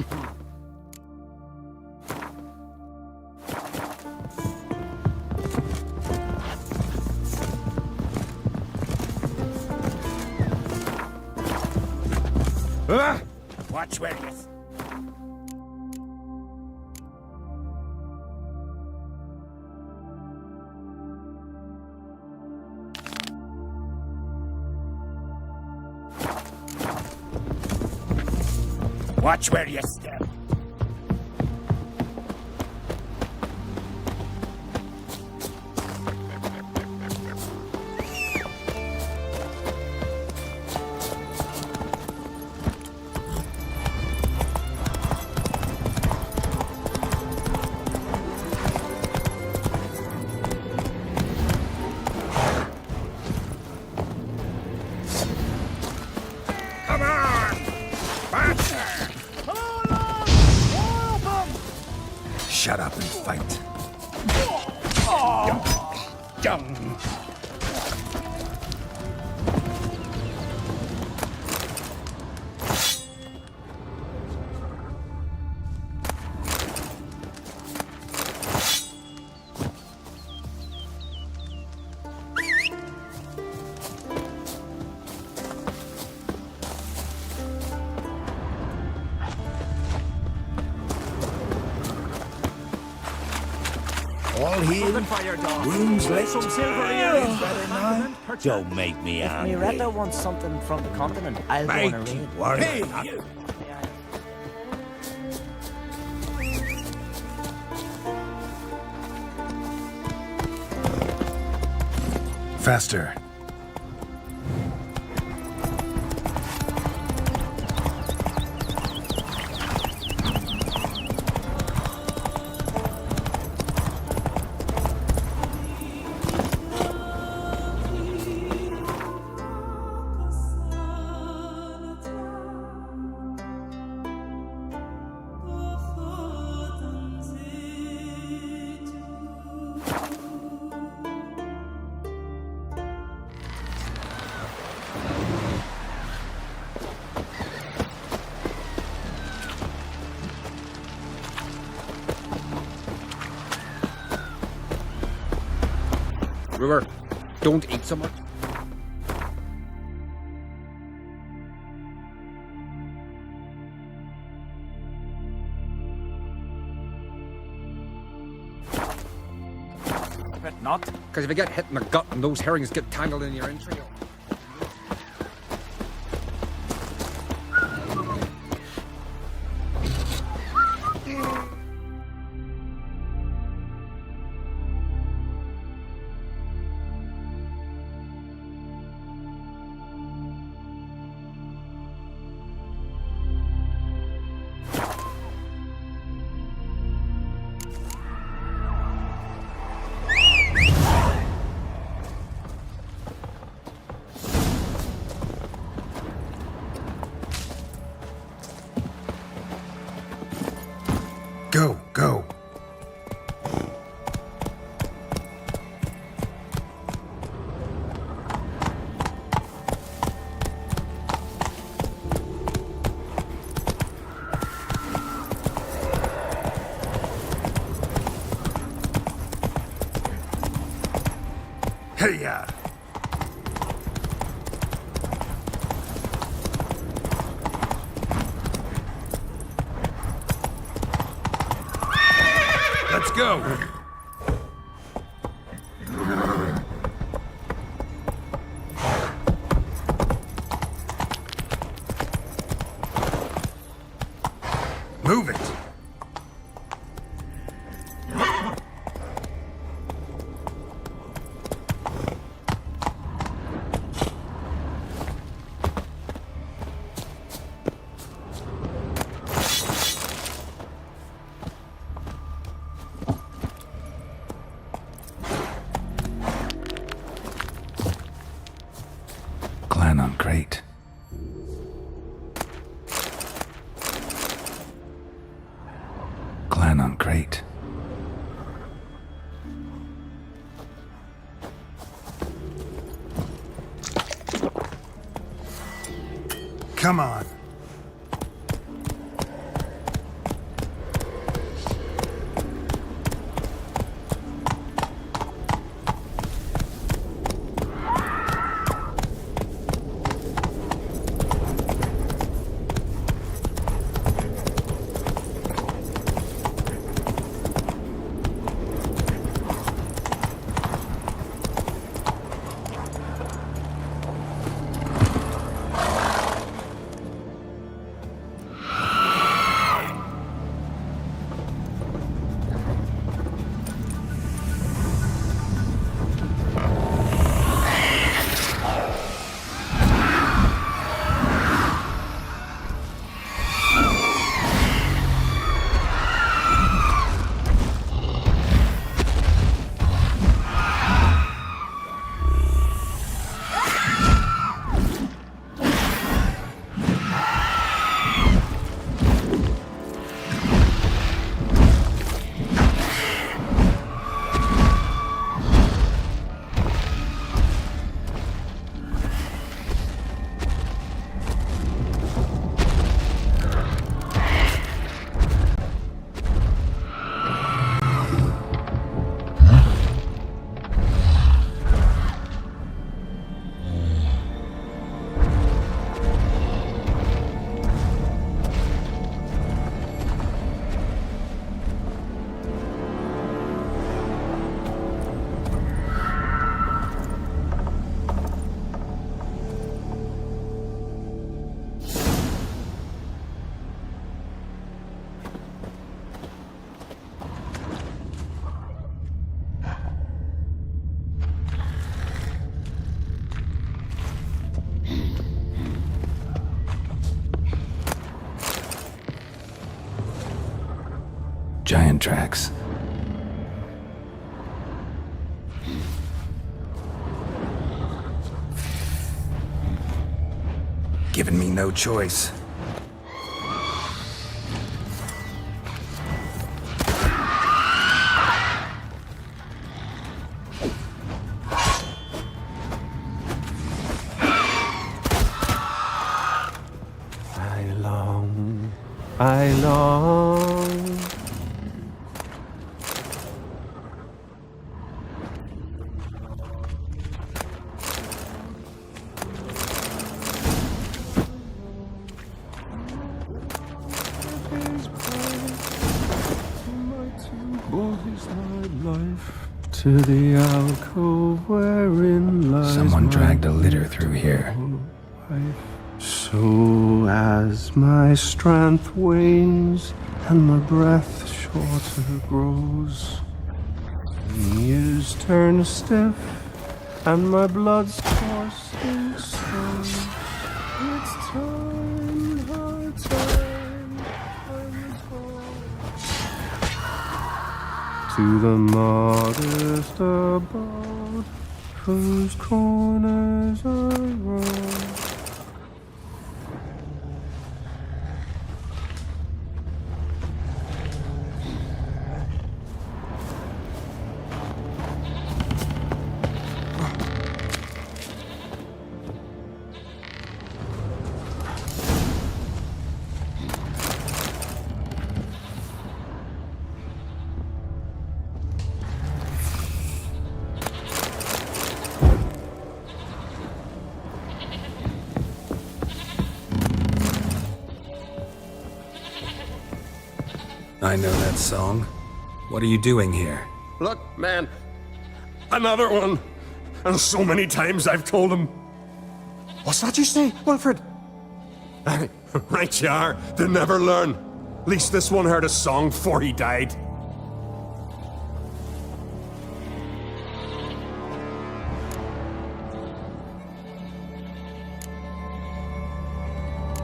Watch where you... Watch where you step. Come on! Faster! Shut up and fight. Dung! All healed. Wounds left. Some silver earrings. Don't make me angry. Miretta wants something from the continent. I'll go on a Make raid. you worry. Hey, you! Faster. River, don't eat so much. But not. Because if you get hit in the gut and those herrings get tangled in your entrails. Go, go. Hey-ya! Let's go! Move it! Great. plan on great. Come on. Giant tracks. Giving me no choice. I long. To the alcove wherein lies Someone dragged a litter through here. So as my strength wanes and my breath shorter grows, years turn stiff and my blood's coursing slow. It's time, high time, I return to the modest abode whose corners I roam. I know that song. What are you doing here? Look, man. Another one. And so many times I've told him. What's that you say, Wilfred? Right you are. They never learn. At least this one heard a song before he died.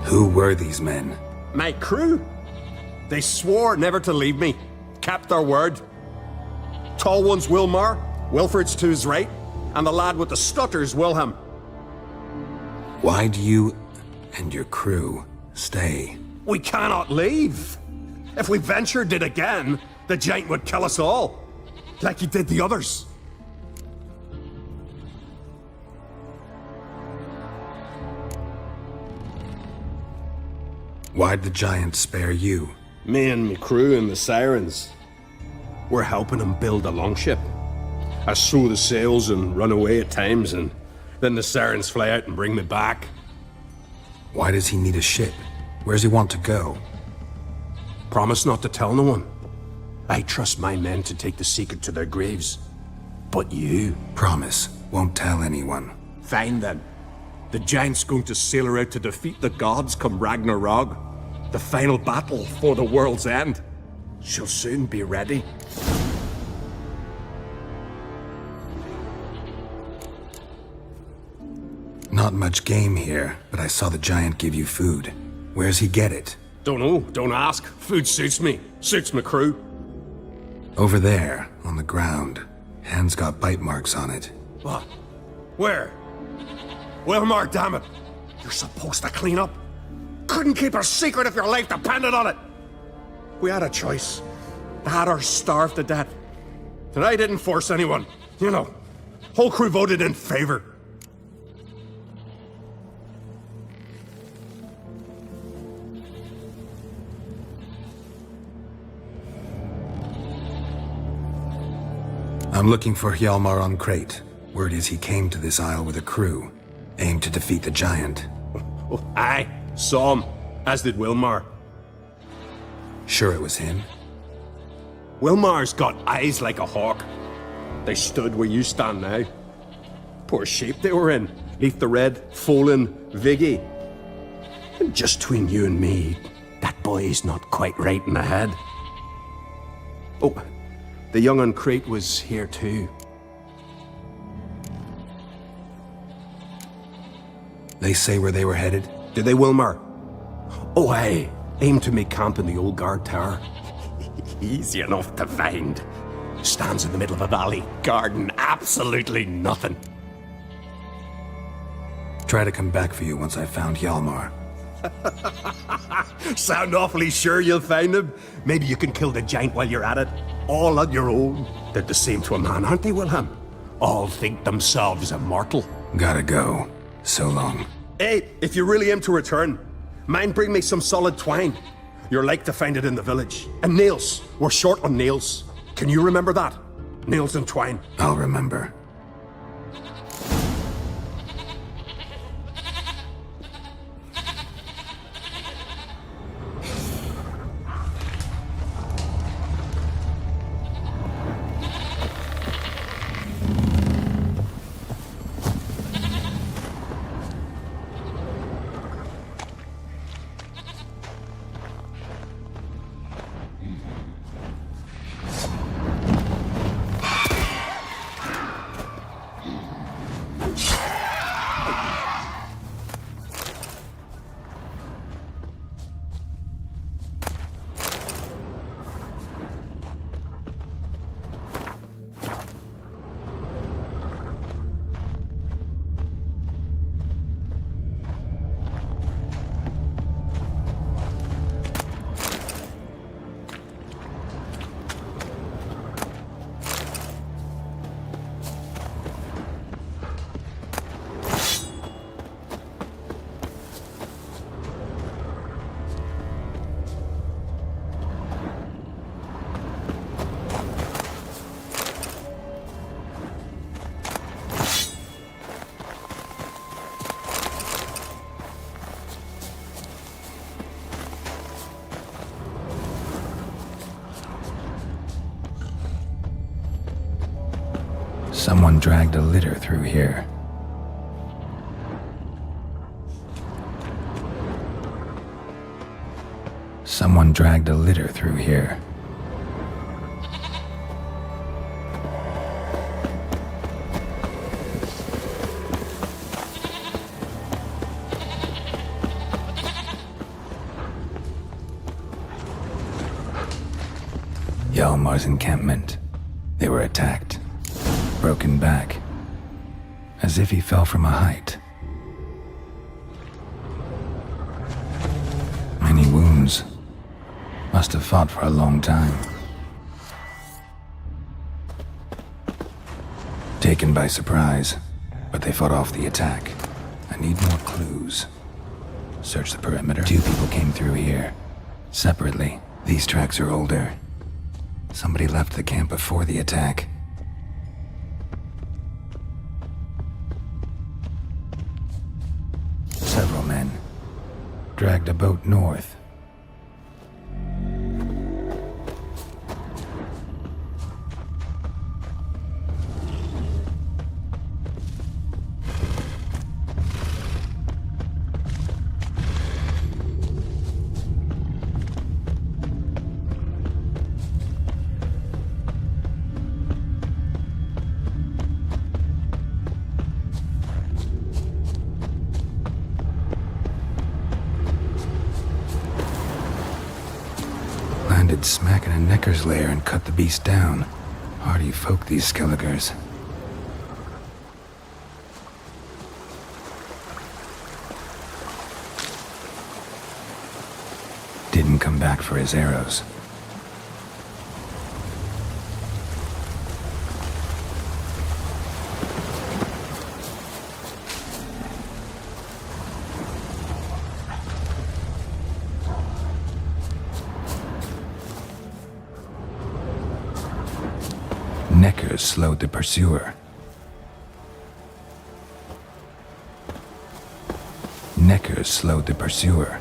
Who were these men? My crew. They swore never to leave me. Kept their word. Tall one's Wilmar, Wilfred's to his right, and the lad with the stutter's Wilhelm. Why do you and your crew stay? We cannot leave. If we ventured it again, the giant would kill us all. Like he did the others. Why'd the giant spare you? Me and me crew and the sirens. We're helping him build a longship. I sew the sails and run away at times, and then the sirens fly out and bring me back. Why does he need a ship? Where's he want to go? Promise not to tell no one. I trust my men to take the secret to their graves. But you? Promise, won't tell anyone. Fine then. The giant's going to sail her out to defeat the gods come Ragnarok. The final battle for the world's end. She'll soon be ready. Not much game here, but I saw the giant give you food. Where's he get it? Don't know, don't ask. Food suits me. Suits my crew. Over there, on the ground. Hand's got bite marks on it. What? Where? Wilmar, damn it! You're supposed to clean up. Couldn't keep a secret if your life depended on it. We had a choice. The Hatters starved to death. And I didn't force anyone. You know, whole crew voted in favor. I'm looking for Hjalmar on Crate. Word is he came to this isle with a crew, aimed to defeat the giant. Oh, aye, saw him, as did Wilmar. Sure it was him? Wilmar's got eyes like a hawk. They stood where you stand now. Poor shape they were in. Neath the red, Folin, Viggy. And just between you and me, that boy's not quite right in the head. Oh, the young on Crate was here too. They say where they were headed? Did they, Wilmar? Oh, aye. Aimed to make camp in the old guard tower. Easy enough to find. Stands in the middle of a valley, garden, absolutely nothing. Try to come back for you once I've found Hjalmar. Sound awfully sure you'll find him? Maybe you can kill the giant while you're at it. All on your own. They're the same to a man, aren't they, Wilhelm? All think themselves immortal. Gotta go. So long. Hey, if you really aim to return, mind bring me some solid twine. You're like to find it in the village. And nails. We're short on nails. Can you remember that? Nails and twine. I'll remember. Someone dragged a litter through here. Someone dragged a litter through here. Hjalmar's encampment. They were attacked. Broken back. As if he fell from a height. Many wounds. A Must have fought for a long time. Taken by surprise, but they fought off the attack. I need more clues. Search the perimeter. 2 people came through here. Separately. These tracks are older. Somebody left the camp before the attack. Several men. Dragged a boat north. Landed smack in a necker's lair and cut the beast down. Hardy folk, these Skelligers. Didn't come back for his arrows. Neckers slowed the pursuer. Neckers slowed the pursuer.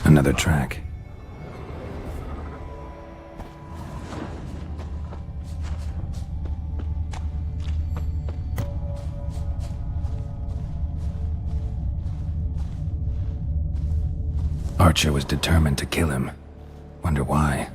Another track. Archer was determined to kill him. Wonder why.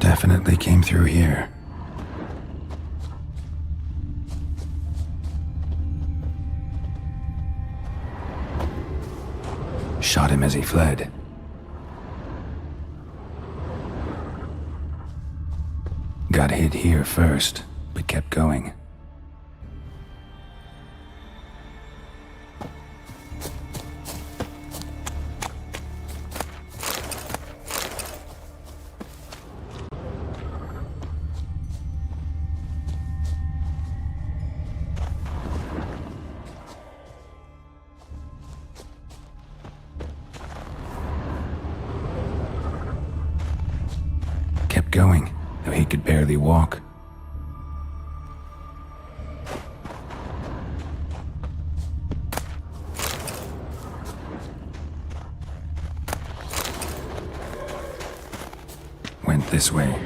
Definitely came through here. Shot him as he fled. Got hit here first, but kept going. Kept going, though he could barely walk. Went this way.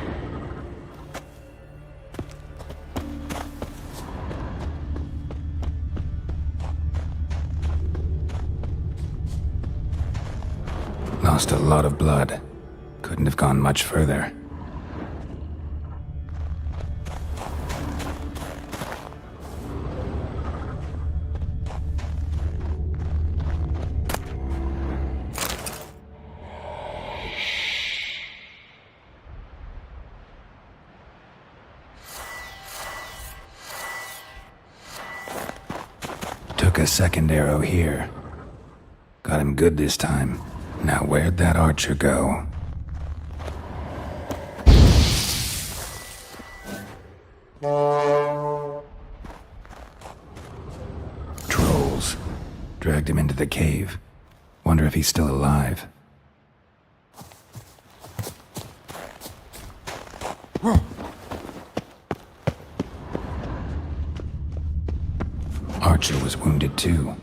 Lost a lot of blood. Couldn't have gone much further. Took a second arrow here. Got him good this time. Now where'd that archer go? Trolls. Dragged him into the cave. Wonder if he's still alive. Archer was wounded too.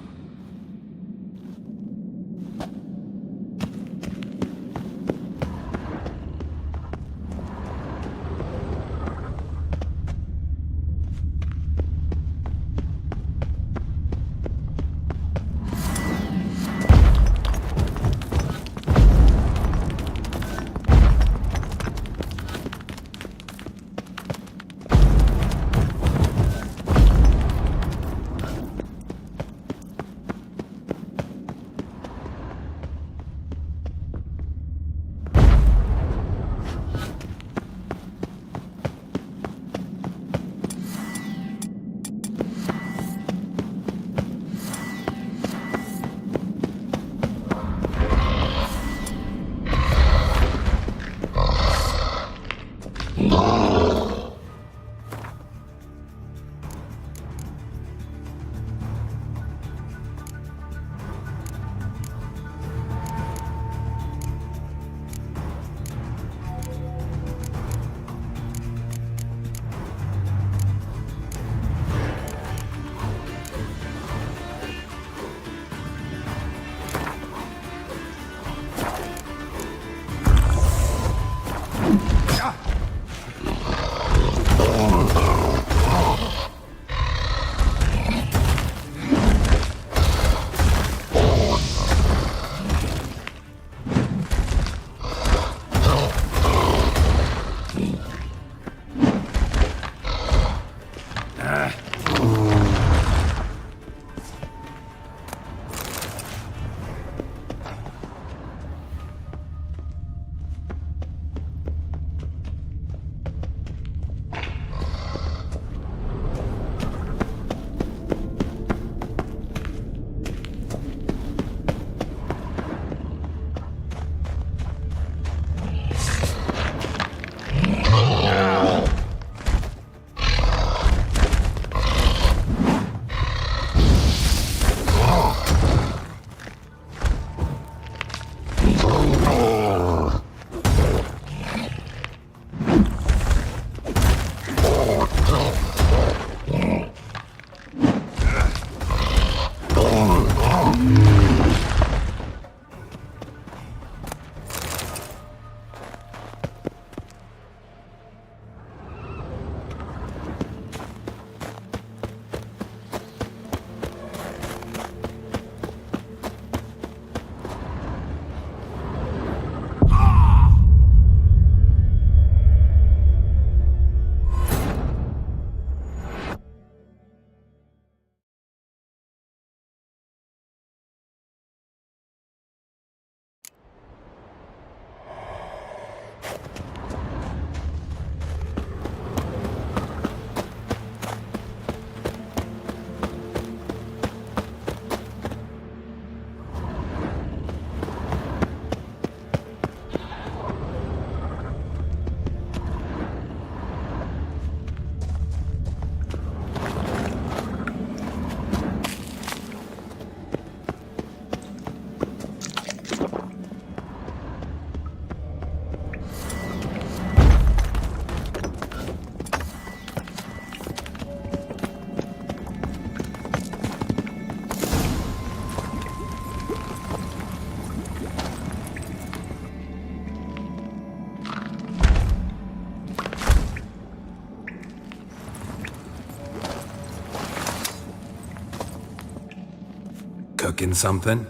Cooking something?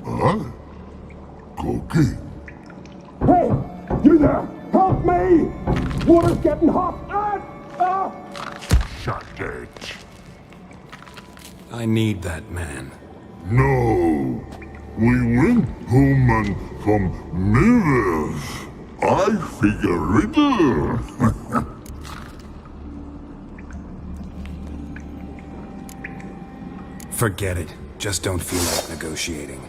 Huh? Cooking? Hey! You there! Help me! Water's getting hot! Shut it. I need that man. No. We went home and from mirrors. I figure riddle. Forget it. Just don't feel like negotiating.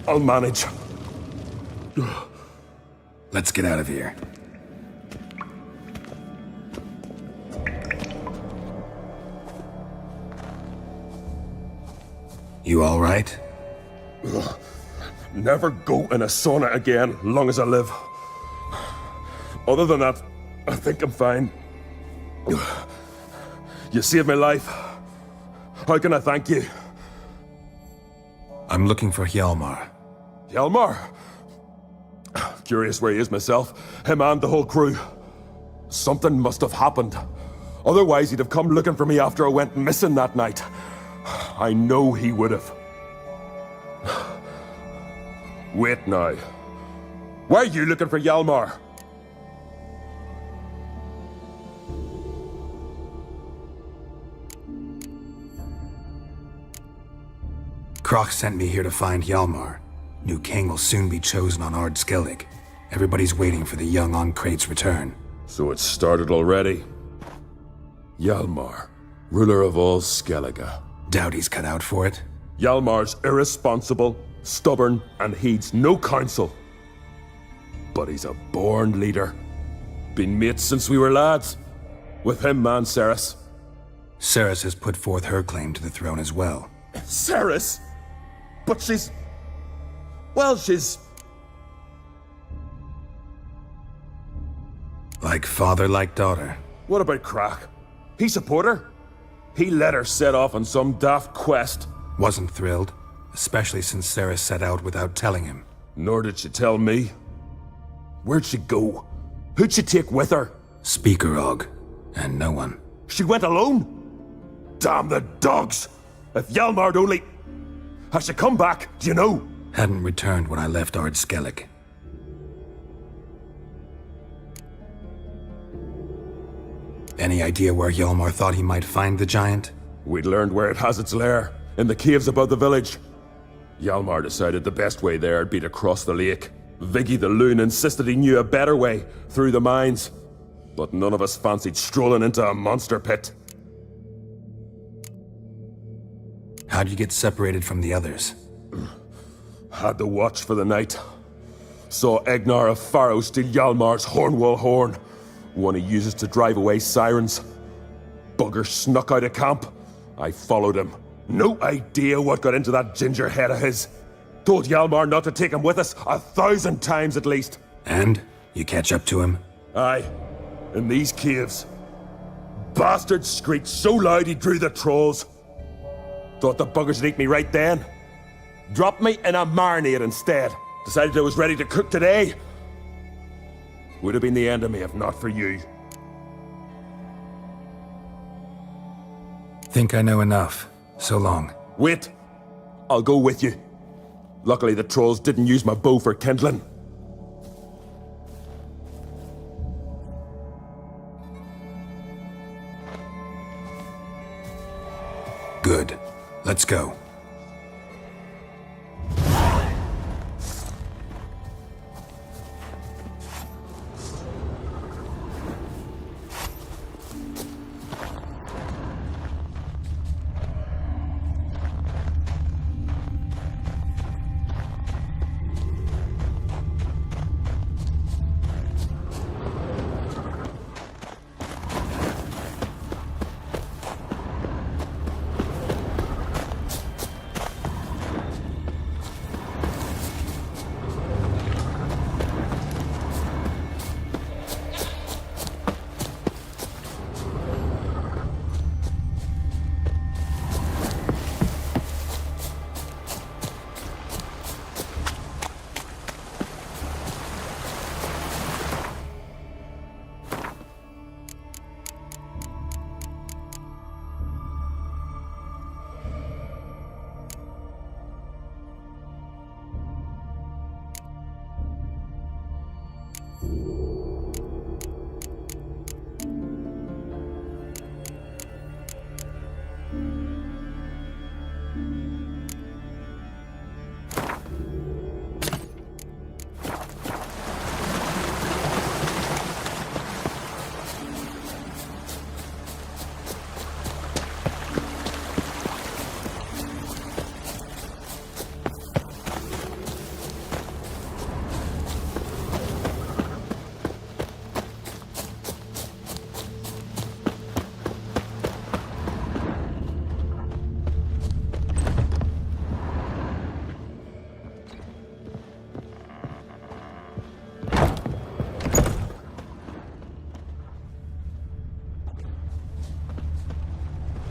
I'll manage. Let's get out of here. You all right? Never go in a sauna again, long as I live. Other than that, I think I'm fine. You saved my life. How can I thank you? I'm looking for Hjalmar. Hjalmar? Curious where he is myself. Him and the whole crew. Something must have happened. Otherwise, he'd have come looking for me after I went missing that night. I know he would have. Wait now. Why are you looking for Hjalmar? Croc sent me here to find Hjalmar. New king will soon be chosen on Ard Skellig. Everybody's waiting for the young Ancrate's return. So it's started already. Hjalmar, ruler of all Skellige. Doubt he's cut out for it. Hjalmar's irresponsible, stubborn, and heeds no counsel. But he's a born leader. Been mates since we were lads. With him and Ceres. Ceres has put forth her claim to the throne as well. Ceres? But she's... Well, she's... Like father, like daughter. What about Crack? He support her? He let her set off on some daft quest. Wasn't thrilled, especially since Ceres set out without telling him. Nor did she tell me. Where'd she go? Who'd she take with her? Speaker Og, and no one. She went alone? Damn the dogs! If Hjalmar'd only... Has she come back, do you know? Hadn't returned when I left Ard Skellig. Any idea where Hjalmar thought he might find the giant? We'd learned where it has its lair, in the caves above the village. Hjalmar decided the best way there'd be to cross the lake. Viggy the loon insisted he knew a better way, through the mines. But none of us fancied strolling into a monster pit. How'd you get separated from the others? Had the watch for the night. Saw Egnar of Pharaoh steal Hjalmar's Hornwall horn, one he uses to drive away sirens. Bugger snuck out of camp. I followed him. No idea what got into that ginger head of his. Told Hjalmar not to take him with us 1,000 times at least. And? You catch up to him? Aye. In these caves. Bastard screeched so loud he drew the trolls. Thought the buggers would eat me right then. Dropped me in a marinade instead. Decided I was ready to cook today. Would have been the end of me if not for you. Think I know enough. So long. Wait. I'll go with you. Luckily the trolls didn't use my bow for kindling. Let's go.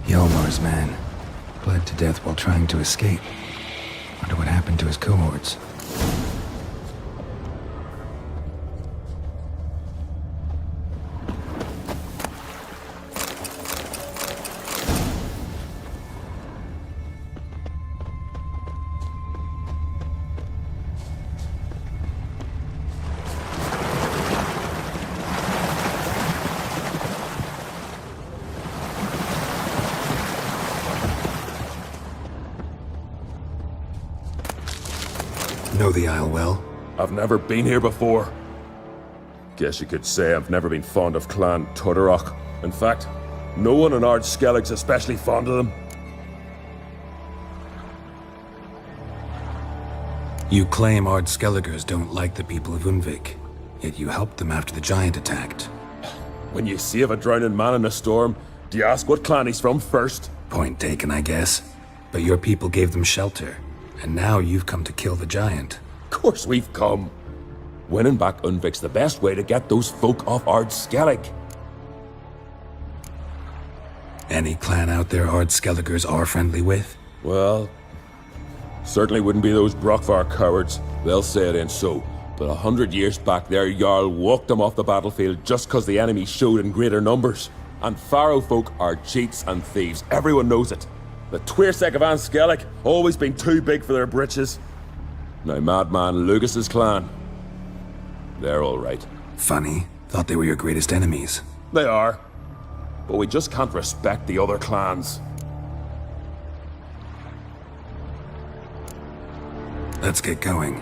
Yomar's man. Bled to death while trying to escape. Wonder what happened to his cohorts. Know the Isle well? I've never been here before. Guess you could say I've never been fond of Clan Tudorok. In fact, no one in Ard Skellig's especially fond of them. You claim Ard Skelligers don't like the people of Unvik, yet you helped them after the giant attacked. When you save a drowning man in a storm, do you ask what clan he's from first? Point taken, I guess. But your people gave them shelter, and now you've come to kill the giant. Of course we've come. Winning back Unvik's the best way to get those folk off Ard Skellig. Any clan out there Ard Skelligers are friendly with? Well, certainly wouldn't be those Brockvar cowards. They'll say it ain't so. But 100 years back their Jarl walked them off the battlefield just because the enemy showed in greater numbers. And Pharaoh folk are cheats and thieves. Everyone knows it. The Twirsec of An Skellig always been too big for their britches. Now Madman Lucas's clan, they're all right. Funny. Thought they were your greatest enemies. They are. But we just can't respect the other clans. Let's get going.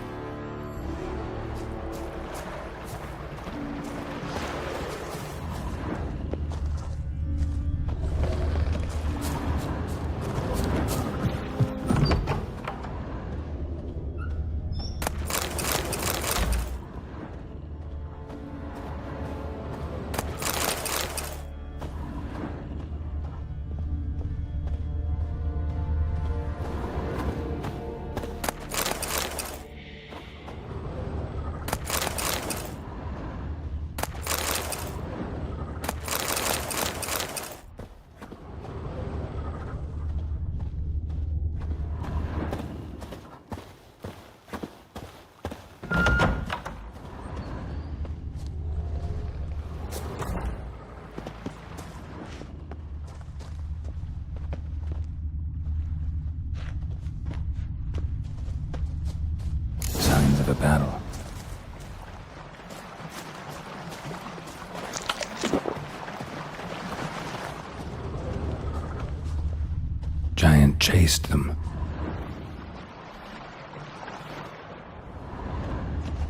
chased them.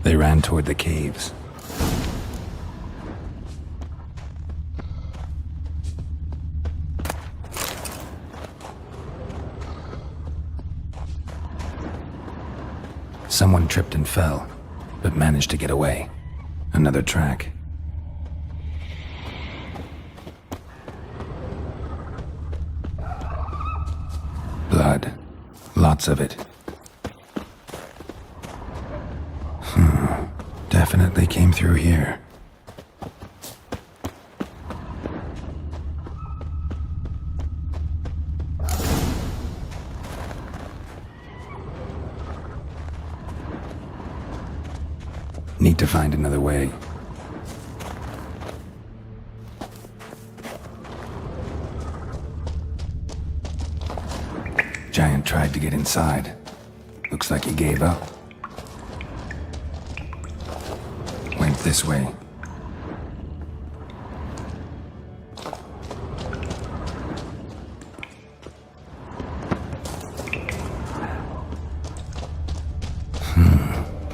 They ran toward the caves. Someone tripped and fell, but managed to get away. Another track. Blood. Lots of it. Definitely came through here. Need to find another way. Giant tried to get inside. Looks like he gave up. Went this way.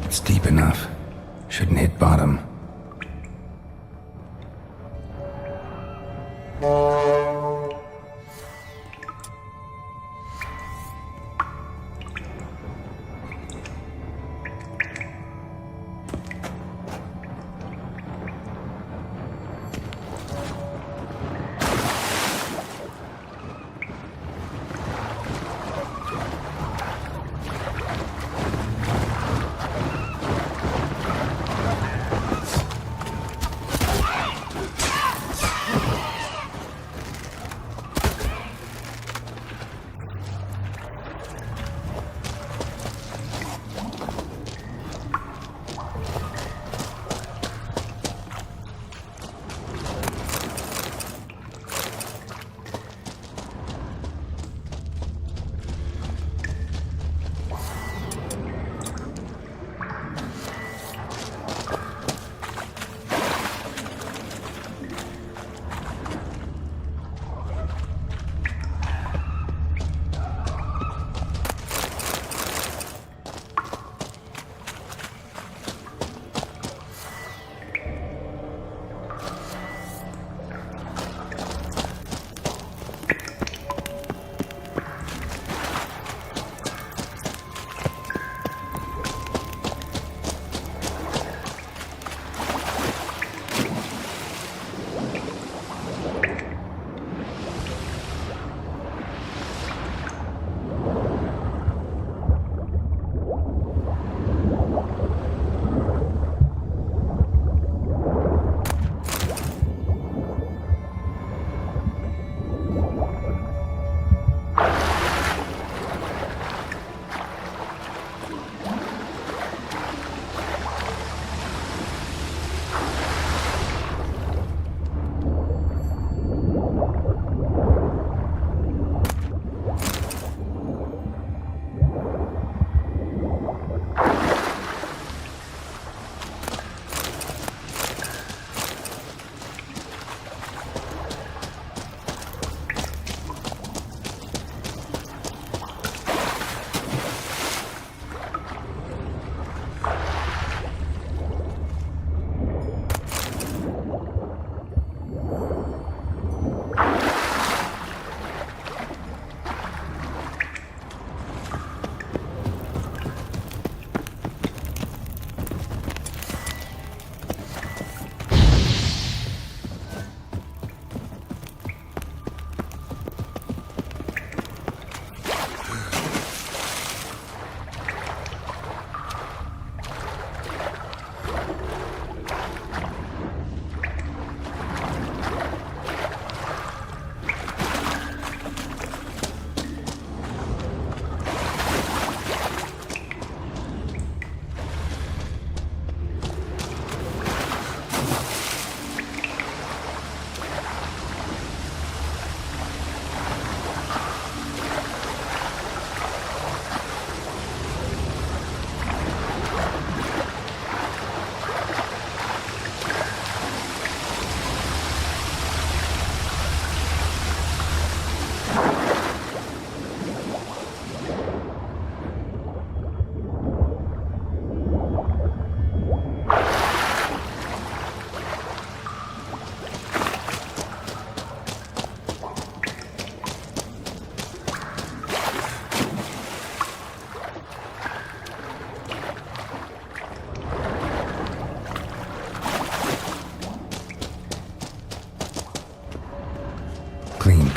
It's deep enough. Shouldn't hit bottom.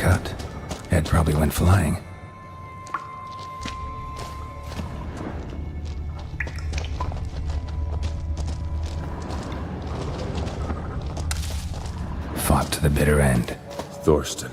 cut. Head probably went flying. Fought to the bitter end. Thorsten.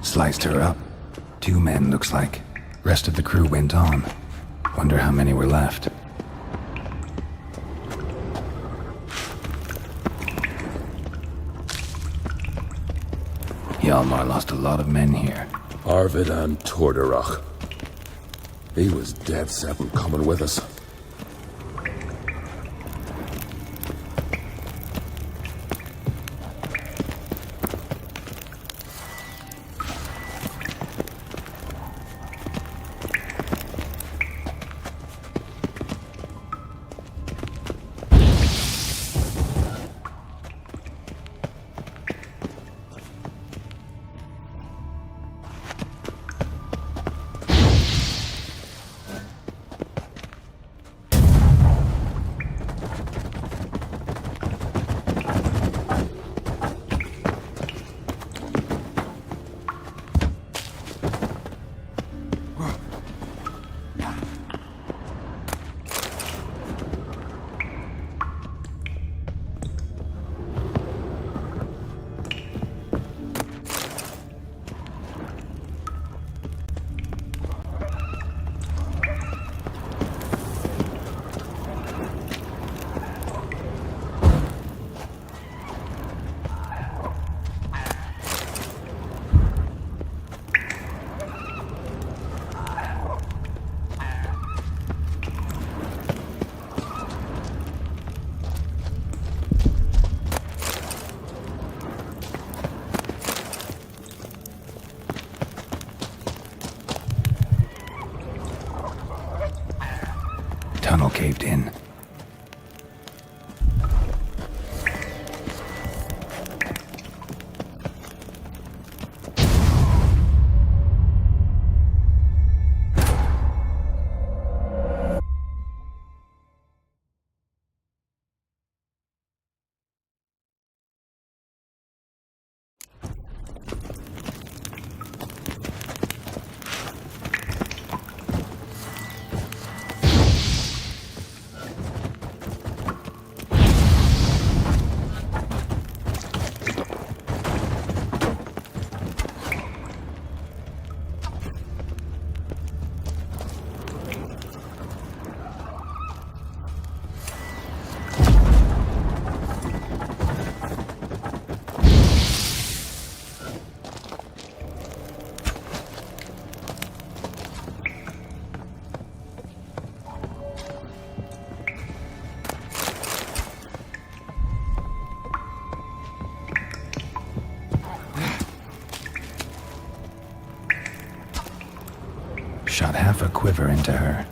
Sliced her up. 2 men, looks like. Rest of the crew went on. Wonder how many were left. Hjalmar lost a lot of men here. Arvid and Torderach. He was dead set on coming with us. Tunnel caved in. Shot half a quiver into her.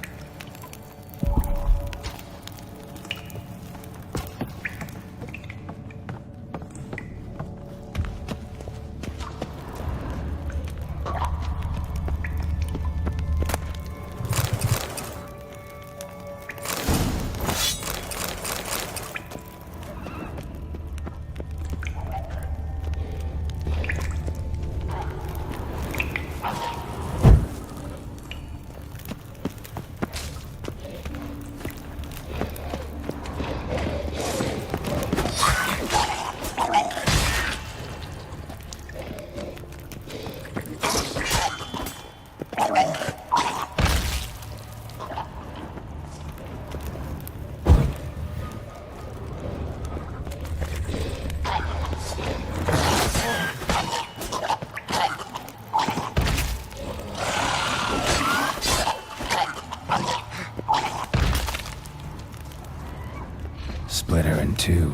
Split her in two.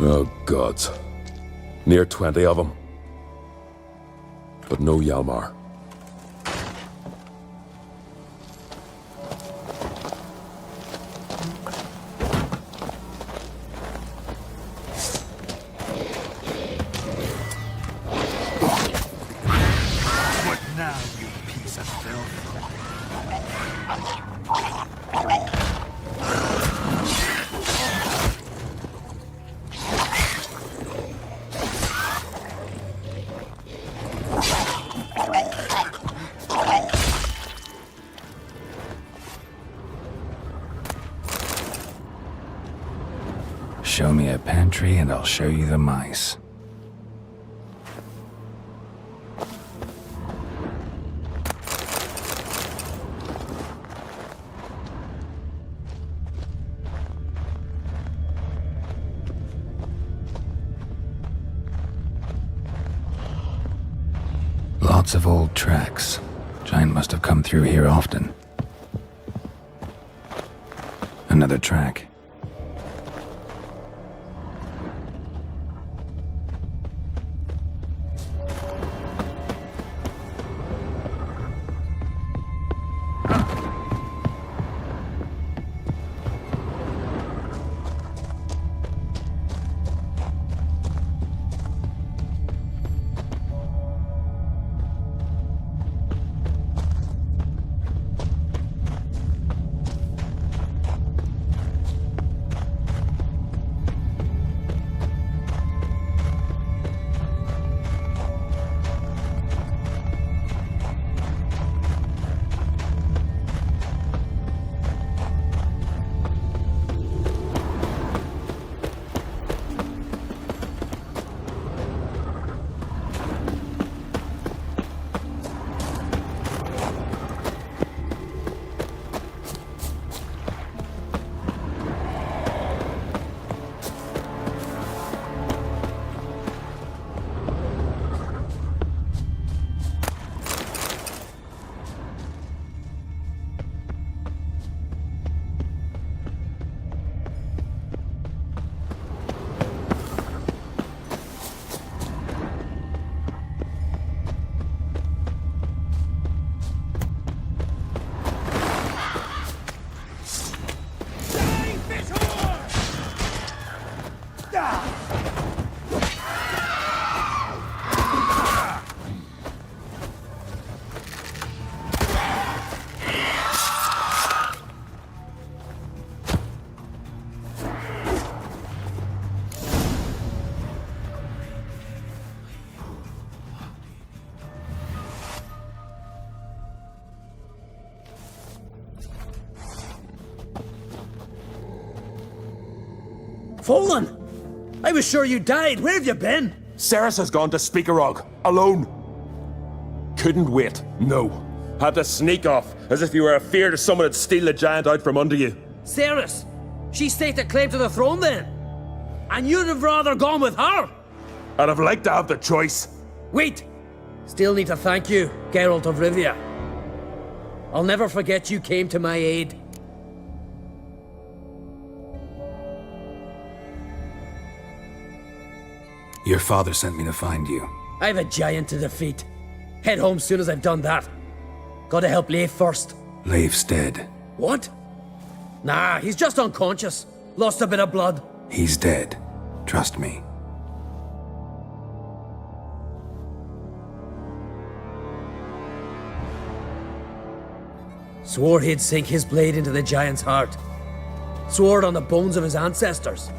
Oh, gods. Near 20 of them. But no Hjalmar. What now, you piece of filth? Show me a pantry and I'll show you the mice. Lots of old tracks. Giant must have come through here often. Another track. Fallen! I was sure you died. Where have you been? Ceres has gone to Speakerog, alone. Couldn't wait, no. Had to sneak off, as if you were afeard of someone would steal the giant out from under you. Ceres? She staked a claim to the throne then? And you'd have rather gone with her? I'd have liked to have the choice. Wait! Still need to thank you, Geralt of Rivia. I'll never forget you came to my aid. Your father sent me to find you. I've a giant to defeat. Head home soon as I've done that. Gotta help Leif first. Leif's dead. What? Nah, he's just unconscious. Lost a bit of blood. He's dead. Trust me. Swore he'd sink his blade into the giant's heart. Swore it on the bones of his ancestors.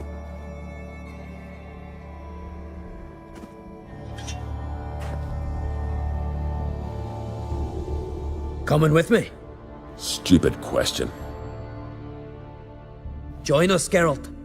Coming with me? Stupid question. Join us, Geralt.